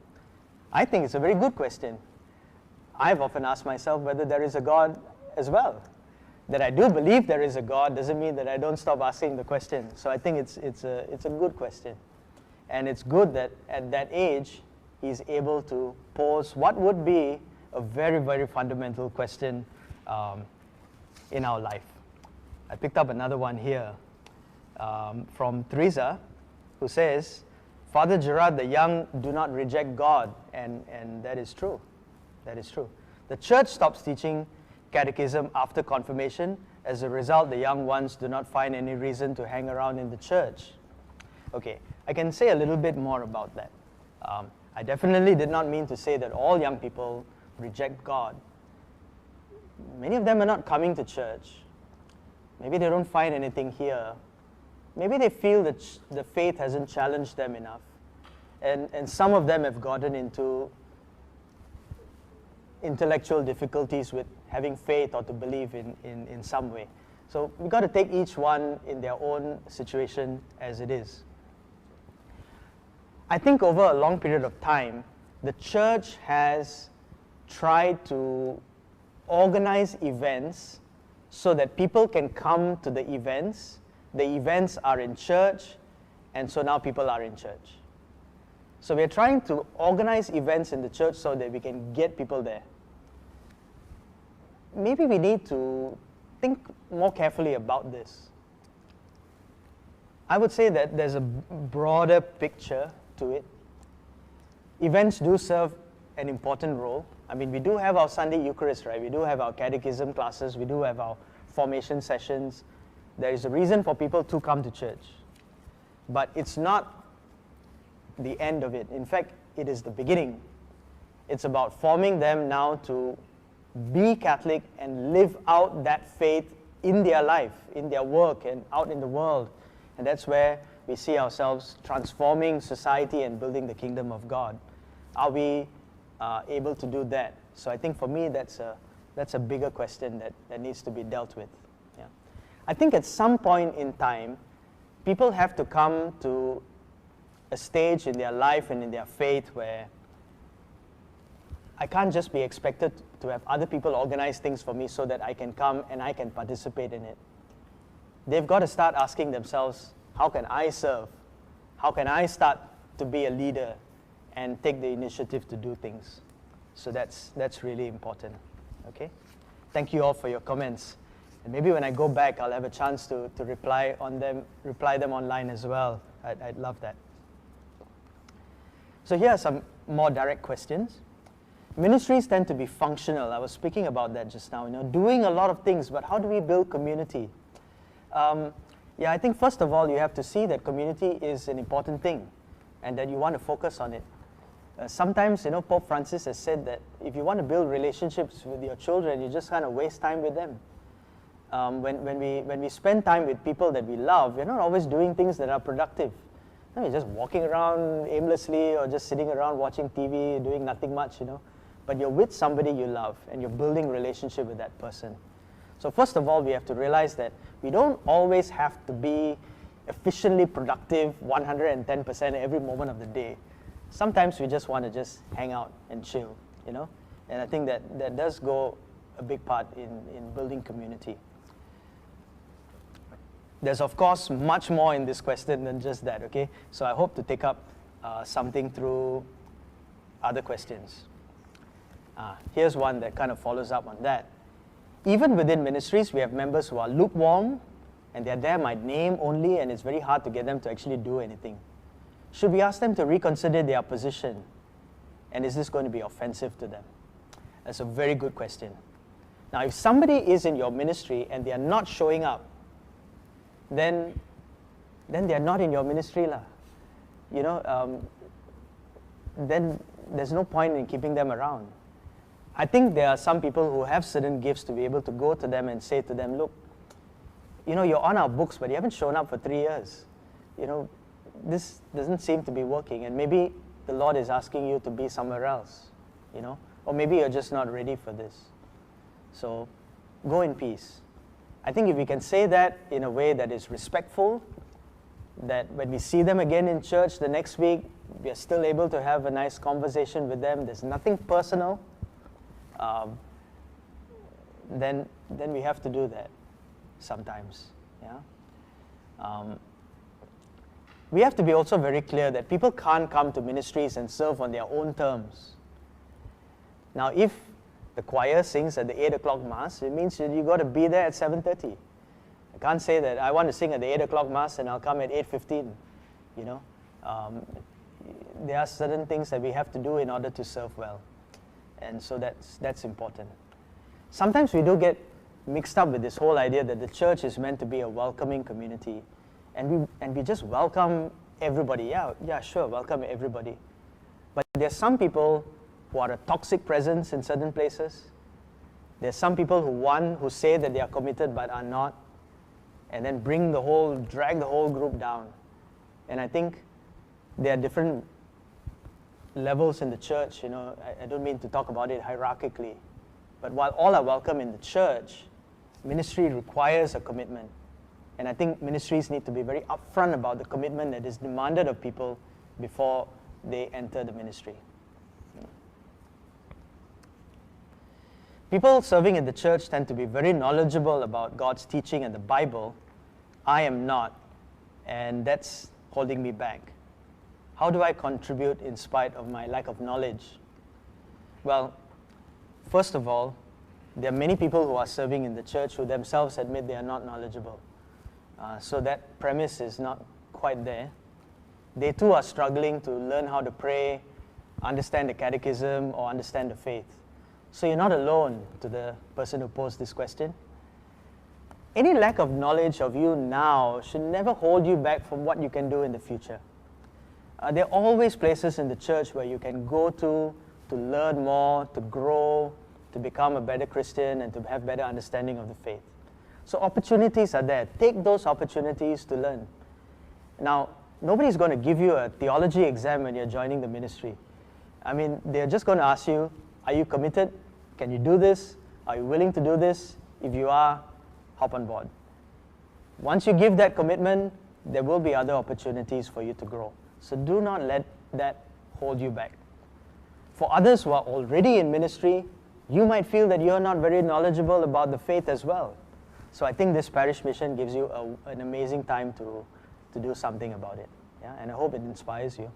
I think it's a very good question. I've often asked myself whether there is a God as well. That I do believe there is a God doesn't mean that I don't stop asking the question. So I think it's a good question. And it's good that at that age, he's able to pose what would be a very, very fundamental question in our life. I picked up another one here from Teresa, who says, Father Gerard, the young do not reject God, and that is true. That is true. The church stops teaching catechism after confirmation. As a result, the young ones do not find any reason to hang around in the church. Okay, I can say a little bit more about that. I definitely did not mean to say that all young people reject God. Many of them are not coming to church. Maybe they don't find anything here. Maybe they feel that the faith hasn't challenged them enough. And some of them have gotten into intellectual difficulties with having faith or to believe in some way. So we've got to take each one in their own situation as it is. I think over a long period of time, the church has tried to organize events so that people can come to the events. The events are in church, and so now people are in church. So we're trying to organize events in the church so that we can get people there. Maybe we need to think more carefully about this. I would say that there's a broader picture to it. Events do serve an important role. I mean, we do have our Sunday Eucharist, right? We do have our catechism classes. We do have our formation sessions. There is a reason for people to come to church. But it's not the end of it. In fact, it is the beginning. It's about forming them now to be Catholic and live out that faith in their life, in their work, and out in the world. And that's where we see ourselves transforming society and building the kingdom of God. Are we able to do that? So I think for me, that's a bigger question that needs to be dealt with. Yeah. I think at some point in time, people have to come to a stage in their life and in their faith where I can't just be expected to have other people organize things for me so that I can come and I can participate in it. They've got to start asking themselves, how can I serve? How can I start to be a leader and take the initiative to do things? So that's really important. Okay? Thank you all for your comments. And maybe when I go back, I'll have a chance to reply them online as well. I'd love that. So here are some more direct questions. Ministries tend to be functional. I was speaking about that just now. Doing a lot of things, but how do we build community? I think first of all, you have to see that community is an important thing and that you want to focus on it. Sometimes, Pope Francis has said that if you want to build relationships with your children, you just kind of waste time with them. When we spend time with people that we love, we're not always doing things that are productive. You're just walking around aimlessly or just sitting around watching TV, doing nothing much, But you're with somebody you love and you're building relationship with that person. So first of all, we have to realize that we don't always have to be efficiently productive 110% every moment of the day. Sometimes we just want to just hang out and chill, And I think that does go a big part in building community. There's, of course, much more in this question than just that, okay? So I hope to take up something through other questions. Here's one that kind of follows up on that. Even within ministries, we have members who are lukewarm, and they're there by name only, and it's very hard to get them to actually do anything. Should we ask them to reconsider their position? And is this going to be offensive to them? That's a very good question. Now, if somebody is in your ministry and they are not showing up, then they are not in your ministry, lah. Then there's no point in keeping them around. I think there are some people who have certain gifts to be able to go to them and say to them, look, you're on our books, but you haven't shown up for 3 years. This doesn't seem to be working, and maybe the Lord is asking you to be somewhere else, or maybe you're just not ready for this. So go in peace. I think if we can say that in a way that is respectful, that when we see them again in church the next week, we are still able to have a nice conversation with them, there's nothing personal, then we have to do that sometimes. We have to be also very clear that people can't come to ministries and serve on their own terms. Now, if the choir sings at the 8 o'clock Mass, it means you got to be there at 7:30. I can't say that I want to sing at the 8 o'clock Mass and I'll come at 8:15. There are certain things that we have to do in order to serve well. And so that's important. Sometimes we do get mixed up with this whole idea that the church is meant to be a welcoming community. And we just welcome everybody. Yeah, sure, welcome everybody. But there's some people who are a toxic presence in certain places. There's some people who say that they are committed but are not, and then drag the whole group down. And I think there are different levels in the church. I don't mean to talk about it hierarchically, but while all are welcome in the church, ministry requires a commitment. And I think ministries need to be very upfront about the commitment that is demanded of people before they enter the ministry. People serving in the church tend to be very knowledgeable about God's teaching and the Bible. I am not, and that's holding me back. How do I contribute in spite of my lack of knowledge? Well, first of all, there are many people who are serving in the church who themselves admit they are not knowledgeable. So that premise is not quite there. They too are struggling to learn how to pray, understand the catechism, or understand the faith. So you're not alone, to the person who posed this question. Any lack of knowledge of you now should never hold you back from what you can do in the future. There are always places in the church where you can go to learn more, to grow, to become a better Christian, and to have better understanding of the faith. So opportunities are there. Take those opportunities to learn. Now, nobody's going to give you a theology exam when you're joining the ministry. I mean, they're just going to ask you, are you committed? Can you do this? Are you willing to do this? If you are, hop on board. Once you give that commitment, there will be other opportunities for you to grow. So do not let that hold you back. For others who are already in ministry, you might feel that you're not very knowledgeable about the faith as well. So I think this parish mission gives you an amazing time to do something about it. And I hope it inspires you.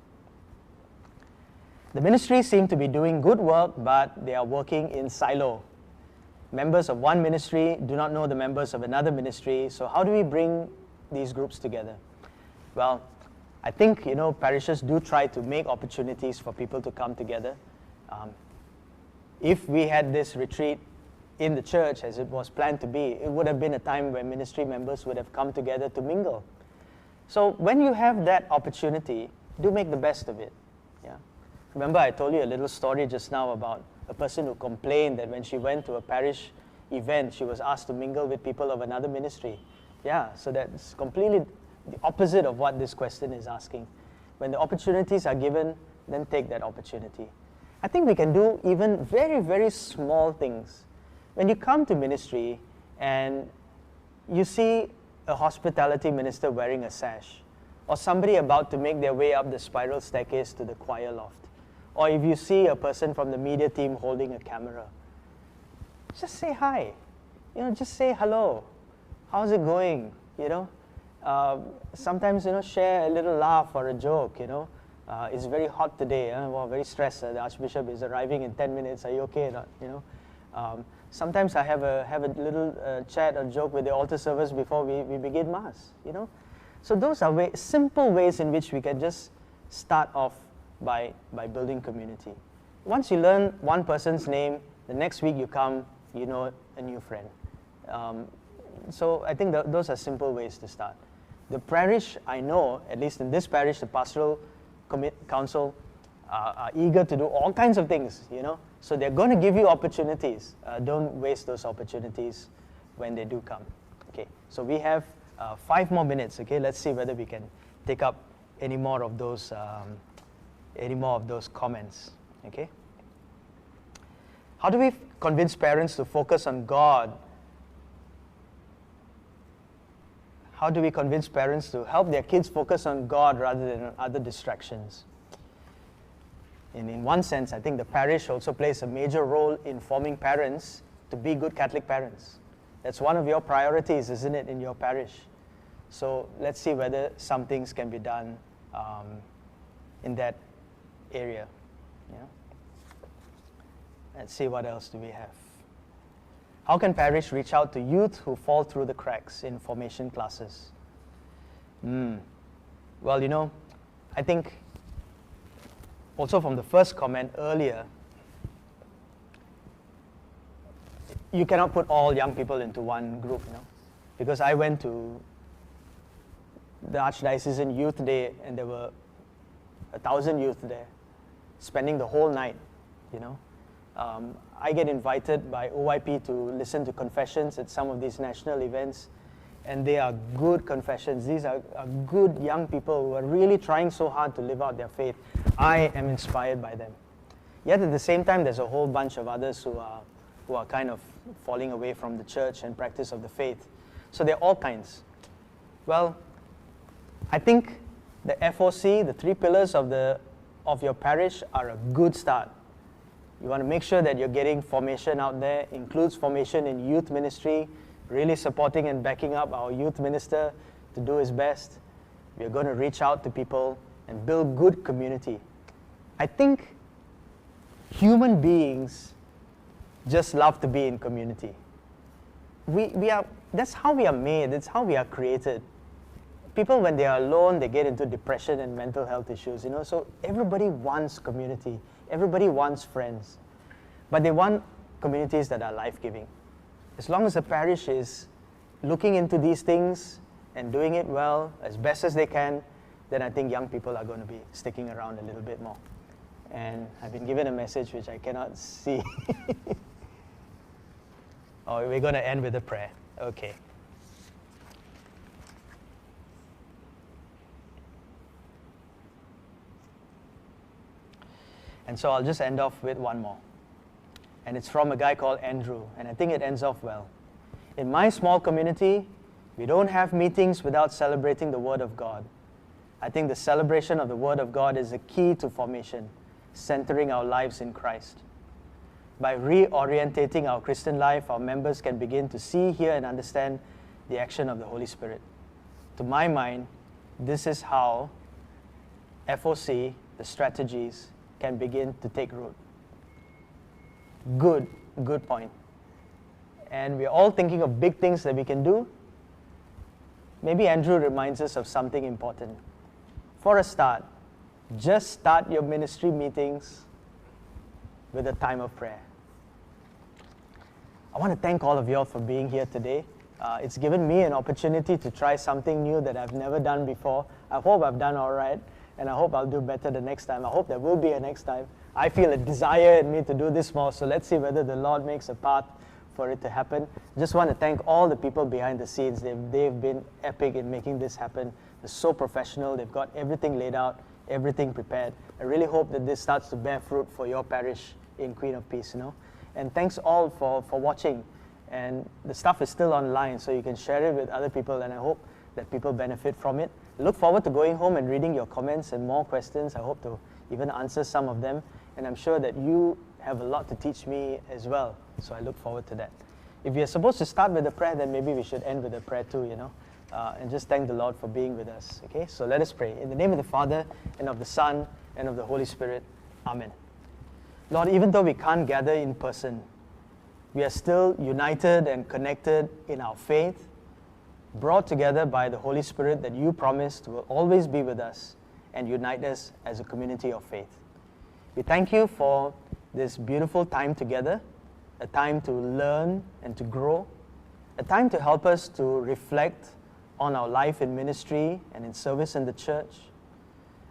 The ministries seem to be doing good work, but they are working in silo. Members of one ministry do not know the members of another ministry, so how do we bring these groups together? Well, I think, parishes do try to make opportunities for people to come together. If we had this retreat in the church as it was planned to be, it would have been a time where ministry members would have come together to mingle. So when you have that opportunity, do make the best of it. Remember, I told you a little story just now about a person who complained that when she went to a parish event, she was asked to mingle with people of another ministry. So that's completely the opposite of what this question is asking. When the opportunities are given, then take that opportunity. I think we can do even very, very small things. When you come to ministry and you see a hospitality minister wearing a sash, or somebody about to make their way up the spiral staircase to the choir loft, or if you see a person from the media team holding a camera, just say hi. Just say hello. How's it going? Sometimes, share a little laugh or a joke, It's very hot today. Very stressed. The Archbishop is arriving in 10 minutes. Are you okay or not? Sometimes I have a little chat or joke with the altar servers before we begin Mass, So those are simple ways in which we can just start off by building community. once you learn one person's name, the next week you come, you know a new friend. So I think those are simple ways to start. The parish, I know, at least in this parish, the pastoral council are eager to do all kinds of things, you know. So they're going to give you opportunities. Don't waste those opportunities when they do come. Okay, so we have 5 more minutes. Okay, let's see whether we can take up any more of those comments. Okay. How do we convince parents to focus on God? How do we convince parents to help their kids focus on God rather than on other distractions? In one sense, I think the parish also plays a major role in forming parents to be good Catholic parents. That's one of your priorities, isn't it, in your parish? So let's see whether some things can be done in that area. Yeah. Let's see what else do we have. How can parish reach out to youth who fall through the cracks in formation classes? Well, you know, I think also from the first comment earlier, you cannot put all young people into one group, you know, because I went to the Archdiocesan Youth Day and there were 1,000 youth there, spending the whole night, you know. I get invited by OYP to listen to confessions at some of these national events, and they are good confessions. These are good young people who are really trying so hard to live out their faith. I am inspired by them. Yet at the same time, there's a whole bunch of others who are kind of falling away from the church and practice of the faith. So they're all kinds. Well, I think the FOC, the 3 pillars of your parish, are a good start. You want to make sure that you're getting formation out there, includes formation in youth ministry, really supporting and backing up our youth minister to do his best. We're going to reach out to people and build good community. I think human beings just love to be in community. That's how we are made, that's how we are created. People, when they are alone, they get into depression and mental health issues, you know, so everybody wants community. Everybody wants friends, but they want communities that are life-giving. As long as the parish is looking into these things and doing it well, as best as they can, then I think young people are going to be sticking around a little bit more. And I've been given a message which I cannot see. Oh, we're going to end with a prayer. Okay. And so I'll just end off with one more. And it's from a guy called Andrew, and I think it ends off well. In my small community, we don't have meetings without celebrating the Word of God. I think the celebration of the Word of God is the key to formation, centering our lives in Christ. By reorientating our Christian life, our members can begin to see, hear, and understand the action of the Holy Spirit. To my mind, this is how FOC, the strategies, can begin to take root. Good point. And we're all thinking of big things that we can do. Maybe Andrew reminds us of something important. For a start, just start your ministry meetings with a time of prayer. I want to thank all of you all for being here today. It's given me an opportunity to try something new that I've never done before. I hope I've done all right. And I hope I'll do better the next time. I hope there will be a next time. I feel a desire in me to do this more, so let's see whether the Lord makes a path for it to happen. Just want to thank all the people behind the scenes. They've been epic in making this happen. They're so professional. They've got everything laid out, everything prepared. I really hope that this starts to bear fruit for your parish in Queen of Peace, you know. And thanks all for watching. And the stuff is still online, so you can share it with other people, and I hope that people benefit from it. Look forward to going home and reading your comments and more questions. I hope to even answer some of them. And I'm sure that you have a lot to teach me as well. So I look forward to that. If we are supposed to start with a prayer, then maybe we should end with a prayer too, you know. And just thank the Lord for being with us. Okay, so let us pray. In the name of the Father, and of the Son, and of the Holy Spirit. Amen. Lord, even though we can't gather in person, we are still united and connected in our faith, brought together by the Holy Spirit that you promised will always be with us and unite us as a community of faith. We thank you for this beautiful time together, a time to learn and to grow, a time to help us to reflect on our life in ministry and in service in the church,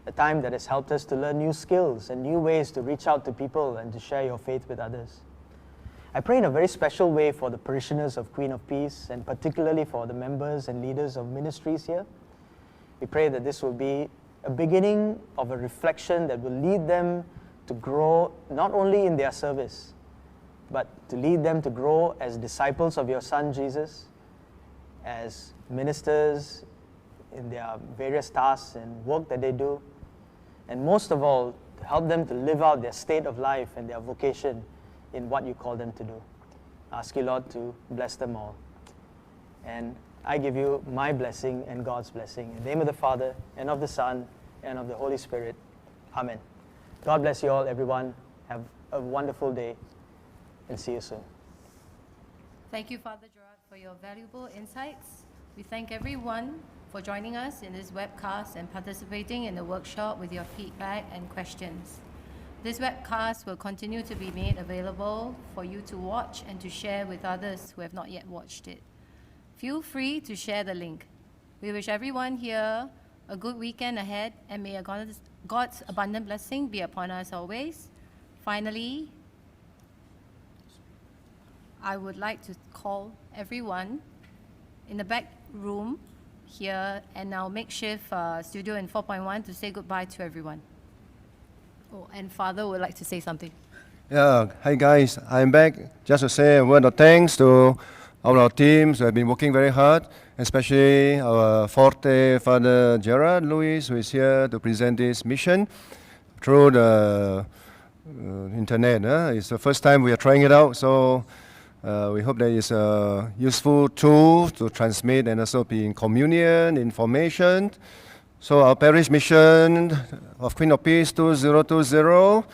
a time that has helped us to learn new skills and new ways to reach out to people and to share your faith with others. I pray in a very special way for the parishioners of Queen of Peace, and particularly for the members and leaders of ministries here. We pray that this will be a beginning of a reflection that will lead them to grow not only in their service, but to lead them to grow as disciples of your Son Jesus, as ministers in their various tasks and work that they do, and most of all, to help them to live out their state of life and their vocation in what you call them to do. I ask you, Lord, to bless them all. And I give you my blessing and God's blessing. In the name of the Father, and of the Son, and of the Holy Spirit. Amen. God bless you all, everyone. Have a wonderful day, and see you soon. Thank you, Father Gerard, for your valuable insights. We thank everyone for joining us in this webcast and participating in the workshop with your feedback and questions. This webcast will continue to be made available for you to watch and to share with others who have not yet watched it. Feel free to share the link. We wish everyone here a good weekend ahead, and may God's abundant blessing be upon us always. Finally, I would like to call everyone in the back room here and our makeshift studio in 4.1 to say goodbye to everyone. Oh, and Father would like to say something. Yeah, hi guys, I'm back just to say a word of thanks to all our teams who have been working very hard, especially our Forte Father Gerard Lewis, who is here to present this mission through the internet. It's the first time we are trying it out, so we hope that it's a useful tool to transmit and also be in communion, information. So our parish mission of Queen of Peace 2020,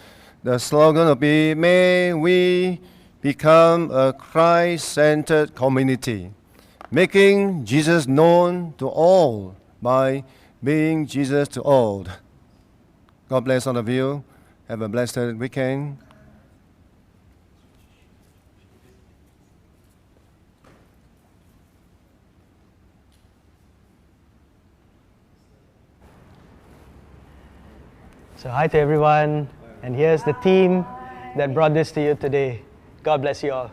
the slogan will be, may we become a Christ-centered community, making Jesus known to all by being Jesus to all. God bless all of you. Have a blessed weekend. So hi to everyone, and here's the team that brought this to you today. God bless you all.